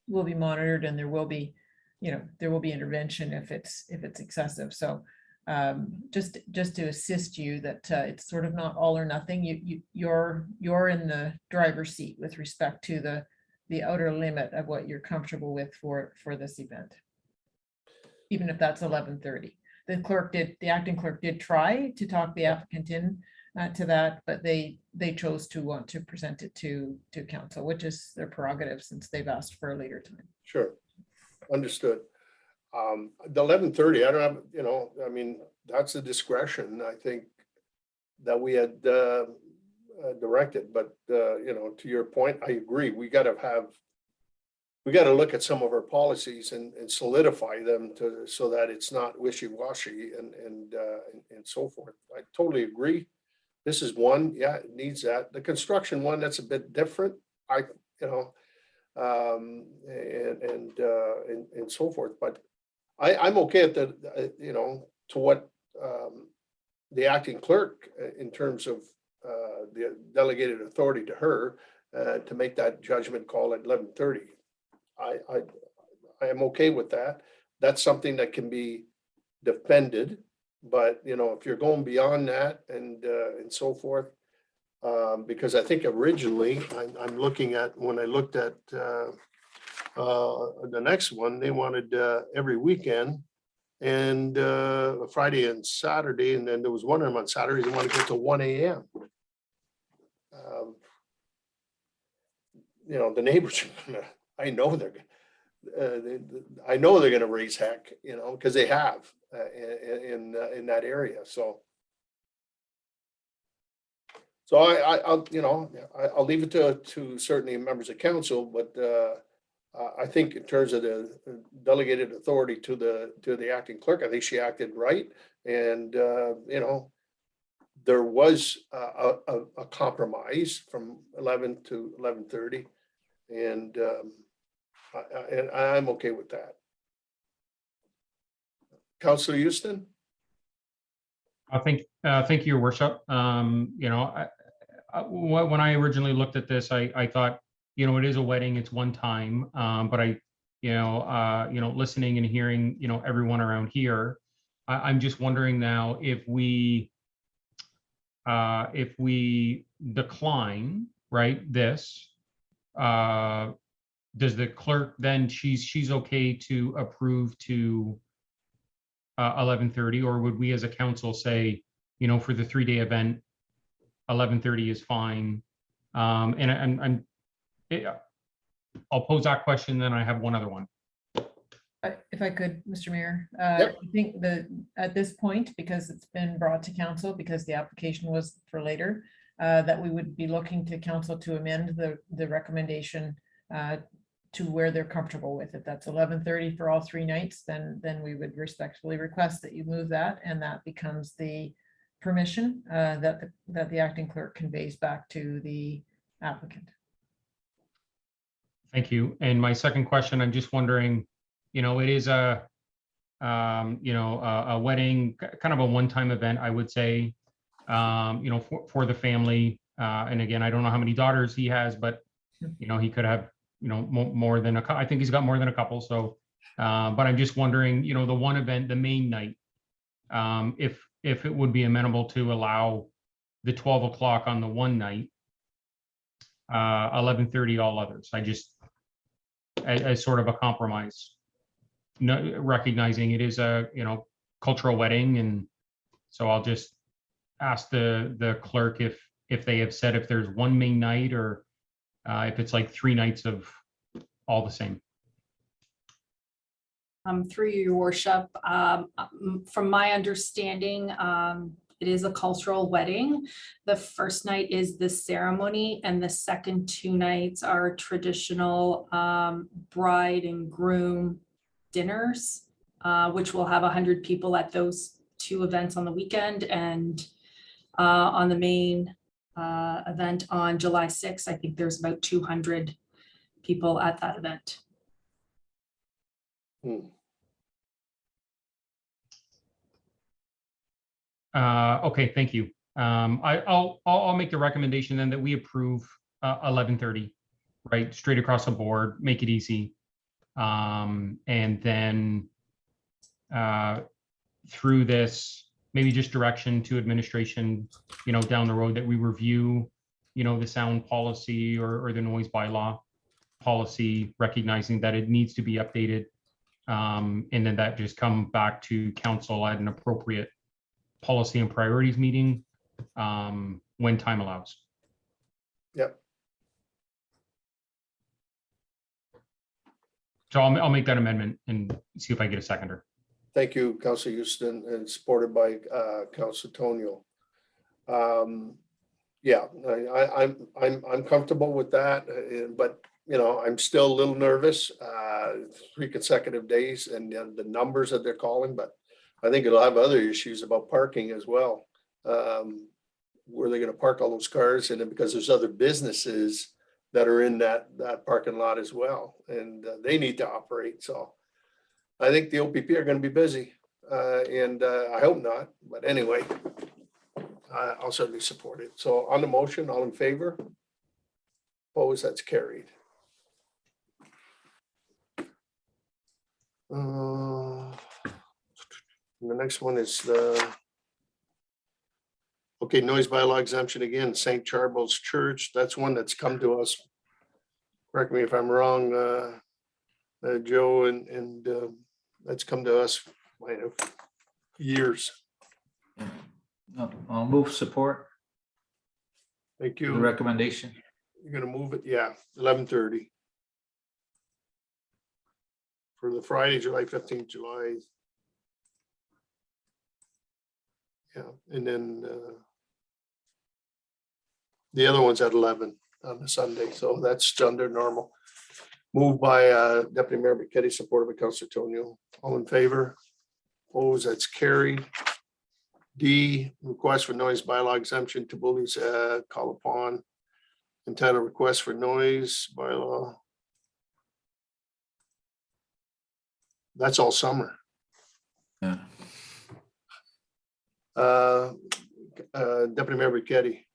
will be monitored, and there will be intervention if it's excessive. So just to assist you that it's sort of not all or nothing. You're in the driver's seat with respect to the outer limit of what you're comfortable with for this event, even if that's 11:30. The acting clerk did try to talk the applicant in to that, but they chose to want to present it to council, which is their prerogative since they've asked for a later time. Sure, understood. The 11:30, I don't have, I mean, that's a discretion, I think, that we had directed, but, to your point, I agree, we gotta look at some of our policies and solidify them so that it's not wishy-washy and so forth. I totally agree. This is one, yeah, it needs that. The construction one, that's a bit different. And so forth, but I'm okay at to what the acting clerk in terms of the delegated authority to her to make that judgment call at 11:30. I am okay with that. That's something that can be defended, but if you're going beyond that and so forth, because I think originally I'm looking at, when I looked at the next one, they wanted every weekend and Friday and Saturday, and then there was one of them on Saturday, they want to go to 1 a.m. The neighbors, I know they're going to raise heck, because they have in that area. So I'll leave it to certainly members of council, but I think in terms of the delegated authority to the acting clerk, I think she acted right, and there was a compromise from 11 to 11:30, and I'm okay with that. Councillor Houston? Thank you, Your Worship. When I originally looked at this, I thought, it is a wedding, it's one time, but listening and hearing, everyone around here, I'm just wondering now if we decline, right, this, does the clerk then, she's okay to approve to 11:30, or would we as a council say, for the 3-day event, 11:30 is fine? I'll pose that question, then I have one other one. If I could, Mr. Mayor, Yep. I think that at this point, because it's been brought to council, because the application was for later, that we would be looking to council to amend the recommendation to where they're comfortable with. If that's 11:30 for all 3 nights, then we would respectfully request that you move that, and that becomes the permission that the acting clerk conveys back to the applicant. Thank you. And my second question, I'm just wondering, it is a wedding, kind of a one-time event, I would say, for the family. And again, I don't know how many daughters he has, but, he could have, more than I think he's got more than a couple. So, but I'm just wondering, the one event, the main night, if it would be amenable to allow the 12 o'clock on the one night, 11:30 all others. I just, as sort of a compromise, recognizing it is a cultural wedding, and so I'll just ask the clerk if they have said if there's one main night, or if it's like 3 nights of all the same. Through your worship, from my understanding, it is a cultural wedding. The first night is the ceremony and the second 2 nights are traditional bride and groom dinners, which will have 100 people at those 2 events on the weekend, and on the main event on July 6th, I think there's about 200 people at that event. Okay, thank you. I'll make the recommendation then that we approve 11:30, right, straight across the board, make it easy. And then through this, maybe just direction to administration, down the road that we review, the sound policy or the noise bylaw policy, recognizing that it needs to be updated. And then that just come back to council at an appropriate policy and priorities meeting when time allows. Yep. So I'll make that amendment and see if I get a seconder. Thank you, Councilor Houston, and supported by Councilor Tonio. Yeah, I'm comfortable with that, but I'm still a little nervous. 3 consecutive days and the numbers that they're calling, but I think it'll have other issues about parking as well. Where they're going to park all those cars, and then because there's other businesses that are in that parking lot as well, and they need to operate. So I think the OPP are going to be busy, and I hope not. But anyway, I'll certainly support it. So on the motion, all in favor? Opposed? That's carried. The next one is okay, noise bylaw exemption again, St. Charbel's Church. That's one that's come to us. Correct me if I'm wrong, Joe, and that's come to us years. No, I'll move support Thank the you. recommendation. You're gonna move it, yeah, 11:30. For the Friday, July 15th, July. Yeah, and then the other one's at 11 on the Sunday, so that's under normal. Moved by Deputy Mayor Bichetti, supported by Councilor Tonio. All in favor? Opposed? That's carried. D, request for noise bylaw exemption to bullies call upon. Entitled request for noise bylaw. That's all summer. Yeah. Deputy Mayor Bichetti.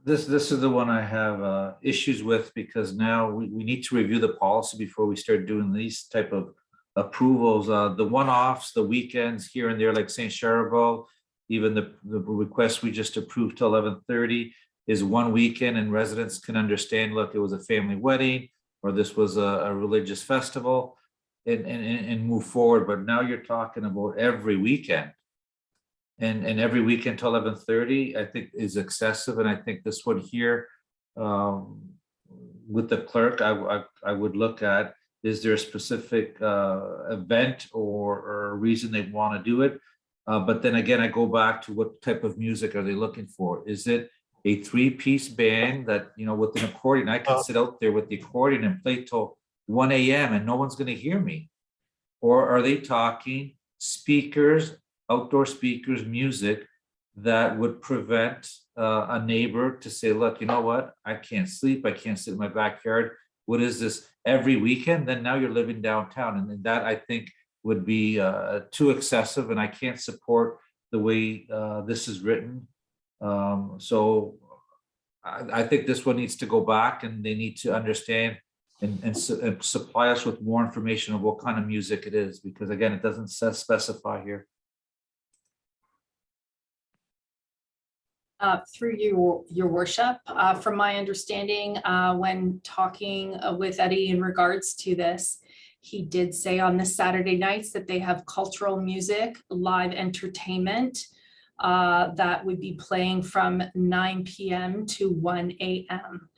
This is the one I have issues with, because now we need to review the policy before we start doing these type of approvals. The one-offs, the weekends here and there, like St. Charbel, even the request we just approved to 11:30 is one weekend, and residents can understand, look, it was a family wedding, or this was a religious festival, and move forward. But now you're talking about every weekend. And every weekend till 11:30, I think is excessive. And I think this one here, with the clerk, I would look at, is there a specific event or reason they want to do it? But then again, I go back to what type of music are they looking for? Is it a 3-piece band that, with an accordion, I can sit out there with the accordion and play till 1 a.m. and no one's going to hear me? Or are they talking speakers, outdoor speakers, music that would prevent a neighbor to say, look, you know what, I can't sleep, I can't sit in my backyard. What is this, every weekend? Then now you're living downtown, and that I think would be too excessive, and I can't support the way this is written. So I think this one needs to go back, and they need to understand and supply us with more information of what kind of music it is, because again, it doesn't specify here. Through your worship, from my understanding, when talking with Eddie in regards to this, he did say on the Saturday nights that they have cultural music, live entertainment that would be playing from 9 p.m. to 1 a.m.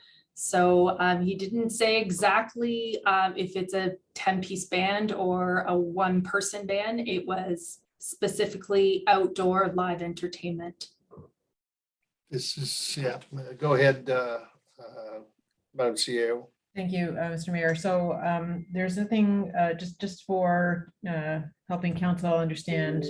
So he didn't say exactly if it's a 10-piece band or a one-person band. It was specifically outdoor live entertainment. This is, yeah, go ahead, Madam CEO. Thank you, Mr. Mayor. So there's nothing, just for helping council understand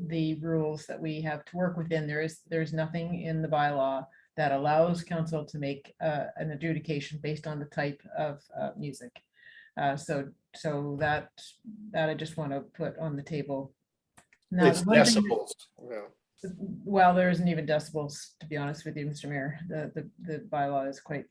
the rules that we have to work within. There's nothing in the bylaw that allows council to make an adjudication based on the type of music. So that I just want to put on the table. Now, It's the one thing- decibels. Yeah. well, there isn't even decibels, to be honest with you, Mr. Mayor. The bylaw is quite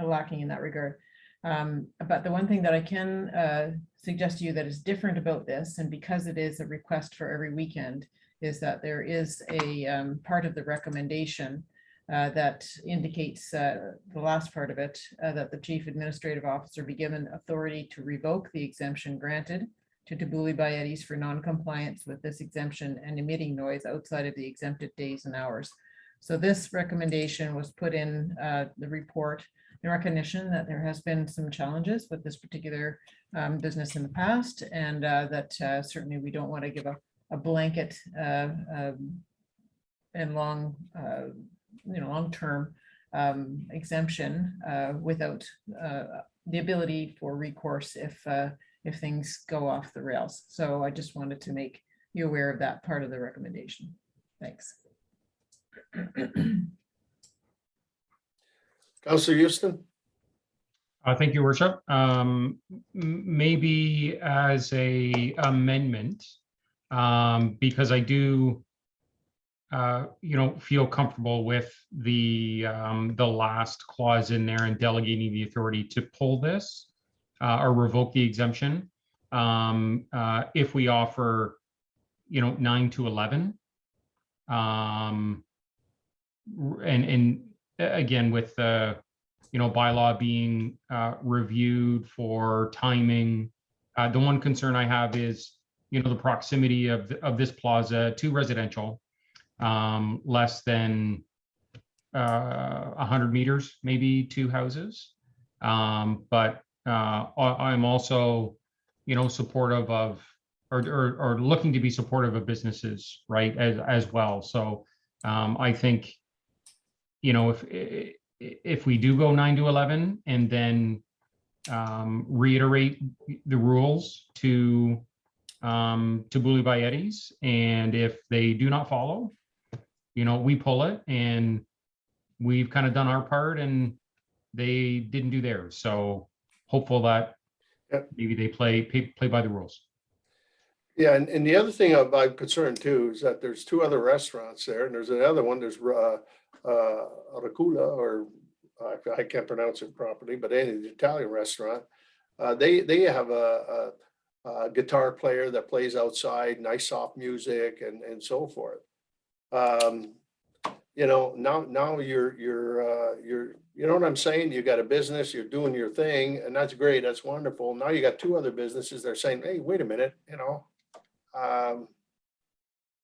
lacking in that regard. But the one thing that I can suggest to you that is different about this, and because it is a request for every weekend, is that there is a part of the recommendation that indicates the last part of it, that the chief administrative officer be given authority to revoke the exemption granted to Tabuli Bayetis for non-compliance with this exemption and emitting noise outside of the exempted days and hours. So this recommendation was put in the report in recognition that there has been some challenges with this particular business in the past, and that certainly we don't want to give a blanket and long-term exemption without the ability for recourse if things go off the rails. So I just wanted to make you aware of that part of the recommendation. Thanks. Councillor Houston. Thank you, Worship. Maybe as a amendment, because I do, feel comfortable with the last clause in there and delegating the authority to pull this or revoke the exemption. If we offer, 9 to 11, and again, with the, bylaw being reviewed for timing, the one concern I have is, the proximity of this plaza to residential, less than 100 meters, maybe 2 houses. But I'm also, supportive of, or looking to be supportive of businesses, right, as well. So I think, if we do go 9 to 11 and then reiterate the rules to Tabuli Bayetis, and if they do not follow, we pull it, and we've kind of done our part and they didn't do theirs. So hopeful that maybe they play by the rules. Yeah, and the other thing I'm concerned too is that there's 2 other restaurants there, and there's another one, there's Aracula, or I can't pronounce it properly, but any Italian restaurant. They have a guitar player that plays outside, nice soft music and so forth. Now you're you know what I'm saying? You got a business, you're doing your thing, and that's great, that's wonderful. Now you got 2 other businesses, they're saying, hey, wait a minute,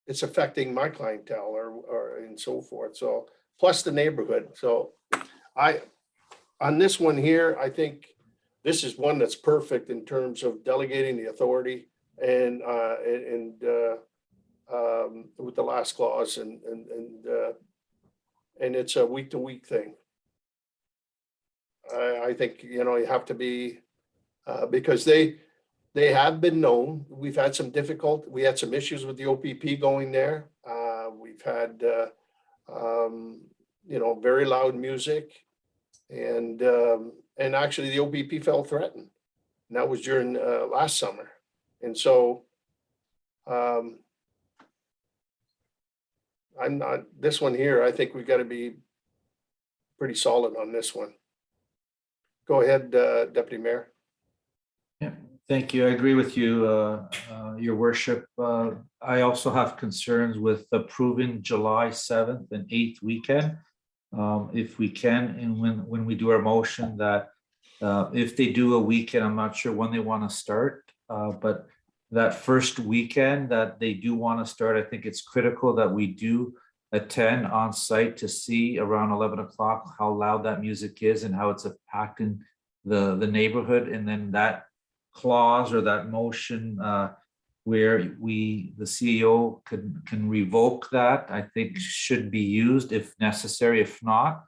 it's affecting my clientele or and so forth. So plus the neighborhood. So on this one here, I think this is one that's perfect in terms of delegating the authority and with the last clause and it's a week-to-week thing. I think, you have to be, because they have been known. We had some issues with the OPP going there. We've had, very loud music, and actually the OPP felt threatened. And that was during last summer. And so this one here, I think we've got to be pretty solid on this one. Go ahead, Deputy Mayor. Yeah, thank you. I agree with you, Your Worship. I also have concerns with approving July 7th and 8th weekend. If we can, and when we do our motion, that if they do a weekend, I'm not sure when they want to start, but that first weekend that they do want to start, I think it's critical that we do attend on site to see around 11 o'clock how loud that music is and how it's impacting the neighborhood. And then that clause or that motion where the CEO can revoke that, I think should be used if necessary. If not,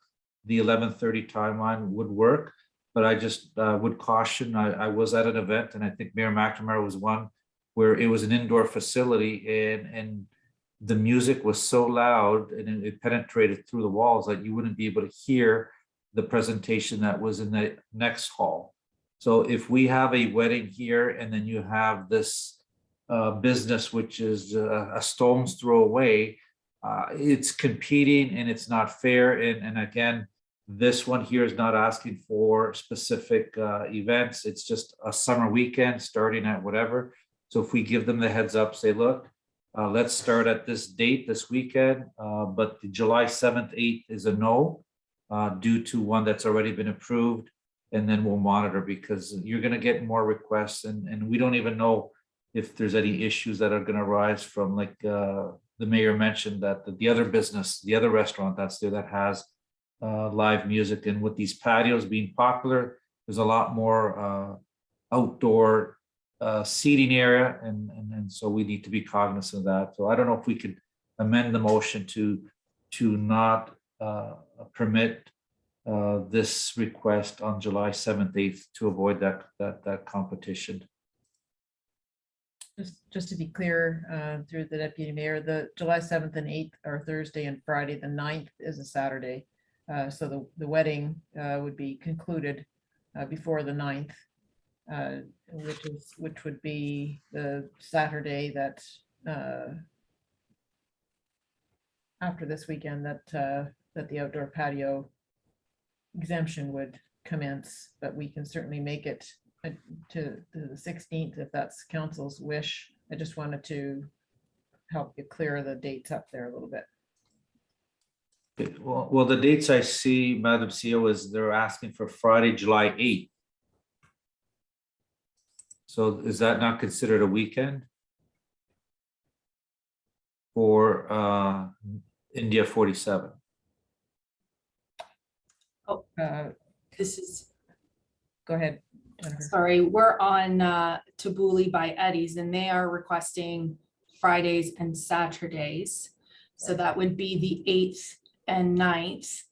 the 11:30 timeline would work. But I just would caution, I was at an event, and I think Mayor McNamara was one, where it was an indoor facility and the music was so loud and it penetrated through the walls that you wouldn't be able to hear the presentation that was in the next hall. So if we have a wedding here and then you have this business, which is a stone's throw away, it's competing and it's not fair. And again, this one here is not asking for specific events. It's just a summer weekend starting at whatever. So if we give them the heads up, say, look, let's start at this date this weekend, but the July 7th, 8th is a no due to one that's already been approved. And then we'll monitor, because you're going to get more requests, and we don't even know if there's any issues that are going to arise from, like the mayor mentioned, that the other business, the other restaurant that's there that has live music. And with these patios being popular, there's a lot more outdoor seating area, and so we need to be cognizant of that. So I don't know if we could amend the motion to not permit this request on July 7th, 8th to avoid that competition. Just to be clear, through the deputy mayor, the July 7th and 8th are Thursday and Friday. The 9th is a Saturday. So the wedding would be concluded before the 9th, which would be the Saturday that after this weekend that the outdoor patio exemption would commence. But we can certainly make it to the 16th if that's council's wish. I just wanted to help you clear the dates up there a little bit. Well, the dates I see, Madam CEO, is they're asking for Friday, July 8th. So is that not considered a weekend for India 47? Oh, this is, Go ahead, Jennifer. sorry, we're on Tabuli by Eddie's, and they are requesting Fridays and Saturdays. So that would be the 8th and 9th.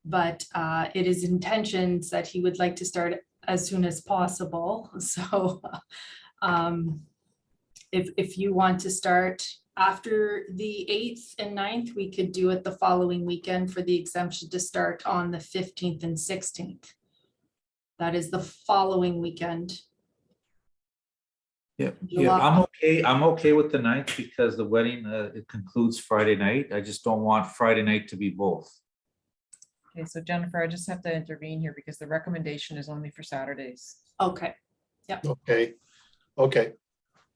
But it is intentions that he would like to start as soon as possible. So if you want to start after the 8th and 9th, we could do it the following weekend for the exemption to start on the 15th and 16th. That is the following weekend. Yeah, July. I'm okay with the 9th because the wedding it concludes Friday night. I just don't want Friday night to be both. Okay, so Jennifer, I just have to intervene here because the recommendation is only for Saturdays. Okay, Okay,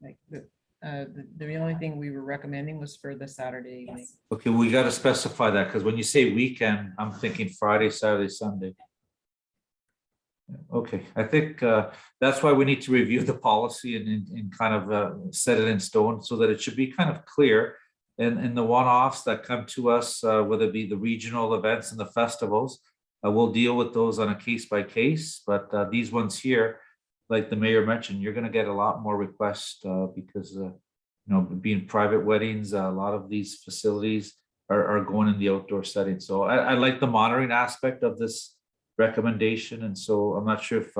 Like the only thing we were recommending was for the Saturday evening. yes. Okay, we got to specify that, because when you say weekend, I'm thinking Friday, Saturday, Sunday. Okay, I think that's why we need to review the policy and kind of set it in stone so that it should be kind of clear. And the one-offs that come to us, whether it be the regional events and the festivals, we'll deal with those on a case by case. But these ones here, like the mayor mentioned, you're going to get a lot more requests because being private weddings, a lot of these facilities are going in the outdoor setting. So I like the monitoring aspect of this recommendation, and so I'm not sure if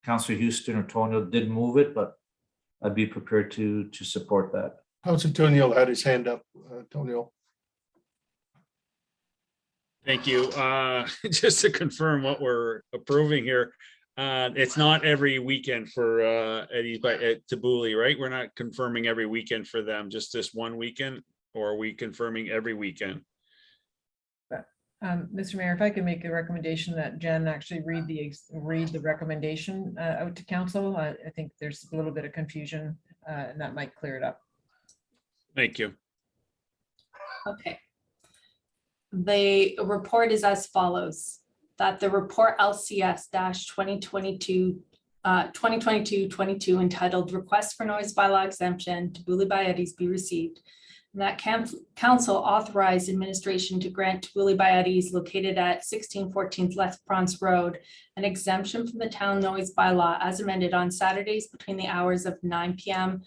Councillor Houston or Tonio did move it, but I'd be prepared to support that. Councilor Tonio had his hand up. Tonio. Thank you. Just to confirm what we're approving here, it's not every weekend for Eddie's at Tabuli, right? We're not confirming every weekend for them, just this one weekend, or are we confirming every weekend? Mr. Mayor, if I could make a recommendation that Jen actually read the recommendation out to council. I think there's a little bit of confusion and that might clear it up. Thank you. Okay. The report is as follows: that the report LCS-2022 entitled Request for Noise Bylaw Exemption to Tabuli by Eddie's be received. And that council authorized administration to grant to Willie Biotes located at 1614 Left Bronx Road an exemption from the town noise bylaw as amended on Saturdays between the hours of 9 p.m.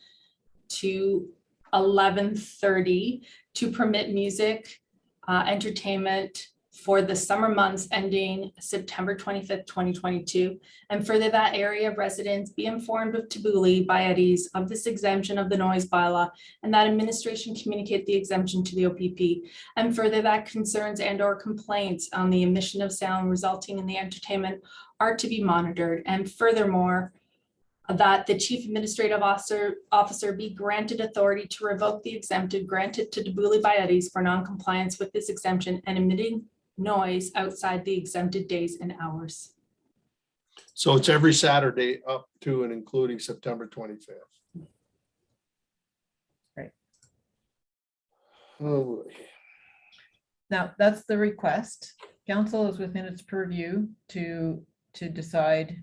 to 11:30 to permit music, entertainment for the summer months ending September 25th, 2022. And further, that area of residents be informed of Tabuli Biotes of this exemption of the noise bylaw, and that administration communicate the exemption to the OPP. And further, that concerns and or complaints on the emission of sound resulting in the entertainment are to be monitored. And furthermore, that the chief administrative officer be granted authority to revoke the exempted granted to Tabuli Biotes for non-compliance with this exemption and emitting noise outside the exempted days and hours. So it's every Saturday up to and including September 25th. Right. Oh, Now, that's the request. Council is within its purview to decide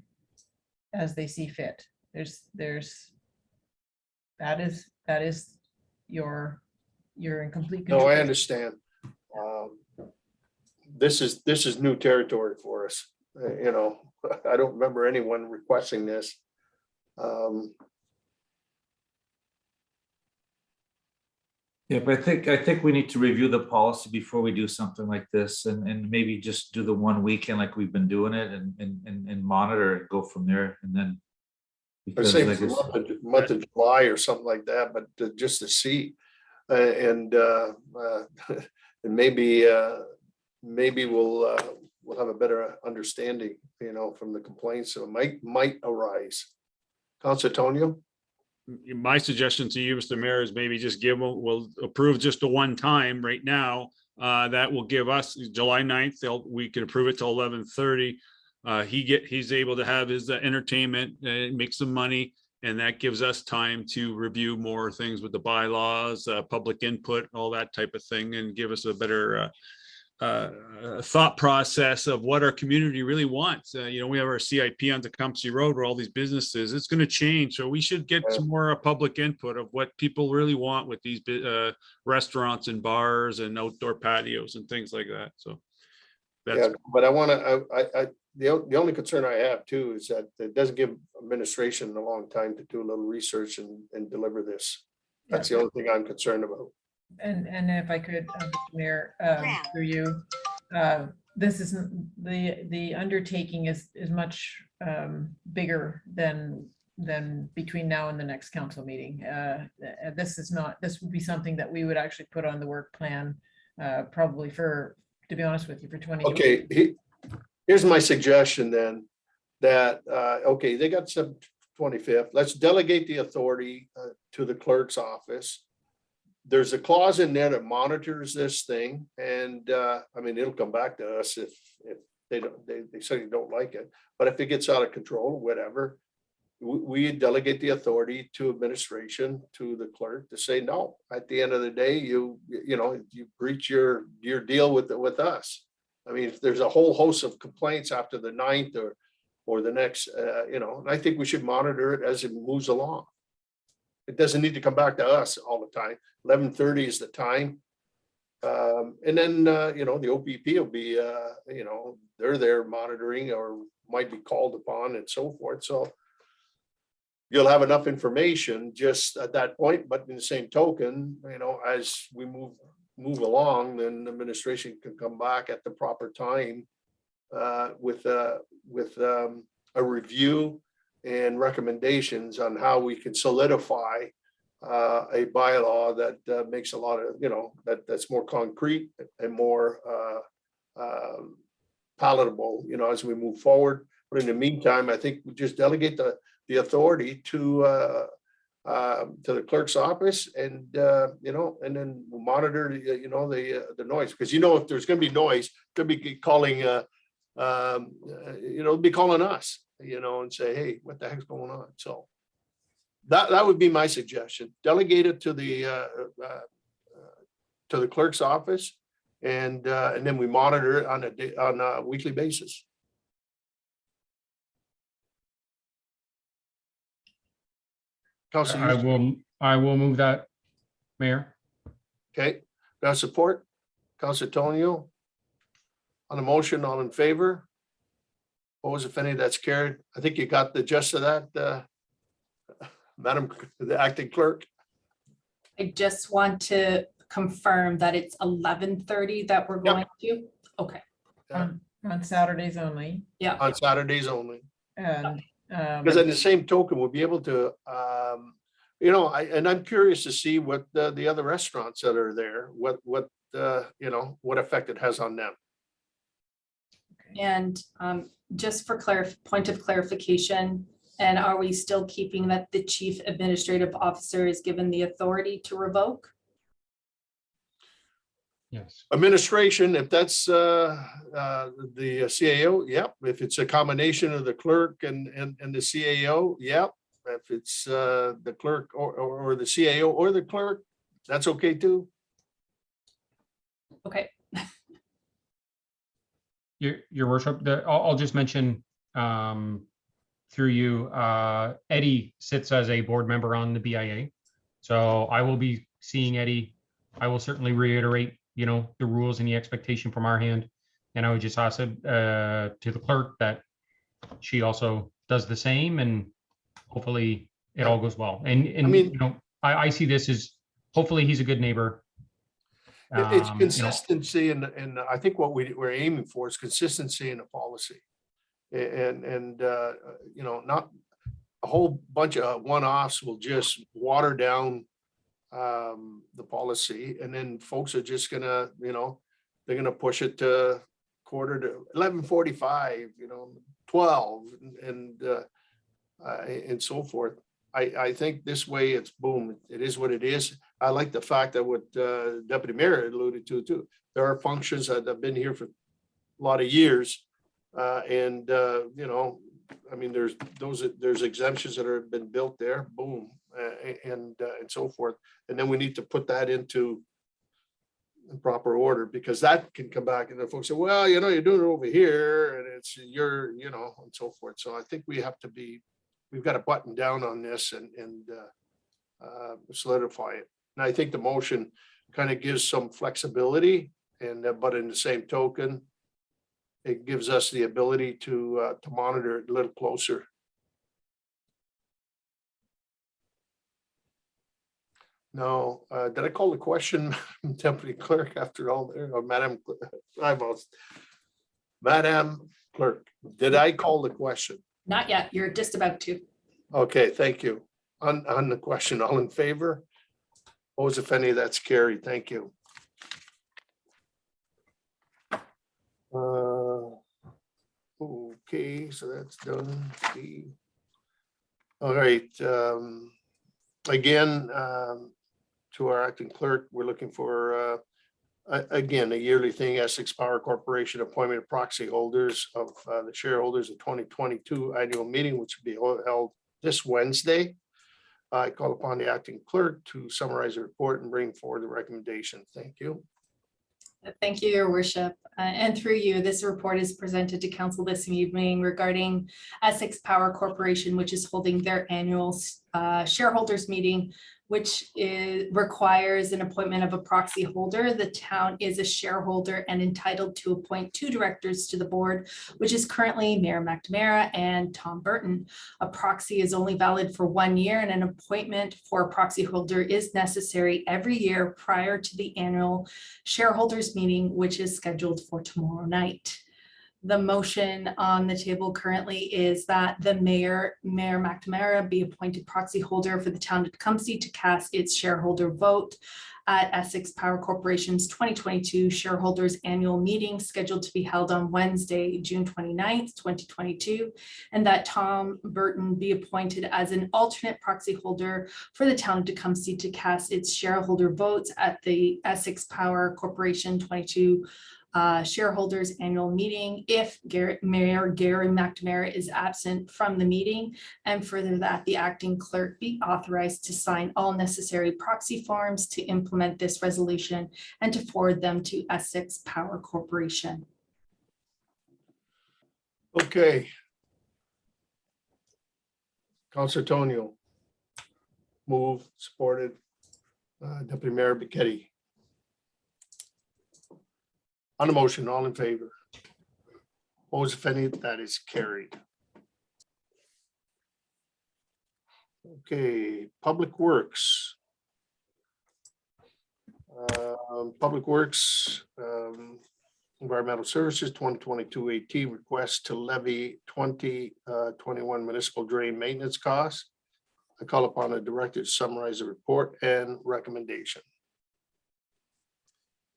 as they see fit. That is you're in complete control. no, I understand. This is new territory for us. You know, I don't remember anyone requesting this. Yeah, but I think we need to review the policy before we do something like this, and maybe just do the one weekend like we've been doing it, and monitor it, go from there, and then. I Because say like for it's- month of July or something like that, but just to see. And maybe we'll have a better understanding, you know, from the complaints that might arise. Councilor Tonio? My suggestion to you, Mr. Mayor, is maybe just we'll approve just the one time right now. That will give us July 9th. We can approve it till 11:30. He's able to have his entertainment, make some money, and that gives us time to review more things with the bylaws, public input, all that type of thing, and give us a better thought process of what our community really wants. You know, we have our CIP on Tecumseh Road where all these businesses, it's going to change. So we should get some more public input of what people really want with these restaurants and bars and outdoor patios and things like that. So Yeah, that's, but I want to, the only concern I have too is that it doesn't give administration a long time to do a little research and deliver this. That's the only thing I'm concerned about. And if I could, Mr. Mayor, through you, this isn't, the undertaking is much bigger than between now and the next council meeting. This would be something that we would actually put on the work plan, probably for, to be honest with you, for 2020. Okay, here's my suggestion then, that, okay, they got some 25th. Let's delegate the authority to the clerk's office. There's a clause in there that monitors this thing, and I mean, it'll come back to us if they certainly don't like it. But if it gets out of control, whatever, we delegate the authority to administration, to the clerk, to say no. At the end of the day, you breach your deal with us. I mean, if there's a whole host of complaints after the 9th or the next, and I think we should monitor it as it moves along. It doesn't need to come back to us all the time. 11:30 is the time. And then, the OPP will be, they're there monitoring or might be called upon and so forth. So you'll have enough information just at that point, but in the same token, as we move along, then the administration can come back at the proper time with a review and recommendations on how we can solidify a bylaw that makes a lot of, that's more concrete and more palatable, as we move forward. But in the meantime, I think we just delegate the authority to the clerk's office, and and then we'll monitor the noise, because if there's going to be noise, they'll be calling be calling us, and say, hey, what the heck's going on? So that would be my suggestion. Delegate it to the clerk's office, and then we monitor it on a weekly basis. Councilor, I will move that, Mayor. Okay, got support? Councilor Tonio? On the motion, all in favor? Opposed, if any, that's carried. I think you got the gist of that, Madam, the acting clerk. I just want to confirm that it's 11:30 that we're going to. Okay, On Saturdays only. yeah. On Saturdays only. And Because in the same token, we'll be able to, I'm curious to see what the other restaurants that are there, what what effect it has on them. And just for point of clarification, and are we still keeping that the chief administrative officer is given the authority to revoke? Yes. Administration, if that's the CAO, yep. If it's a combination of the clerk and the CAO, yep. If it's the clerk or the CAO or the clerk, that's okay too. Okay, Your worship, I'll just mention through you, Eddie sits as a board member on the BIA. So I will be seeing Eddie. I will certainly reiterate, the rules and the expectation from our hand. And I would just ask to the clerk that she also does the same, and hopefully it all goes well. And I mean, I see this as, hopefully he's a good neighbor. It's consistency, and I think what we're aiming for is consistency in the policy. And not a whole bunch of one-offs will just water down the policy, and then folks are just gonna, they're gonna push it to quarter to 11:45, 12, and so forth. I think this way it's boom, it is what it is. I like the fact that what Deputy Mayor alluded to too. There are functions that have been here for a lot of years. There's exemptions that have been built there, boom, and so forth. And then we need to put that into in proper order, because that can come back and the folks say, well, you're doing it over here and it's and so forth. So I think we've got to button down on this and solidify it. And I think the motion kind of gives some flexibility, but in the same token, it gives us the ability to monitor it a little closer. No, did I call the question, Deputy Clerk, after all there, or Madam Clerk, did I call the question? not yet. You're just about to. Okay, thank you. On the question, all in favor? Opposed, if any, that's carried. Thank you. Okay, so that's done. All right. Again, to our acting clerk, we're looking for, again, a yearly thing, Essex Power Corporation appointment of proxy holders of the shareholders of 2022 annual meeting, which will be held this Wednesday. I call upon the acting clerk to summarize the report and bring forward the recommendation. Thank you. Thank you, Your Worship. And through you, this report is presented to Council this evening regarding Essex Power Corporation, which is holding their annual shareholders meeting, which requires an appointment of a proxy holder. The town is a shareholder and entitled to appoint 2 directors to the board, which is currently Mayor McNamara and Tom Burton. A proxy is only valid for 1 year, and an appointment for a proxy holder is necessary every year prior to the annual shareholders meeting, which is scheduled for tomorrow night. The motion on the table currently is that the Mayor McNamara be appointed proxy holder for the town of Tecumseh to cast its shareholder vote at Essex Power Corporation's 2022 shareholders annual meeting scheduled to be held on Wednesday, June 29th, 2022, and that Tom Burton be appointed as an alternate proxy holder for the town of Tecumseh to cast its shareholder votes at the Essex Power Corporation 22 shareholders annual meeting if Mayor Gary McNamara is absent from the meeting, and further that the acting clerk be authorized to sign all necessary proxy forms to implement this resolution and to forward them to Essex Power Corporation. Okay. Councilor Tonio. Move, supported. Deputy Mayor Bichetti. On the motion, all in favor? Opposed, if any, that is carried. Okay, Public Works. Public Works, Environmental Services, 2022 AT request to levy 2021 municipal drain maintenance costs. I call upon the director to summarize the report and recommendation.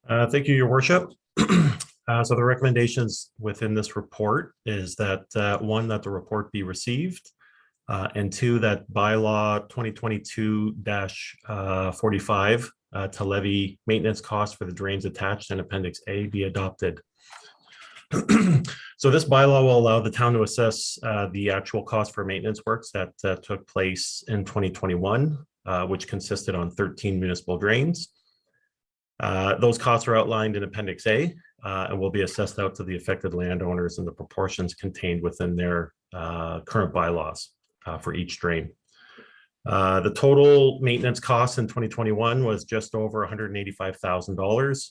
Thank you, Your Worship. So the recommendations within this report is that one, that the report be received, and two, that bylaw 2022-45 to levy maintenance costs for the drains attached in Appendix A be adopted. So this bylaw will allow the town to assess the actual cost for maintenance works that took place in 2021, which consisted on 13 municipal drains. Those costs are outlined in Appendix A and will be assessed out to the affected landowners in the proportions contained within their current bylaws for each drain. The total maintenance costs in 2021 was just over $185,000.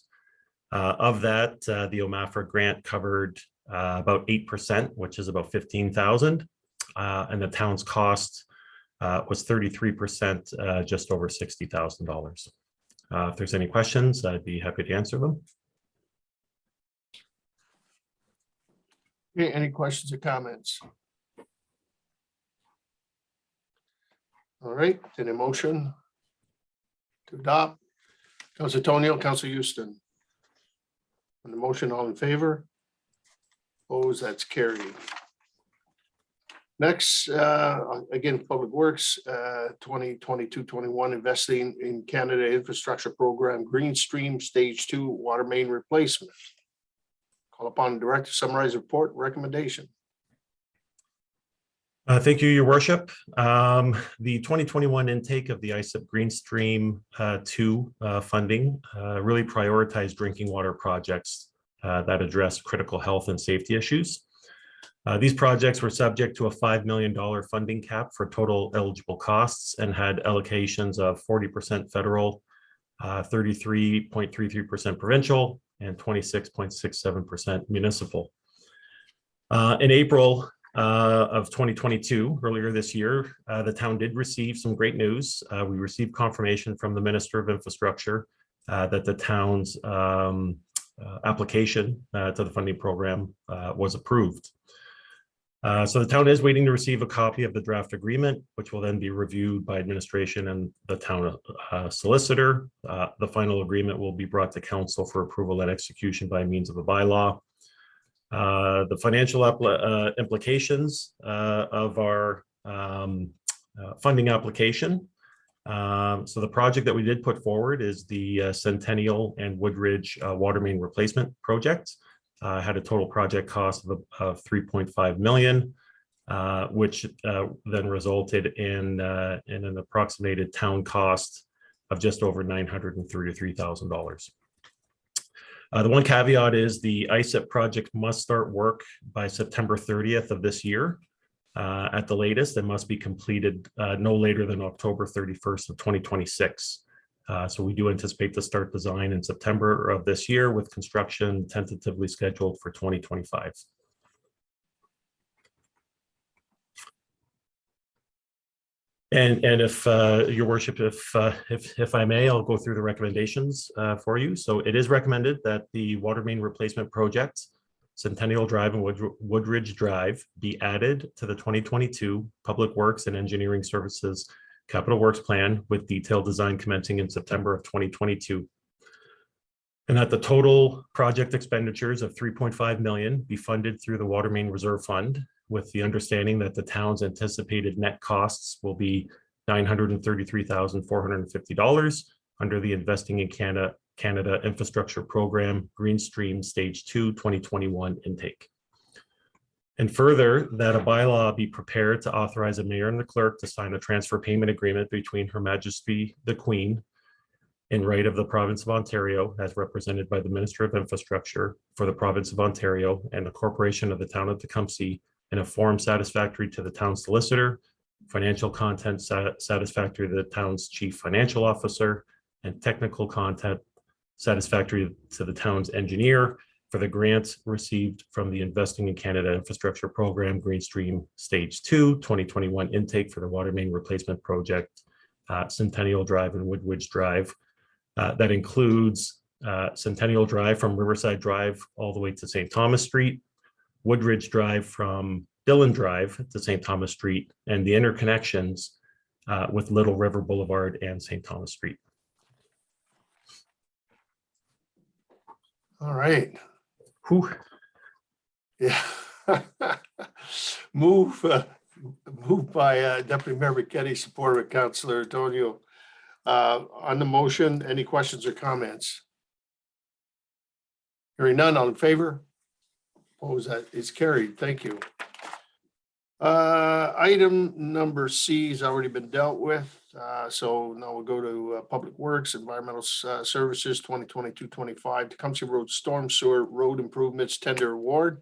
Of that, the OMAFRA grant covered about 8%, which is about $15,000, and the town's cost was 33%, just over $60,000. If there's any questions, I'd be happy to answer them. Okay, any questions or comments? All right, then a motion to adopt. Councilor Tonio, Councilor Houston. On the motion, all in favor? Opposed, that's carried. Next, again, Public Works, 2022-21, investing in Canada Infrastructure Program, Green Stream Stage 2 water main replacement. Call upon the director to summarize the report and recommendation. Thank you, Your Worship. The 2021 intake of the ISIP Green Stream 2 funding really prioritized drinking water projects that address critical health and safety issues. These projects were subject to a $5 million funding cap for total eligible costs and had allocations of 40% federal, 33.33% provincial, and 26.67% municipal. In April of 2022, earlier this year, the town did receive some great news. We received confirmation from the Minister of Infrastructure that the town's application to the funding program was approved. So the town is waiting to receive a copy of the draft agreement, which will then be reviewed by administration and the town solicitor. The final agreement will be brought to council for approval and execution by means of a bylaw. The financial implications of our funding application. So the project that we did put forward is the Centennial and Woodridge water main replacement project. Had a total project cost of $3.5 million, which then resulted in an approximated town cost of just over $933,000. The one caveat is the ISIP project must start work by September 30th of this year at the latest, and must be completed no later than October 31st of 2026. So we do anticipate to start design in September of this year, with construction tentatively scheduled for 2025. And if Your Worship, if I may, I'll go through the recommendations for you. So it is recommended that the water main replacement project, Centennial Drive and Woodridge Drive, be added to the 2022 Public Works and Engineering Services Capital Works Plan, with detailed design commencing in September of 2022. And that the total project expenditures of $3.5 million be funded through the Water Main Reserve Fund, with the understanding that the town's anticipated net costs will be $933,450 under the Investing in Canada Infrastructure Program Green Stream Stage 2 2021 intake. And further, that a bylaw be prepared to authorize a mayor and the clerk to sign a transfer payment agreement between Her Majesty the Queen in right of the province of Ontario, as represented by the Minister of Infrastructure for the province of Ontario and the corporation of the town of Tecumseh, in a form satisfactory to the town solicitor, financial content satisfactory to the town's chief financial officer, and technical content satisfactory to the town's engineer, for the grants received from the Investing in Canada Infrastructure Program Greenstream Stage 2 2021 intake for the water main replacement project, Centennial Drive and Woodwidge Drive. That includes Centennial Drive from Riverside Drive all the way to St. Thomas Street, Woodridge Drive from Dillon Drive to St. Thomas Street, and the interconnections with Little River Boulevard and St. Thomas Street. All right. Whew. Yeah. Move by Deputy Mayor McKenney, supported by Councillor Antonio. On the motion, any questions or comments? Hearing none, all in favor? Opposed, that is carried. Thank you. Item number C has already been dealt with. So now we'll go to Public Works, Environmental Services 2022-25, Tecumseh Road Storm Sewer Road Improvements Tender Award.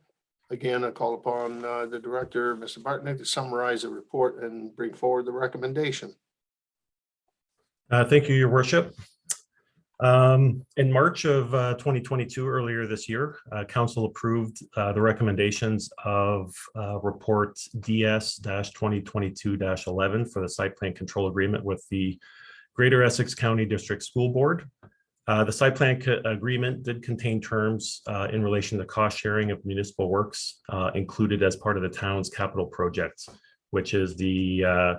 Again, I call upon the Director, Mr. Bartnick, to summarize the report and bring forward the recommendation. Thank you, Your Worship. In March of 2022, earlier this year, Council approved the recommendations of Report DS-2022-11 for the Site Plan Control Agreement with the Greater Essex County District School Board. The Site Plan Agreement did contain terms in relation to cost sharing of municipal works included as part of the town's capital projects, which is the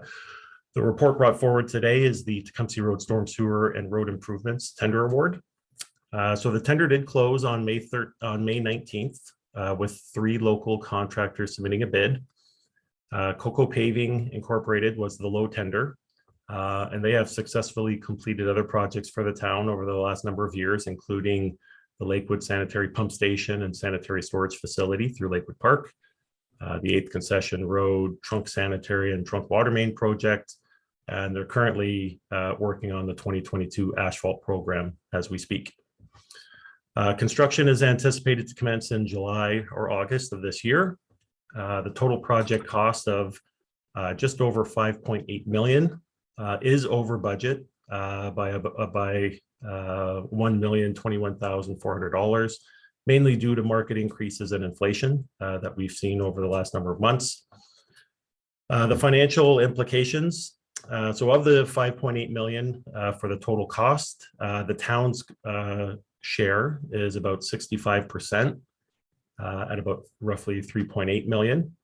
report brought forward today is the Tecumseh Road Storm Sewer and Road Improvements Tender Award. So the tender did close on May 19th with 3 local contractors submitting a bid. Coco Paving Incorporated was the low tender, and they have successfully completed other projects for the town over the last number of years, including the Lakewood Sanitary Pump Station and Sanitary Storage Facility through Lakewood Park, the 8th Concession Road Trunk Sanitary and Trunk Water Main Project, and they're currently working on the 2022 asphalt program as we speak. Construction is anticipated to commence in July or August of this year. The total project cost of just over $5.8 million is over budget by $1,021,400, mainly due to market increases in inflation that we've seen over the last number of months. The financial implications. So of the $5.8 million for the total cost, the town's share is about 65% at about roughly $3.8 million.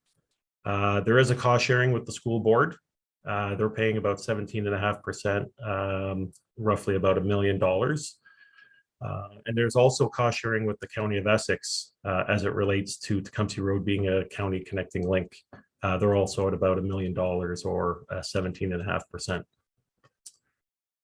There is a cost sharing with the school board. They're paying about 17.5%, roughly about $1 million. And there's also cost sharing with the County of Essex as it relates to Tecumseh Road being a county connecting link. They're also at about $1 million or 17.5%.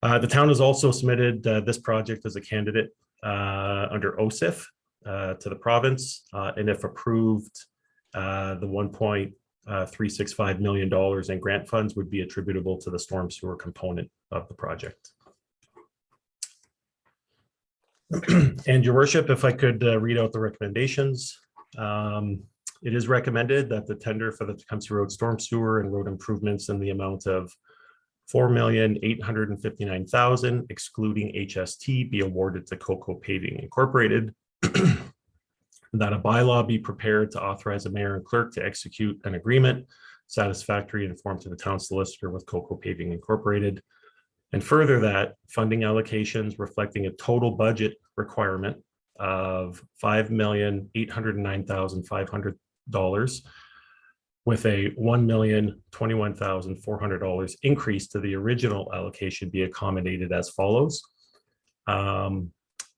The town has also submitted this project as a candidate under OSIF to the province, and if approved, the $1.365 million in grant funds would be attributable to the storm sewer component of the project. And Your Worship, if I could read out the recommendations. It is recommended that the tender for the Tecumseh Road Storm Sewer and Road Improvements in the amount of $4,859,000, excluding HST, be awarded to Coco Paving Incorporated. That a bylaw be prepared to authorize the mayor and clerk to execute an agreement satisfactory and form to the town solicitor with Coco Paving Incorporated. And further, that funding allocations reflecting a total budget requirement of $5,809,500 with a $1,021,400 increase to the original allocation be accommodated as follows.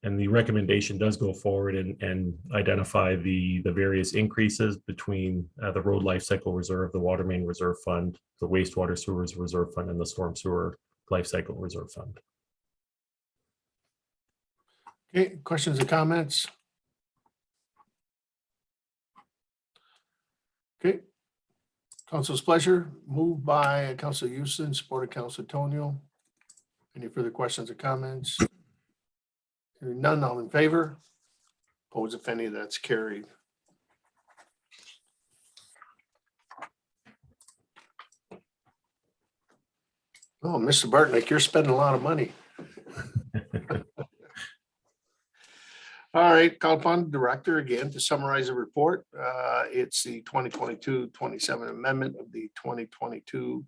And the recommendation does go forward and identify the various increases between the Road Life Cycle Reserve, the Water Main Reserve Fund, the Wastewater Sewers Reserve Fund, and the Storm Sewer Life Cycle Reserve Fund. Okay, questions or comments? Okay. Council's pleasure, moved by Councilor Houston, supported Councilor Tonio. Any further questions or comments? Hearing none, all in favor? Opposed, if any, that's carried. Oh, Mr. Bartnick, you're spending a lot of money. All right, call upon the director again to summarize the report. It's the 2022-27 amendment of the 2022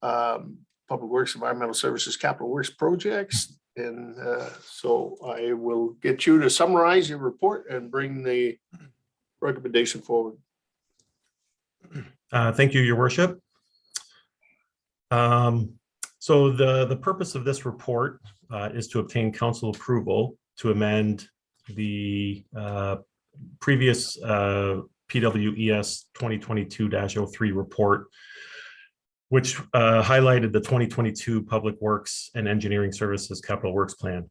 Public Works Environmental Services Capital Works projects. And so I will get you to summarize your report and bring the recommendation forward. Thank you, Your Worship. So the purpose of this report is to obtain council approval to amend the previous PWES 2022-03 report, which highlighted the 2022 Public Works and Engineering Services Capital Works Plan.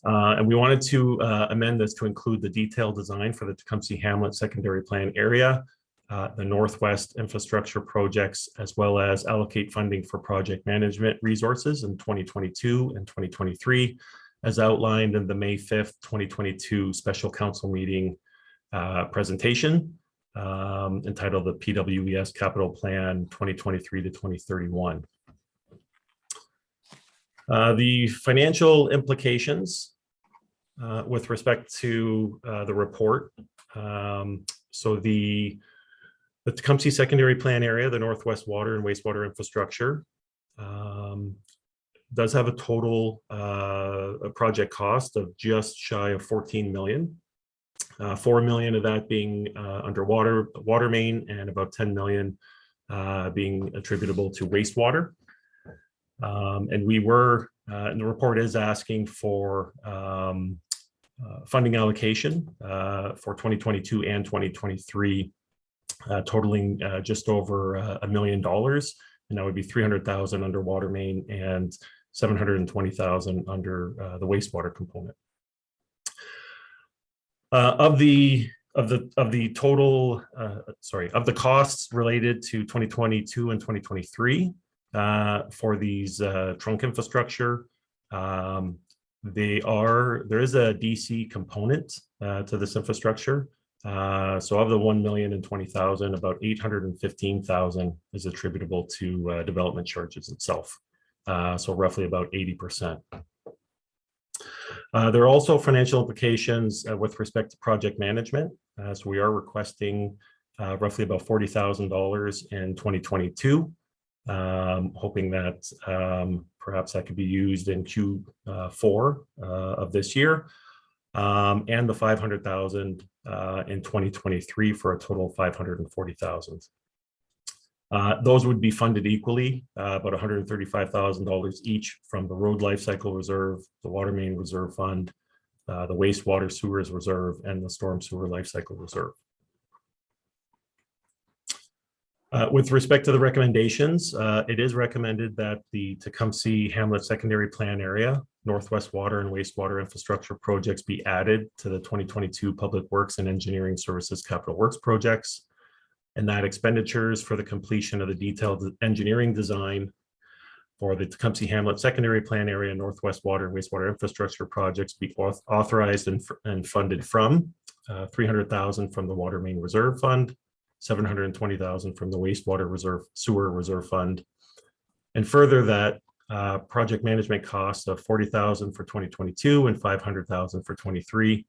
And we wanted to amend this to include the detailed design for the Tecumseh Hamlet Secondary Plan area, the Northwest infrastructure projects, as well as allocate funding for project management resources in 2022 and 2023, as outlined in the May 5th, 2022 special council meeting presentation entitled the PWES Capital Plan 2023 to 2031. The financial implications with respect to the report. So the Tecumseh Secondary Plan area, the Northwest water and wastewater infrastructure, does have a total project cost of just shy of 14 million. 4 million of that being underwater water main, and about 10 million being attributable to wastewater. And we were, and the report is asking for funding allocation for 2022 and 2023, totaling just over $1 million. And that would be 300,000 under water main and 720,000 under the wastewater component. Of the total, of the costs related to 2022 and 2023 for these trunk infrastructure, there is a DC component to this infrastructure. So of the 1,020,000, about 815,000 is attributable to development charges itself. So roughly about 80%. There are also financial implications with respect to project management. So we are requesting roughly about $40,000 in 2022, hoping that perhaps that could be used in Q4 of this year, and the $500,000 in 2023 for a total of $540,000. Those would be funded equally, about $135,000 each from the Road Lifecycle Reserve, the Water Main Reserve Fund, the Wastewater Sewers Reserve, and the Storm Sewer Lifecycle Reserve. With respect to the recommendations, it is recommended that the Tecumseh Hamlet Secondary Plan area, Northwest water and wastewater infrastructure projects be added to the 2022 Public Works and Engineering Services Capital Works projects, and that expenditures for the completion of the detailed engineering design for the Tecumseh Hamlet Secondary Plan area, Northwest water and wastewater infrastructure projects be authorized and funded from $300,000 from the Water Main Reserve Fund, $720,000 from the Wastewater Sewer Reserve Fund, and further that project management costs of $40,000 for 2022 and $500,000 for 23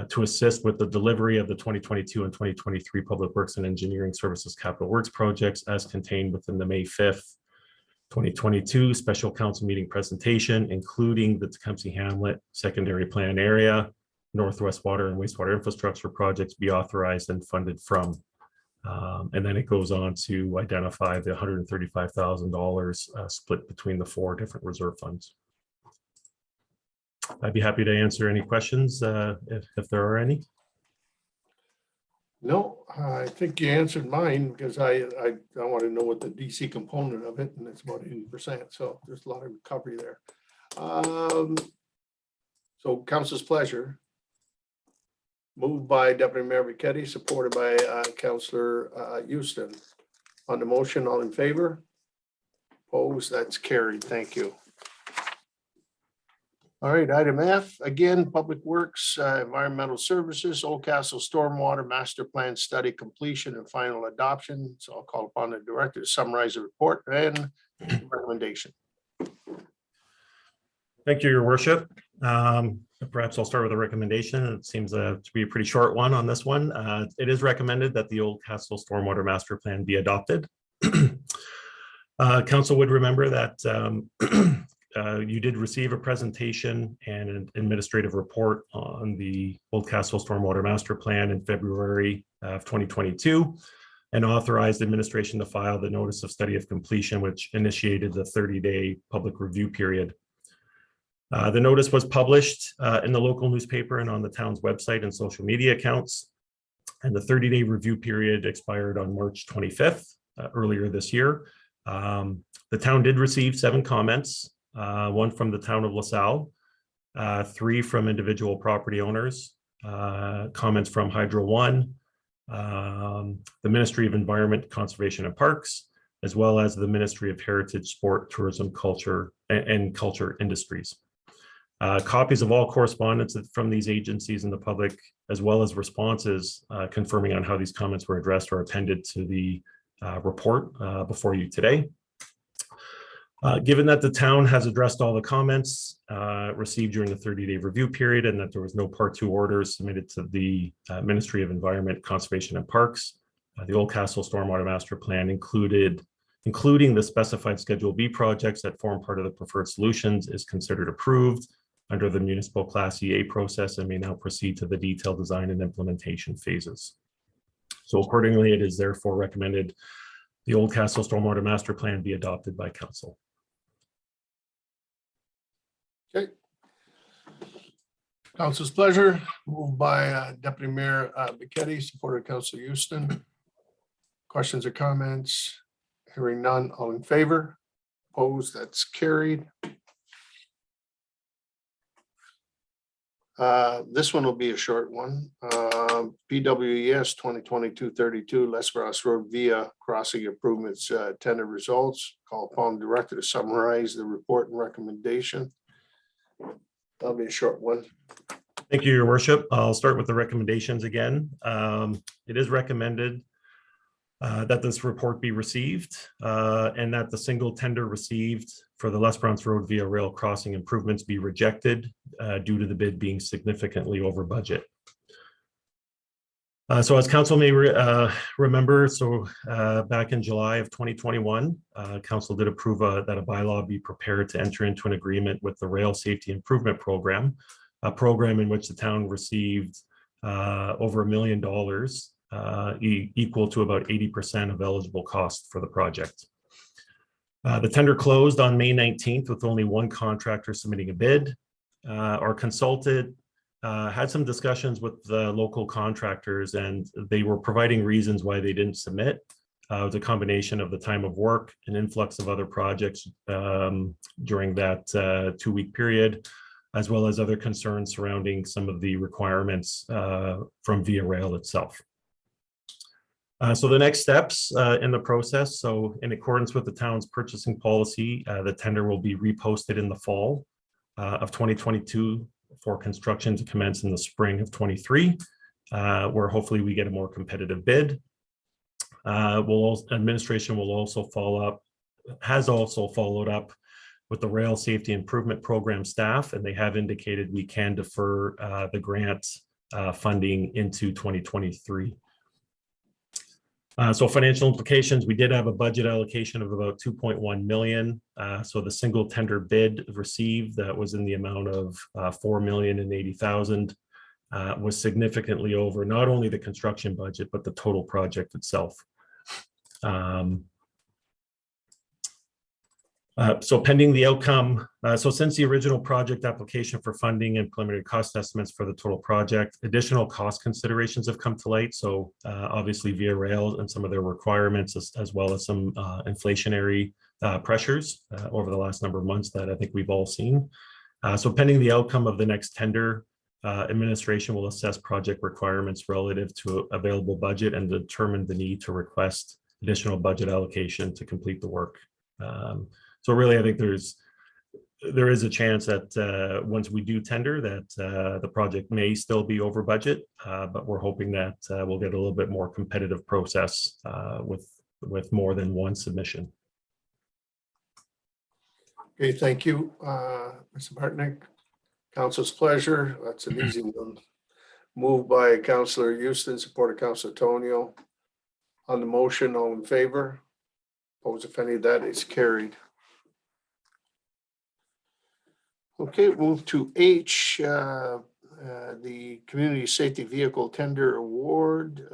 to assist with the delivery of the 2022 and 2023 Public Works and Engineering Services Capital Works projects as contained within the May 5th, 2022 special council meeting presentation, including the Tecumseh Hamlet Secondary Plan area, Northwest water and wastewater infrastructure projects be authorized and funded from. And then it goes on to identify the $135,000 split between the 4 different reserve funds. I'd be happy to answer any questions if there are any. No, I think you answered mine because I want to know what the DC component of it, and it's about 80%. So there's a lot of recovery there. So council's pleasure. Moved by Deputy Mayor Riquetti, supported by Councillor Houston. On the motion, all in favor? Opposed? That's carried. Thank you. All right, item F, again, Public Works, Environmental Services, Oldcastle Stormwater Master Plan Study completion and final adoption. So I'll call upon the director to summarize the report and recommendation. Thank you, Your Worship. Perhaps I'll start with a recommendation. It seems to be a pretty short one on this one. It is recommended that the Oldcastle Stormwater Master Plan be adopted. Council would remember that you did receive a presentation and an administrative report on the Oldcastle Stormwater Master Plan in February of 2022 and authorized administration to file the notice of study of completion, which initiated the 30-day public review period. The notice was published in the local newspaper and on the town's website and social media accounts. And the 30-day review period expired on March 25th, earlier this year. The town did receive 7 comments, 1 from the town of LaSalle, 3 from individual property owners, comments from Hydro One, the Ministry of Environment, Conservation and Parks, as well as the Ministry of Heritage, Sport, Tourism, Culture, and Culture Industries. Copies of all correspondence from these agencies and the public, as well as responses confirming on how these comments were addressed, are appended to the report before you today. Given that the town has addressed all the comments received during the 30-day review period and that there was no Part 2 orders submitted to the Ministry of Environment, Conservation and Parks, the Oldcastle Stormwater Master Plan including the specified Schedule B projects that form part of the preferred solutions, is considered approved under the municipal Class EA process and may now proceed to the detailed design and implementation phases. So accordingly, it is therefore recommended the Oldcastle Stormwater Master Plan be adopted by council. Okay. Council's pleasure, moved by Deputy Mayor Bichetti, supported Council Houston. Questions or comments? Hearing none, all in favor? Opposed, that's carried. This one will be a short one. PWES 2022-32 Les Cross Road via crossing improvements tender results. Call upon the director to summarize the report and recommendation. That'll be a short one. Thank you, Your Worship. I'll start with the recommendations again. It is recommended that this report be received and that the single tender received for the Les Bronx Road via rail crossing improvements be rejected due to the bid being significantly over budget. So as council may remember, back in July of 2021, council did approve that a bylaw be prepared to enter into an agreement with the Rail Safety Improvement Program, a program in which the town received over $1 million, equal to about 80% of eligible cost for the project. The tender closed on May 19th with only 1 contractor submitting a bid. Our consultant had some discussions with the local contractors and they were providing reasons why they didn't submit. It was a combination of the time of work, an influx of other projects during that 2-week period, as well as other concerns surrounding some of the requirements from Via Rail itself. So the next steps in the process, so in accordance with the town's purchasing policy, the tender will be reposted in the fall of 2022 for construction to commence in the spring of 23, where hopefully we get a more competitive bid. Administration will also has also followed up with the Rail Safety Improvement Program staff, and they have indicated we can defer the grant funding into 2023. So financial implications, we did have a budget allocation of about 2.1 million. So the single tender bid received that was in the amount of 4,080,000 was significantly over not only the construction budget, but the total project itself. So pending the outcome, so since the original project application for funding and preliminary cost estimates for the total project, additional cost considerations have come to light. So obviously Via Rail and some of their requirements, as well as some inflationary pressures over the last number of months that I think we've all seen. So pending the outcome of the next tender, administration will assess project requirements relative to available budget and determine the need to request additional budget allocation to complete the work. So really, I think there is a chance that once we do tender that the project may still be over budget, but we're hoping that we'll get a little bit more competitive process with more than one submission. Okay, thank you, Mr. Bartnick. Council's pleasure. That's an easy one. Moved by Councillor Houston, supported Councillor Tonio. On the motion, all in favor? Opposed, if any, that is carried. Okay, move to H, the Community Safety Vehicle Tender Award.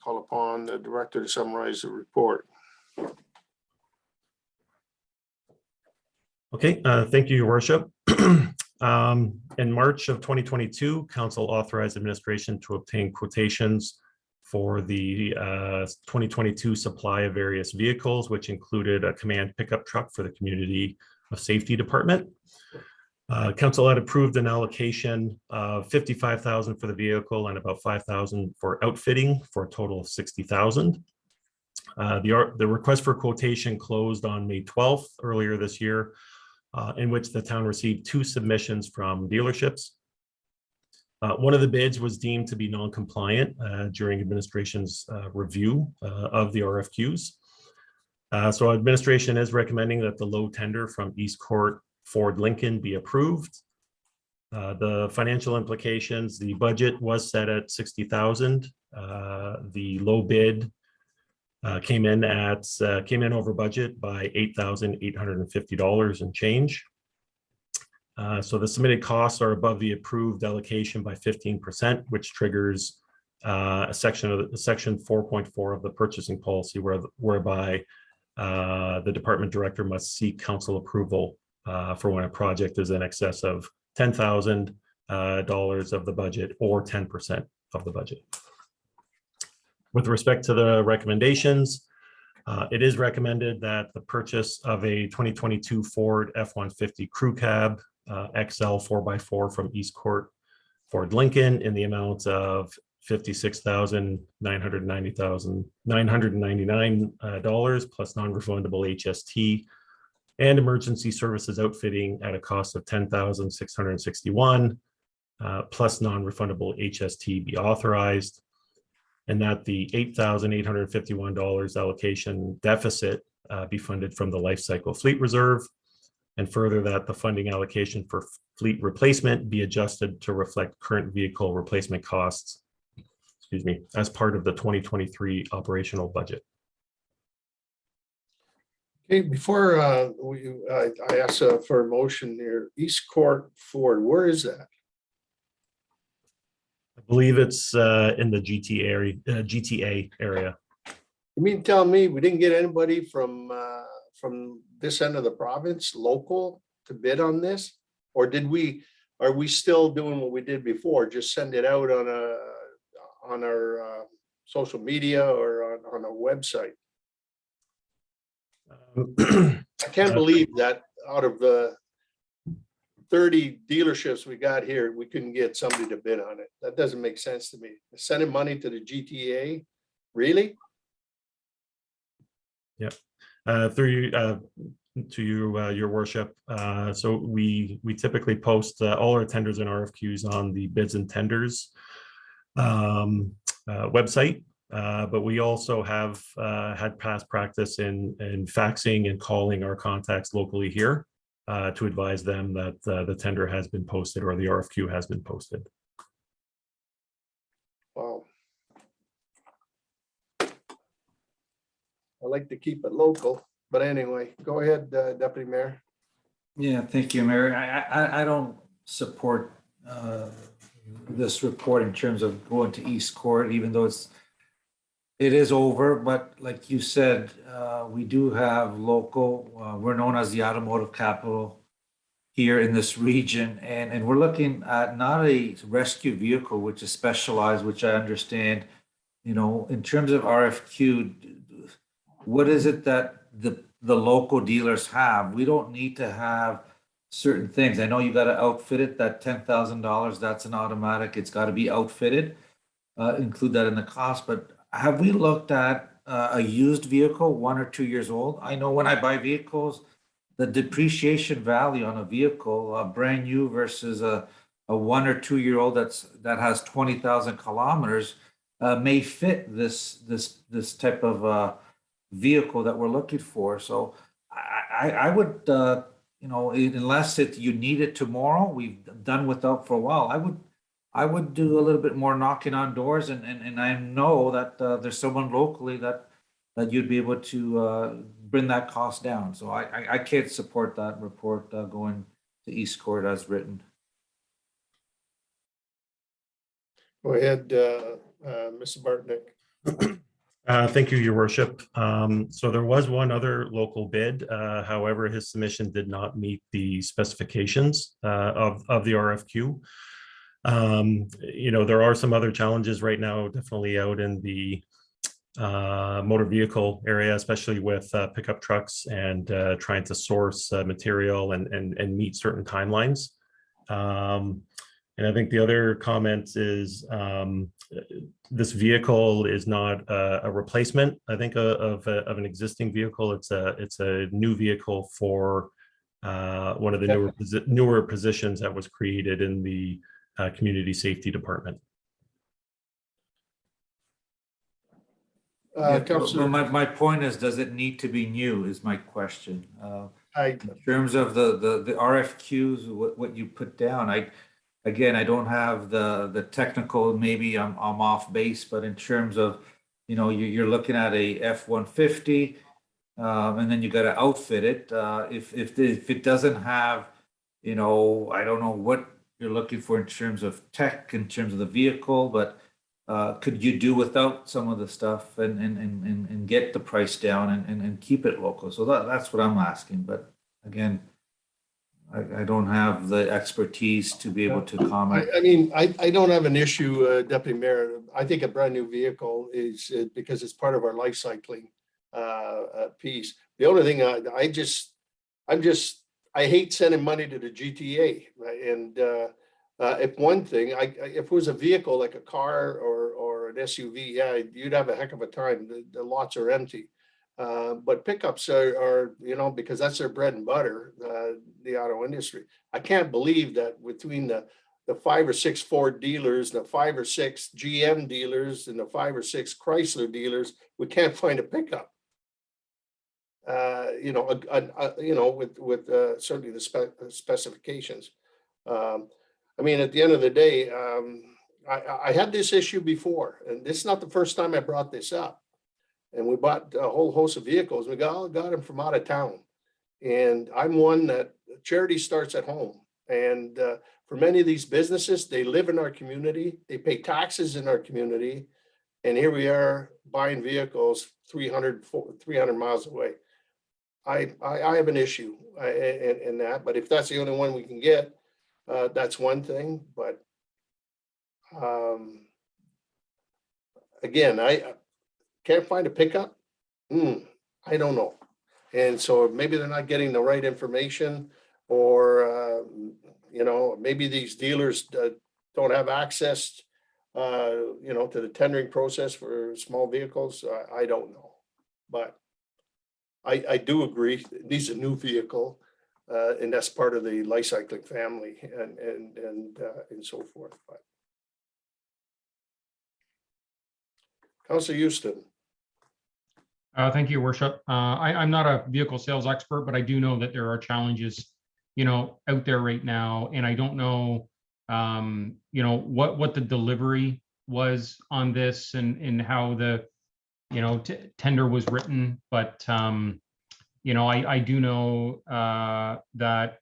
Call upon the director to summarize the report. Okay, thank you, Your Worship. In March of 2022, Council authorized administration to obtain quotations for the 2022 supply of various vehicles, which included a command pickup truck for the Community of Safety Department. Council had approved an allocation of $55,000 for the vehicle and about $5,000 for outfitting, for a total of $60,000. The request for quotation closed on May 12th earlier this year, in which the town received 2 submissions from dealerships. One of the bids was deemed to be non-compliant during administration's review of the RFQs. So administration is recommending that the low tender from East Court Ford Lincoln be approved. The financial implications, the budget was set at $60,000. The low bid came in over budget by $8,850 and change. So the submitted costs are above the approved allocation by 15%, which triggers section 4.4 of the purchasing policy, whereby the department director must seek council approval for when a project is in excess of $10,000 of the budget or 10% of the budget. With respect to the recommendations, it is recommended that the purchase of a 2022 Ford F-150 Crew Cab XL 4x4 from East Court Ford Lincoln in the amount of $56,999 plus non-refundable HST and emergency services outfitting at a cost of $10,661 plus non-refundable HST be authorized, and that the $8,851 allocation deficit be funded from the life cycle fleet reserve, and further that the funding allocation for fleet replacement be adjusted to reflect current vehicle replacement costs, as part of the 2023 operational budget. Okay, before I ask for a motion here, East Court Ford, where is that? I believe it's in the GTA area. You mean tell me we didn't get anybody from this end of the province, local, to bid on this? Or are we still doing what we did before, just send it out on our social media or on our website? I can't believe that out of the 30 dealerships we got here, we couldn't get somebody to bid on it. That doesn't make sense to me. Sending money to the GTA, really? Yep. Through you, to you, Your Worship. So we typically post all our tenders and RFQs on the bids and tenders website. But we also have had past practice in faxing and calling our contacts locally here to advise them that the tender has been posted or the RFQ has been posted. Wow. I like to keep it local, but anyway, go ahead, Deputy Mayor. Yeah, thank you, Mayor. I don't support this report in terms of going to East Court, even though it is over, but like you said, we do have local, we're known as the automotive capital here in this region, and we're looking at not a rescue vehicle, which is specialized, which I understand, in terms of RFQ, what is it that the local dealers have? We don't need to have certain things. I know you got to outfit it, that $10,000, that's an automatic, it's got to be outfitted, include that in the cost, but have we looked at a used vehicle, 1 or 2 years old? I know when I buy vehicles, the depreciation value on a vehicle, brand new versus a 1 or 2 year old that has 20,000 kilometers, may fit this type of vehicle that we're looking for. So I would you know, unless you need it tomorrow, we've done without for a while. I would do a little bit more knocking on doors, and I know that there's someone locally that you'd be able to bring that cost down. So I can't support that report going to East Court as written. Go ahead, Mr. Bartnick. Thank you, Your Worship. So there was one other local bid. However, his submission did not meet the specifications of the RFQ. You know, there are some other challenges right now, definitely out in the motor vehicle area, especially with pickup trucks and trying to source material and meet certain timelines. And I think the other comment is this vehicle is not a replacement, I think, of an existing vehicle. It's a new vehicle for one of the newer positions that was created in the Community Safety Department. Councillor, My point is, does it need to be new is my question. I, In terms of the RFQs, what you put down, again, I don't have the technical, maybe I'm off base, but in terms of, you know, you're looking at a F-150, and then you got to outfit it. If it doesn't have, you know, I don't know what you're looking for in terms of tech, in terms of the vehicle, but could you do without some of the stuff and get the price down and keep it local? So that's what I'm asking. But again, I don't have the expertise to be able to comment. I mean, I don't have an issue, Deputy Mayor. I think a brand new vehicle is because it's part of our life cycling piece. The only thing I hate sending money to the GTA, right? And if one thing, if it was a vehicle like a car or an SUV, yeah, you'd have a heck of a time. The lots are empty. But pickups are, you know, because that's their bread and butter, the auto industry. I can't believe that between the 5 or 6 Ford dealers, the 5 or 6 GM dealers, and the 5 or 6 Chrysler dealers, we can't find a pickup. You know, with certainly the specifications. I mean, at the end of the day, I had this issue before, and this is not the first time I brought this up. And we bought a whole host of vehicles. We got them from out of town. And I'm one that charity starts at home. And for many of these businesses, they live in our community, they pay taxes in our community. And here we are buying vehicles 300 miles away. I have an issue in that, but if that's the only one we can get, that's one thing. But again, I can't find a pickup. I don't know. And so maybe they're not getting the right information, or, you know, maybe these dealers don't have access, you know, to the tendering process for small vehicles. I don't know. But I do agree, it needs a new vehicle, and that's part of the life cycling family and so forth. But Councillor Houston. Thank you, Your Worship. I'm not a vehicle sales expert, but I do know that there are challenges, you know, out there right now. And I don't know, you know, what the delivery was on this and how the, you know, tender was written. But, you know, I do know that,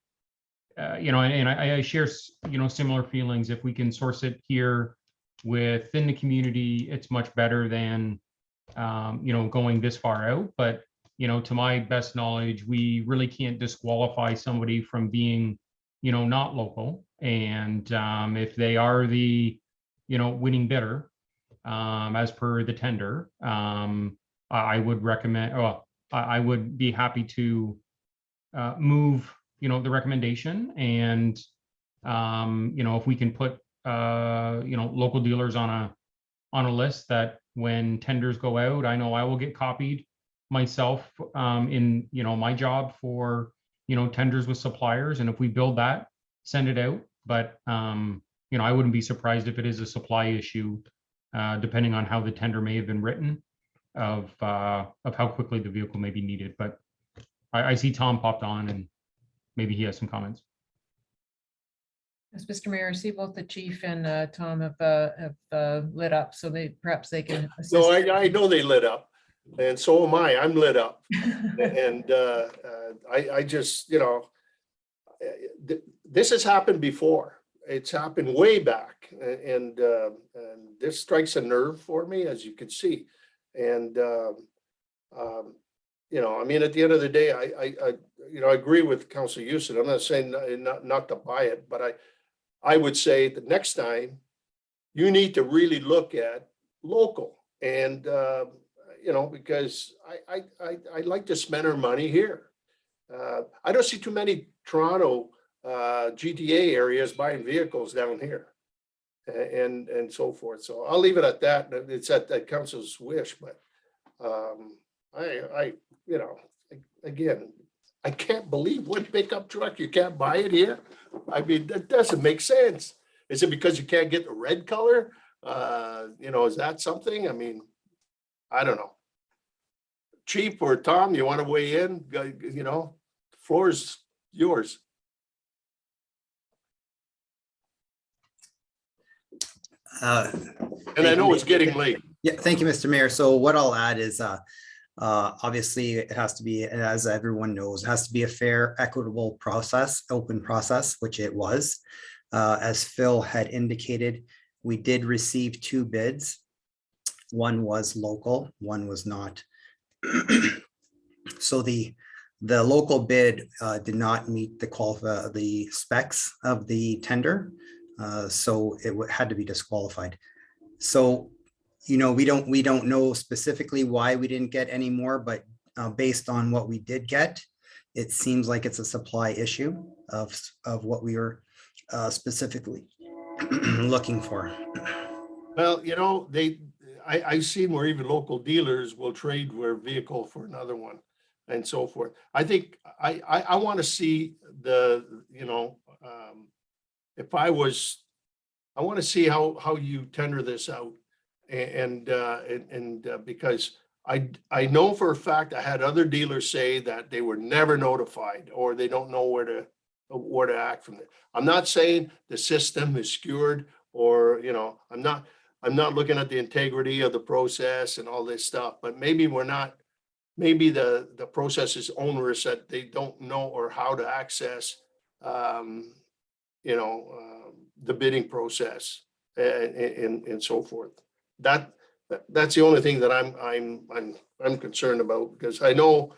you know, and I share, you know, similar feelings. If we can source it here within the community, it's much better than, you know, going this far out. But, you know, to my best knowledge, we really can't disqualify somebody from being, you know, not local. And if they are the, you know, winning bidder, as per the tender, I would recommend, well, I would be happy to move, you know, the recommendation. And, you know, if we can put, you know, local dealers on a list that when tenders go out, I know I will get copied myself in, you know, my job for, you know, tenders with suppliers. And if we build that, send it out. But, you know, I wouldn't be surprised if it is a supply issue, depending on how the tender may have been written, of how quickly the vehicle may be needed. But I see Tom popped on, and maybe he has some comments. Yes, Mr. Mayor, I see both the chief and Tom have lit up, so perhaps they can assist. No, I know they lit up, and so am I. I'm lit up. And I just, this has happened before. It's happened way back, and this strikes a nerve for me, as you can see. And I mean, at the end of the day, I agree with Councilor Houston. I'm not saying not to buy it, but I would say the next time you need to really look at local, and because I like to spend our money here. I don't see too many Toronto GTA areas buying vehicles down here, and so forth. So I'll leave it at that. It's at that council's wish, but again, I can't believe one pickup truck, you can't buy it here. I mean, that doesn't make sense. Is it because you can't get the red color? Is that something? I mean, I don't know. Chief or Tom, you want to weigh in? Floor is yours. And I know it's getting late. Yeah, thank you, Mr. Mayor. So what I'll add is obviously it has to be, as everyone knows, it has to be a fair, equitable process, open process, which it was. As Phil had indicated, we did receive 2 bids. One was local, one was not. So the local bid did not meet the specs of the tender, so it had to be disqualified. So, we don't know specifically why we didn't get any more, but based on what we did get, it seems like it's a supply issue of what we were specifically looking for. Well, I've seen where even local dealers will trade their vehicle for another one and so forth. I think I want to see I want to see how you tender this out. And because I know for a fact, I had other dealers say that they were never notified, or they don't know where to act from there. I'm not saying the system is skewed, or, I'm not looking at the integrity of the process and all this stuff, but maybe the process is onerous, that they don't know or how to access, the bidding process and so forth. That's the only thing that I'm concerned about, because I know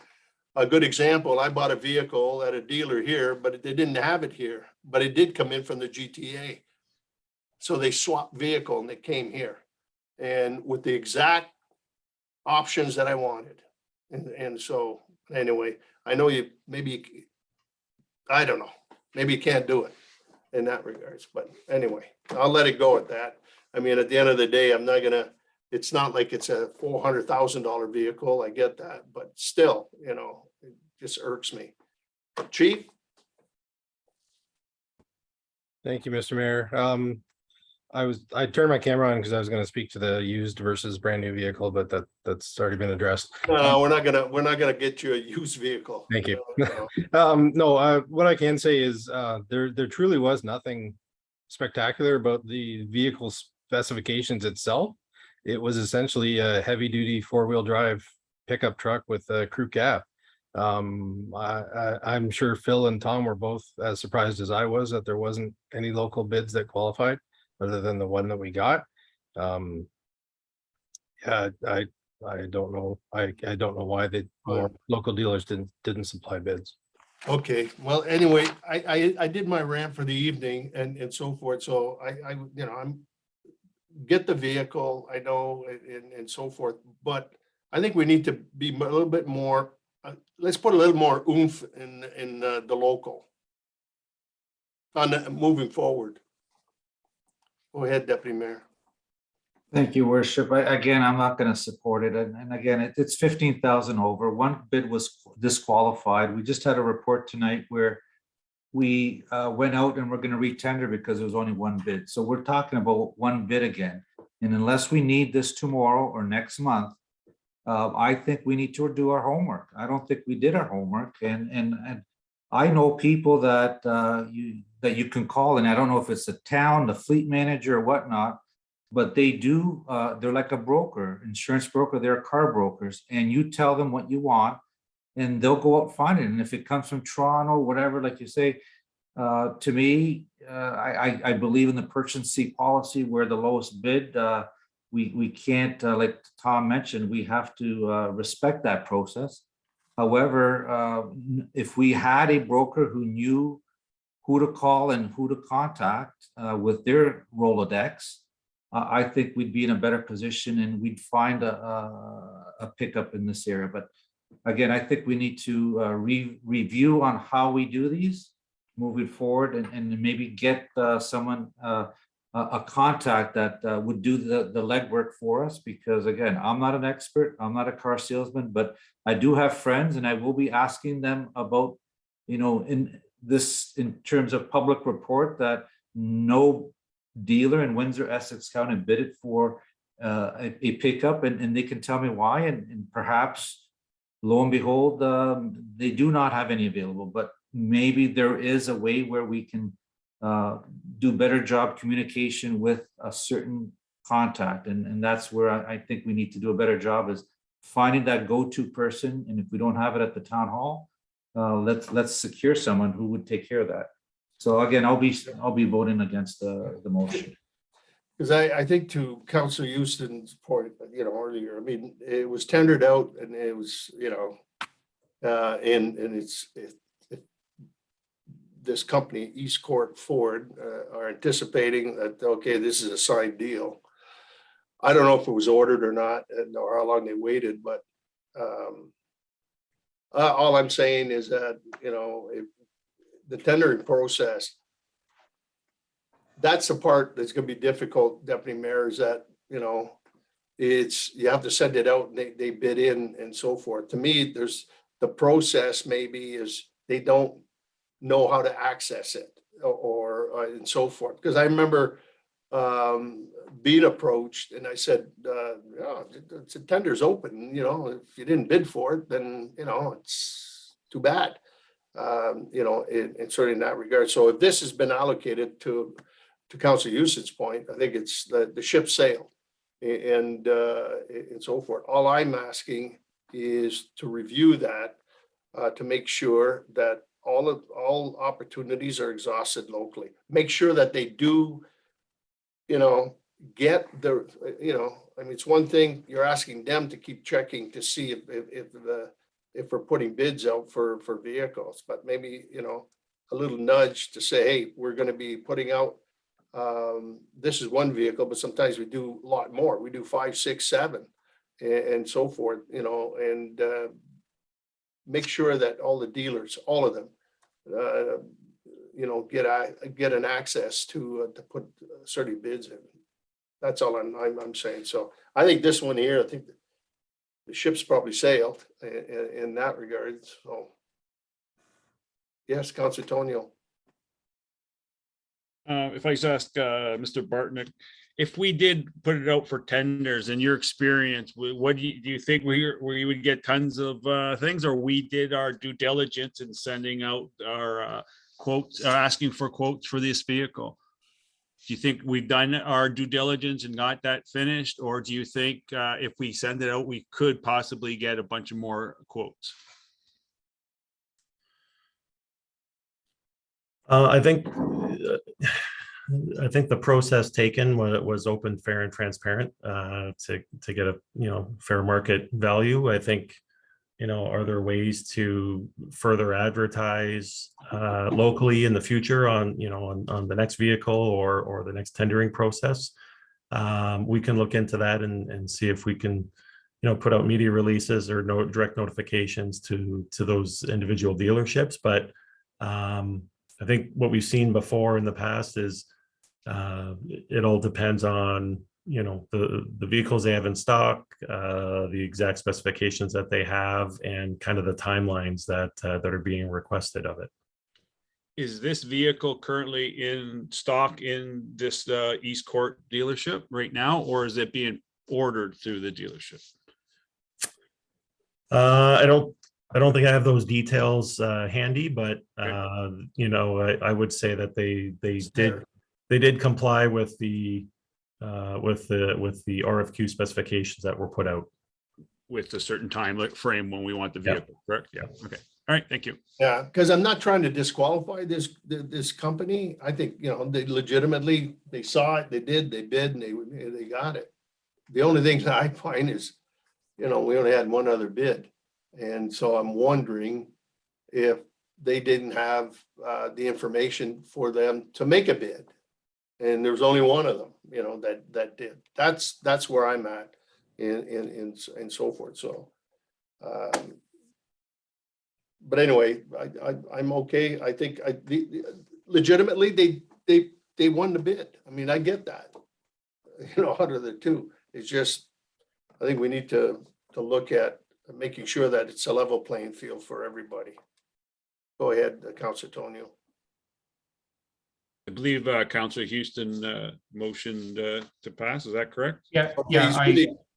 a good example. I bought a vehicle at a dealer here, but they didn't have it here, but it did come in from the GTA. So they swapped vehicle and it came here, and with the exact options that I wanted. And so anyway, I know I don't know, maybe you can't do it in that regards, but anyway, I'll let it go at that. I mean, at the end of the day, it's not like it's a $400,000 vehicle. I get that, but still, it just irks me. Chief? Thank you, Mr. Mayor. I turned my camera on because I was going to speak to the used versus brand new vehicle, but that's already been addressed. No, we're not gonna get you a used vehicle. Thank you. No, what I can say is there truly was nothing spectacular about the vehicle specifications itself. It was essentially a heavy duty 4-wheel drive pickup truck with a crew cab. I'm sure Phil and Tom were both as surprised as I was that there wasn't any local bids that qualified, other than the one that we got. Yeah, I don't know. I don't know why the more local dealers didn't supply bids. Okay, well, anyway, I did my rant for the evening and so forth. So I'm get the vehicle, I know, and so forth, but I think we need to be a little bit more, let's put a little more oomph in the local on moving forward. Go ahead, Deputy Mayor. Thank you, Worship. Again, I'm not going to support it. And again, it's 15,000 over. One bid was disqualified. We just had a report tonight where we went out and we're going to retender because there was only one bid. So we're talking about one bid again. And unless we need this tomorrow or next month, I think we need to do our homework. I don't think we did our homework. And I know people that you can call, and I don't know if it's the town, the fleet manager or whatnot, but they do, they're like a broker, insurance broker, they're car brokers, and you tell them what you want and they'll go out and find it. And if it comes from Toronto, whatever, like you say, to me, I believe in the purchasing policy where the lowest bid, we can't, like Tom mentioned, we have to respect that process. However, if we had a broker who knew who to call and who to contact with their Rolodex, I think we'd be in a better position and we'd find a pickup in this area. But again, I think we need to review on how we do these moving forward, and maybe get someone, a contact that would do the legwork for us. Because again, I'm not an expert, I'm not a car salesman, but I do have friends, and I will be asking them about, in terms of public report, that no dealer in Windsor, Essex County bidded for a pickup, and they can tell me why, and perhaps lo and behold, they do not have any available. But maybe there is a way where we can do better job communication with a certain contact, and that's where I think we need to do a better job, is finding that go-to person. And if we don't have it at the town hall, let's secure someone who would take care of that. So again, I'll be voting against the motion. Because I think, to Councillor Houston's point, earlier, I mean, it was tendered out, and it was, and it's this company, East Court Ford, are anticipating that, okay, this is a signed deal. I don't know if it was ordered or not, or how long they waited, but all I'm saying is that, if the tendering process, that's the part that's going to be difficult, Deputy Mayor, is that, you have to send it out and they bid in and so forth. To me, there's the process maybe is they don't know how to access it or and so forth. Because I remember being approached and I said, the tender's open, if you didn't bid for it, then, it's too bad, in certainly in that regard. So if this has been allocated to Councillor Houston's point, I think it's the ship sailed and so forth. All I'm asking is to review that to make sure that all opportunities are exhausted locally. Make sure that they do, get the, I mean, it's one thing you're asking them to keep checking to see if we're putting bids out for vehicles, but maybe, a little nudge to say, hey, we're going to be putting out, this is one vehicle, but sometimes we do a lot more. We do 5, 6, 7 and so forth, and make sure that all the dealers, all of them, get an access to put certain bids in. That's all I'm saying. So I think this one here, I think the ship's probably sailed in that regard. So yes, Councillor Tonio. If I just ask Mr. Bartnick, if we did put it out for tenders, in your experience, what do you think we would get tons of things, or we did our due diligence in sending out our quotes, asking for quotes for this vehicle? Do you think we've done our due diligence and got that finished, or do you think if we send it out, we could possibly get a bunch of more quotes? I think the process taken was open, fair, and transparent to get a fair market value. I think are there ways to further advertise locally in the future on on the next vehicle or the next tendering process? We can look into that and see if we can put out media releases or direct notifications to those individual dealerships. But I think what we've seen before in the past is it all depends on the vehicles they have in stock, the exact specifications that they have, and kind of the timelines that are being requested of it. Is this vehicle currently in stock in this East Court dealership right now, or is it being ordered through the dealership? I I don't think I have those details handy, but you know, I would say that they did comply with the RFQ specifications that were put out. With a certain time frame when we want the Yeah. vehicle, correct? Yeah, okay. All right, thank you. Yeah, because I'm not trying to disqualify this company. I think, you know, they legitimately, they saw it, they bid, and they got it. The only thing that I find is, you know, we only had one other bid. And so I'm wondering if they didn't have the information for them to make a bid. And there's only one of them, you know, that did. That's where I'm at and so forth. So, but anyway, I'm okay. I think legitimately they won the bid. I mean, I get that, you know, out of the two. It's just, I think we need to look at making sure that it's a level playing field for everybody. Go ahead, Councilor Tonio. I believe Councilor Houston motioned to pass. Is that correct? Yeah, Okay, yeah,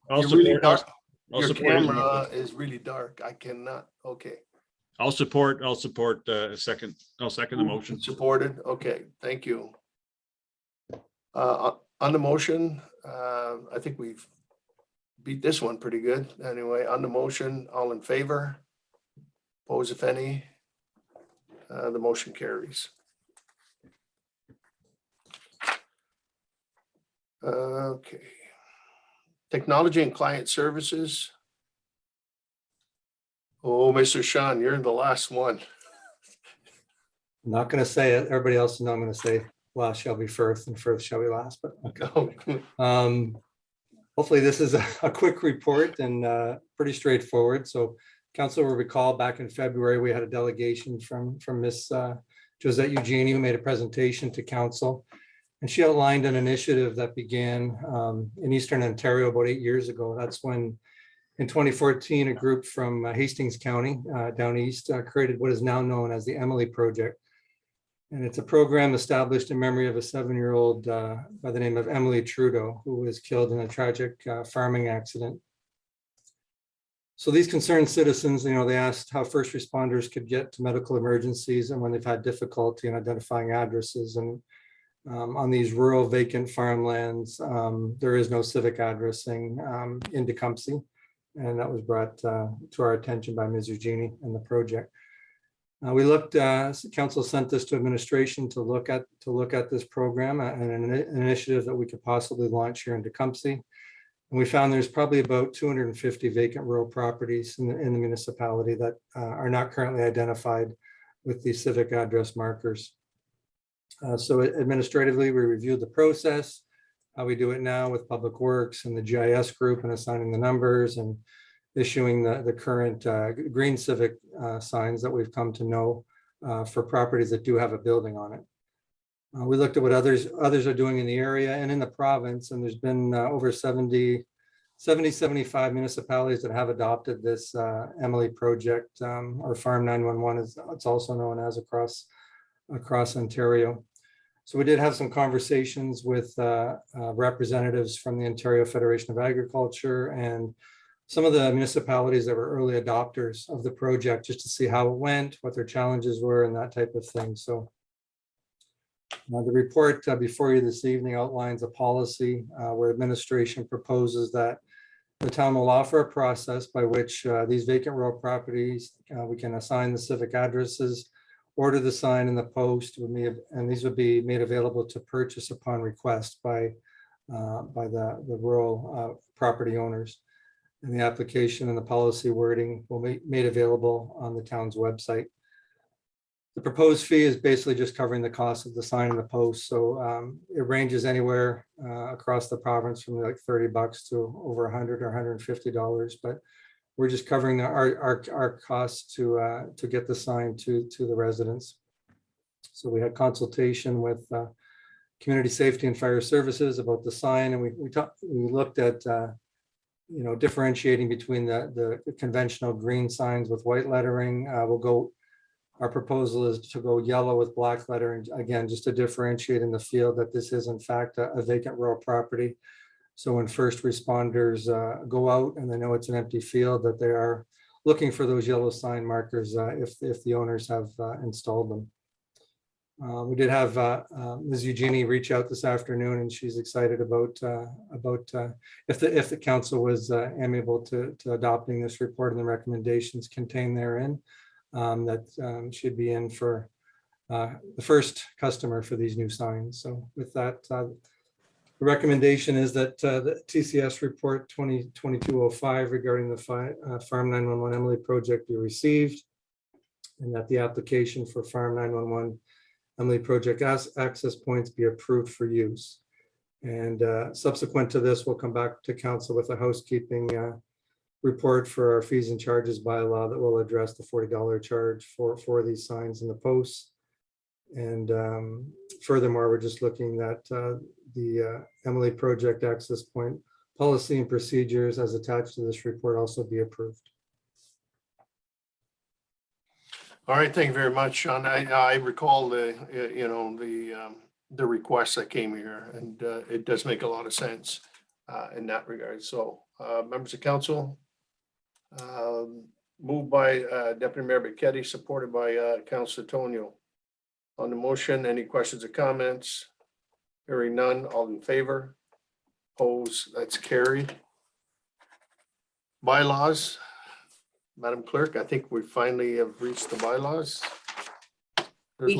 I'll you're really support. dark. I'll Your support his camera motion. is really dark. I cannot, okay. I'll support a second. I'll second the motion. Supported, okay, thank you. On the motion, I think we've beat this one pretty good. Anyway, on the motion, all in favor? Oppose if any? The motion carries. Okay. Technology and client services. Oh, Mr. Sean, you're the last one. I'm not going to say it. Everybody else knows I'm going to say last shall be first and first shall be last, but okay. Hopefully this is a quick report and pretty straightforward. So council will recall back in February, we had a delegation from Miss Josette Eugenie who made a presentation to council. And she outlined an initiative that began in Eastern Ontario about 8 years ago. That's when in 2014, a group from Hastings County down east created what is now known as the Emily Project. And it's a program established in memory of a 7-year-old by the name of Emily Trudeau, who was killed in a tragic farming accident. So these concerned citizens, you know, they asked how first responders could get to medical emergencies and when they've had difficulty in identifying addresses. And on these rural vacant farmlands, there is no civic addressing in Tecumseh. And that was brought to our attention by Ms. Eugenie and the project. We looked, council sent this to administration to look at this program and an initiative that we could possibly launch here in Tecumseh. And we found there's probably about 250 vacant rural properties in the municipality that are not currently identified with the civic address markers. So administratively, we reviewed the process, how we do it now with Public Works and the GIS group and assigning the numbers and issuing the current green civic signs that we've come to know for properties that do have a building on it. We looked at what others are doing in the area and in the province, and there's been over 75 municipalities that have adopted this Emily project, or Farm 911 as it's also known as across Ontario. So we did have some conversations with representatives from the Ontario Federation of Agriculture and some of the municipalities that were early adopters of the project, just to see how it went, what their challenges were, and that type of thing. So the report before you this evening outlines a policy where administration proposes that the town will offer a process by which these vacant rural properties, we can assign the civic addresses, order the sign in the post, and these would be made available to purchase upon request by the rural property owners. And the application and the policy wording will be made available on the town's website. The proposed fee is basically just covering the cost of the sign and the post. So it ranges anywhere across the province from like $30 to over $100 or $150, but we're just covering our costs to get the sign to the residents. So we had consultation with Community Safety and Fire Services about the sign, and we looked at differentiating between the conventional green signs with white lettering. Our proposal is to go yellow with black lettering, again, just to differentiate in the field that this is in fact a vacant rural property. So when first responders go out and they know it's an empty field, that they are looking for those yellow sign markers if the owners have installed them. We did have Ms. Eugenie reach out this afternoon, and she's excited about if the council was amenable to adopting this report and the recommendations contained therein, that she'd be in for the first customer for these new signs. So with that, the recommendation is that the TCS report 2022-05 regarding the Farm 911 Emily project be received, and that the application for Farm 911 Emily project access points be approved for use. And subsequent to this, we'll come back to council with a housekeeping report for our fees and charges bylaw that will address the $40 charge for these signs in the posts. And furthermore, we're just looking at the Emily project access point policy and procedures as attached to this report also be approved. All right, thank you very much, Sean. I recall the request that came here, and it does make a lot of sense in that regard. So members of council, moved by Deputy Mayor Becchetti, supported by Councilor Tonio. On the motion, any questions or comments? Hearing none, all in favor? Opposed, that's carried. Bylaws. Madam Clerk, I think we finally have reached the bylaws. There's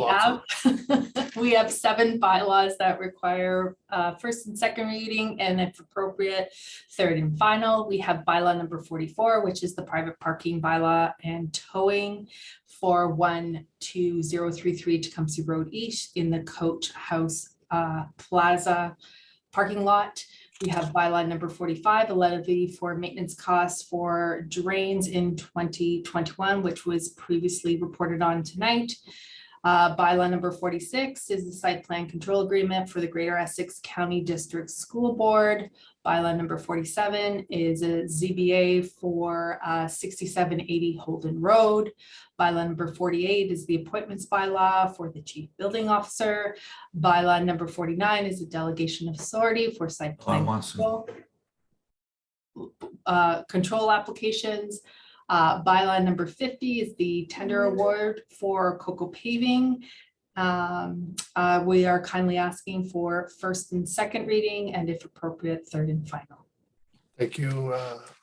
We have 7 bylaws that require first and second reading, and if appropriate, third and final. We have bylaw number 44, which is the private parking bylaw and towing for 12033 Tecumseh Road East in the Coach House Plaza parking lot. We have bylaw number 45, a levy for maintenance costs for drains in 2021, which was previously reported on tonight. Bylaw number 46 is the site plan control agreement for the Greater Essex County District School Board. Bylaw number 47 is a ZBA for 6780 Holden Road. Bylaw number 48 is the appointments bylaw for the chief building officer. Bylaw number 49 is a delegation of authority for site plan control applications. Bylaw number 50 is the tender award for Cocoa Paving. We are kindly asking for first and second reading, and if appropriate, third and final. Thank you,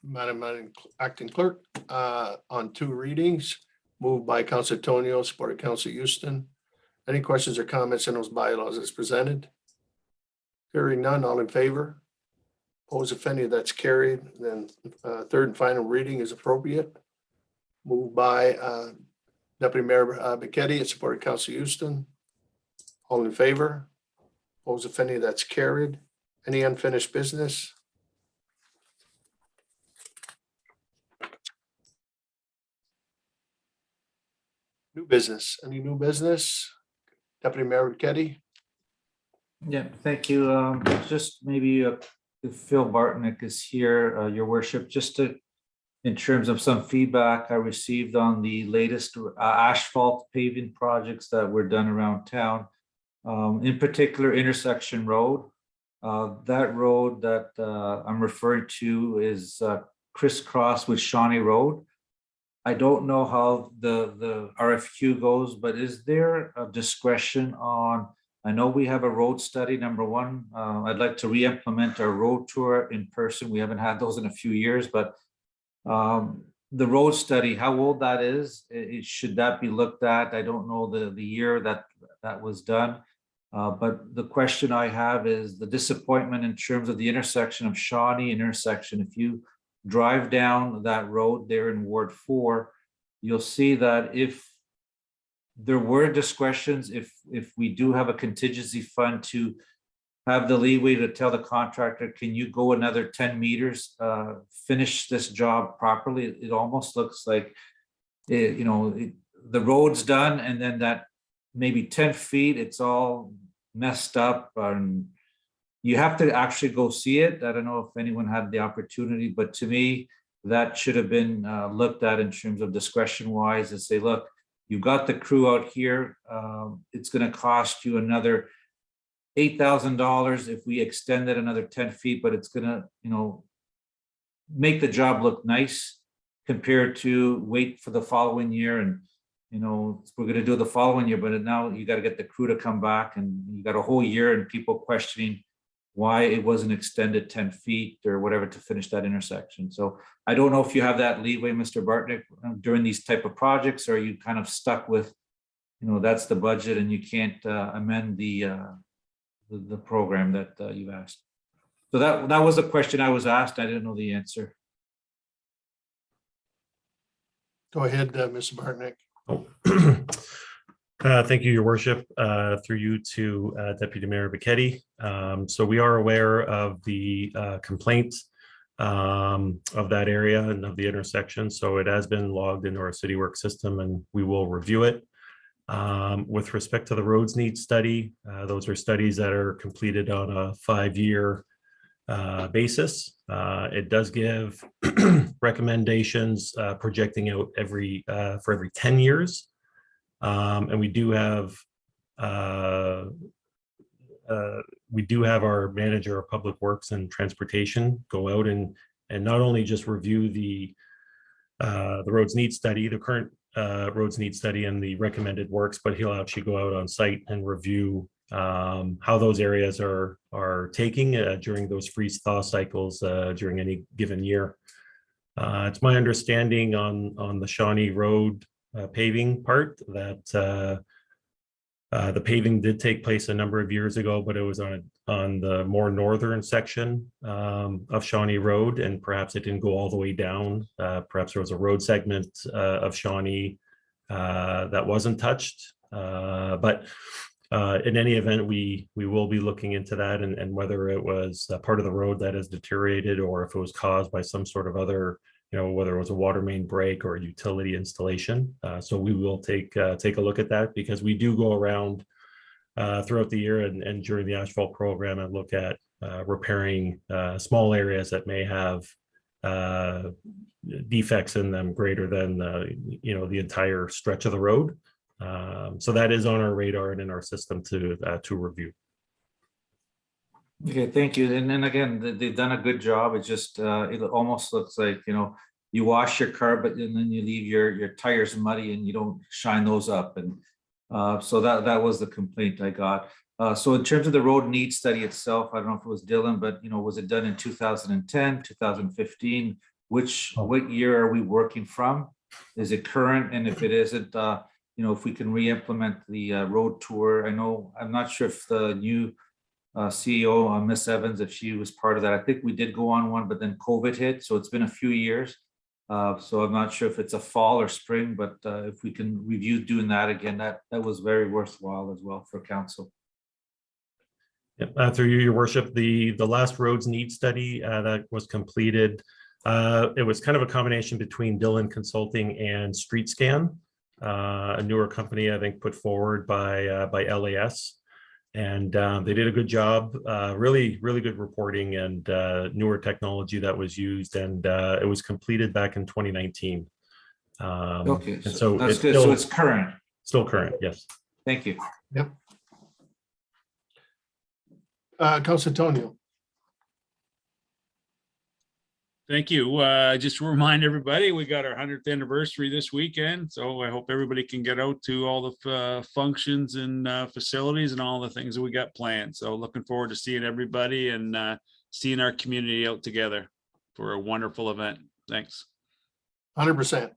Madam Acting Clerk. On 2 readings, moved by Councilor Tonio, supported Councilor Houston. Any questions or comments on those bylaws as presented? Hearing none, all in favor? Opposed, if any, that's carried. Then third and final reading is appropriate. Moved by Deputy Mayor Becchetti and supported Councilor Houston. All in favor? Opposed, if any, that's carried. Any unfinished business? New business. Any new business? Deputy Mayor Becchetti. Yeah, thank you. Just maybe if Phil Bartnick is here, Your Worship, just in terms of some feedback I received on the latest asphalt paving projects that were done around town, in particular Intersection Road. That road that I'm referring to is crisscross with Shawnee Road. I don't know how the RFQ goes, but is there a discretion on, I know we have a road study, number one. I'd like to re-implement our road tour in person. We haven't had those in a few years, but the road study, how old that is, should that be looked at? I don't know the year that was done. But the question I have is the disappointment in terms of the intersection of Shawnee intersection. If you drive down that road there in Ward 4, you'll see that if there were discretions, if we do have a contingency fund to have the leeway to tell the contractor, can you go another 10 meters, finish this job properly? It almost looks like, the road's done, and then that maybe 10 feet, it's all messed up, and you have to actually go see it. I don't know if anyone had the opportunity, but to me, that should have been looked at in terms of discretion wise, and say, look, you've got the crew out here. It's going to cost you another $8,000 if we extend it another 10 feet, but it's going to, make the job look nice. compared to wait for the following year and, you know, we're gonna do the following year, but now you gotta get the crew to come back and you got a whole year and people questioning why it wasn't extended 10 feet or whatever to finish that intersection. So I don't know if you have that leeway, Mr. Bartnick, during these type of projects, or are you kind of stuck with, you know, that's the budget and you can't amend the program that you've asked. So that was a question I was asked. I didn't know the answer. Go ahead, Mr. Bartnick. Oh. Thank you, Your Worship, through you to Deputy Mayor Bichetti. So we are aware of the complaint of that area and of the intersection. So it has been logged into our city work system and we will review it. With respect to the roads need study, those are studies that are completed on a 5-year basis. It does give recommendations projecting out for every 10 years. And we do have our manager of public works and transportation go out and not only just review the roads need study, the current roads need study and the recommended works, but he'll actually go out on site and review how those areas are taking during those freeze thaw cycles during any given year. It's my understanding on the Shawnee Road paving part that the paving did take place a number of years ago, but it was on the more northern section of Shawnee Road, and perhaps it didn't go all the way down. Perhaps there was a road segment of Shawnee that wasn't touched. But in any event, we will be looking into that and whether it was a part of the road that has deteriorated or if it was caused by some sort of other, you know, whether it was a water main break or a utility installation. So we will take a look at that because we do go around throughout the year and during the asphalt program and look at repairing small areas that may have defects in them greater than the entire stretch of the road. So that is on our radar and in our system to review. Okay, thank you. And then again, they've done a good job. It just it almost looks like, you know, you wash your car, but and then you leave your tires muddy and you don't shine those up. And so that was the complaint I got. So in terms of the road need study itself, I don't know if it was Dylan, but you know, was it done in 2010, 2015? What year are we working from? Is it current? And if it isn't, you know, if we can re-implement the road tour. I'm not sure if the new CEO, Miss Evans, if she was part of that. I think we did go on one, but then COVID hit. So it's been a few years. So I'm not sure if it's a fall or spring, but if we can review doing that again, that was very worthwhile as well for council. Yep, through you, Your Worship, the last roads need study that was completed, it was kind of a combination between Dillon Consulting and Street Scan, a newer company, I think, put forward by LAS. And they did a good job, really good reporting and newer technology that was used. And it was completed back in 2019. Okay, and so that's it's good. So it's current. Still current, yes. Thank you. Yep. Councilor Antonio. Thank you. Just to remind everybody, we got our 100th anniversary this weekend. So I hope everybody can get out to all the functions and facilities and all the things that we got planned. So looking forward to seeing everybody and seeing our community out together for a wonderful event. Thanks. 100%.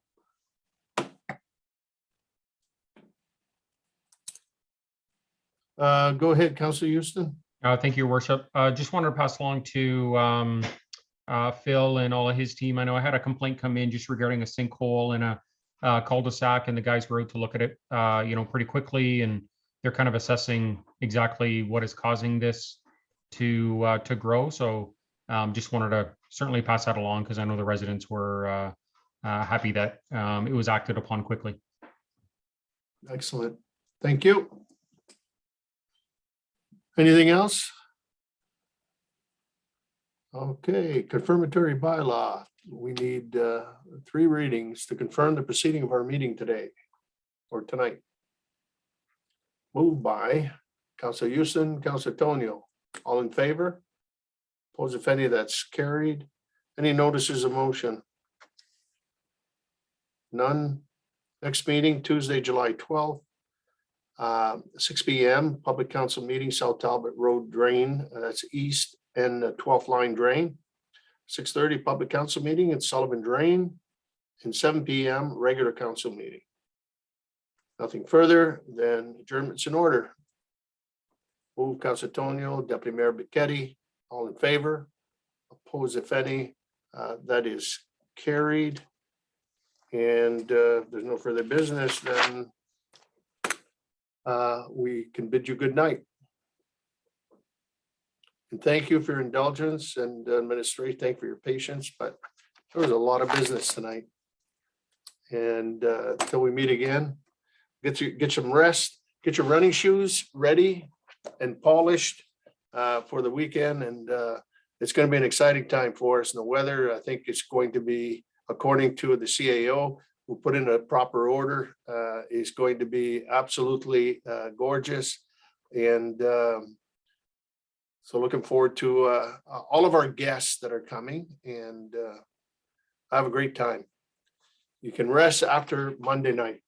Go ahead, Councilor Houston. Thank you, Your Worship. Just wanted to pass along to Phil and all of his team. I know I had a complaint come in just regarding a sinkhole in a cul-de-sac, and the guys were out to look at it, pretty quickly, and they're kind of assessing exactly what is causing this to grow. So just wanted to certainly pass that along because I know the residents were happy that it was acted upon quickly. Excellent. Thank you. Anything else? Okay, confirmatory bylaw. We need 3 readings to confirm the proceeding of our meeting today or tonight. Moved by Councilor Houston, Councilor Antonio. All in favor? Opposed, if any, that's carried. Any notices of motion? None. Next meeting, Tuesday, July 12th. 6 p.m. Public Council meeting, South Talbot Road Drain, that's east and the 12th line drain. 6:30 Public Council meeting at Sullivan Drain, and 7 p.m. regular council meeting. Nothing further, then adjournment's in order. Move Council Tonio, Deputy Mayor Becchetti, all in favor. Oppose if any, that is carried. And there's no further business, then we can bid you good night. And thank you for your indulgence, and administration, thank you for your patience, but there was a lot of business tonight. And until we meet again, get some rest, get your running shoes ready and polished for the weekend. And it's going to be an exciting time for us. And the weather, I think it's going to be, according to the CAO, who put in a proper order, is going to be absolutely gorgeous. And so looking forward to all of our guests that are coming, and have a great time. You can rest after Monday night.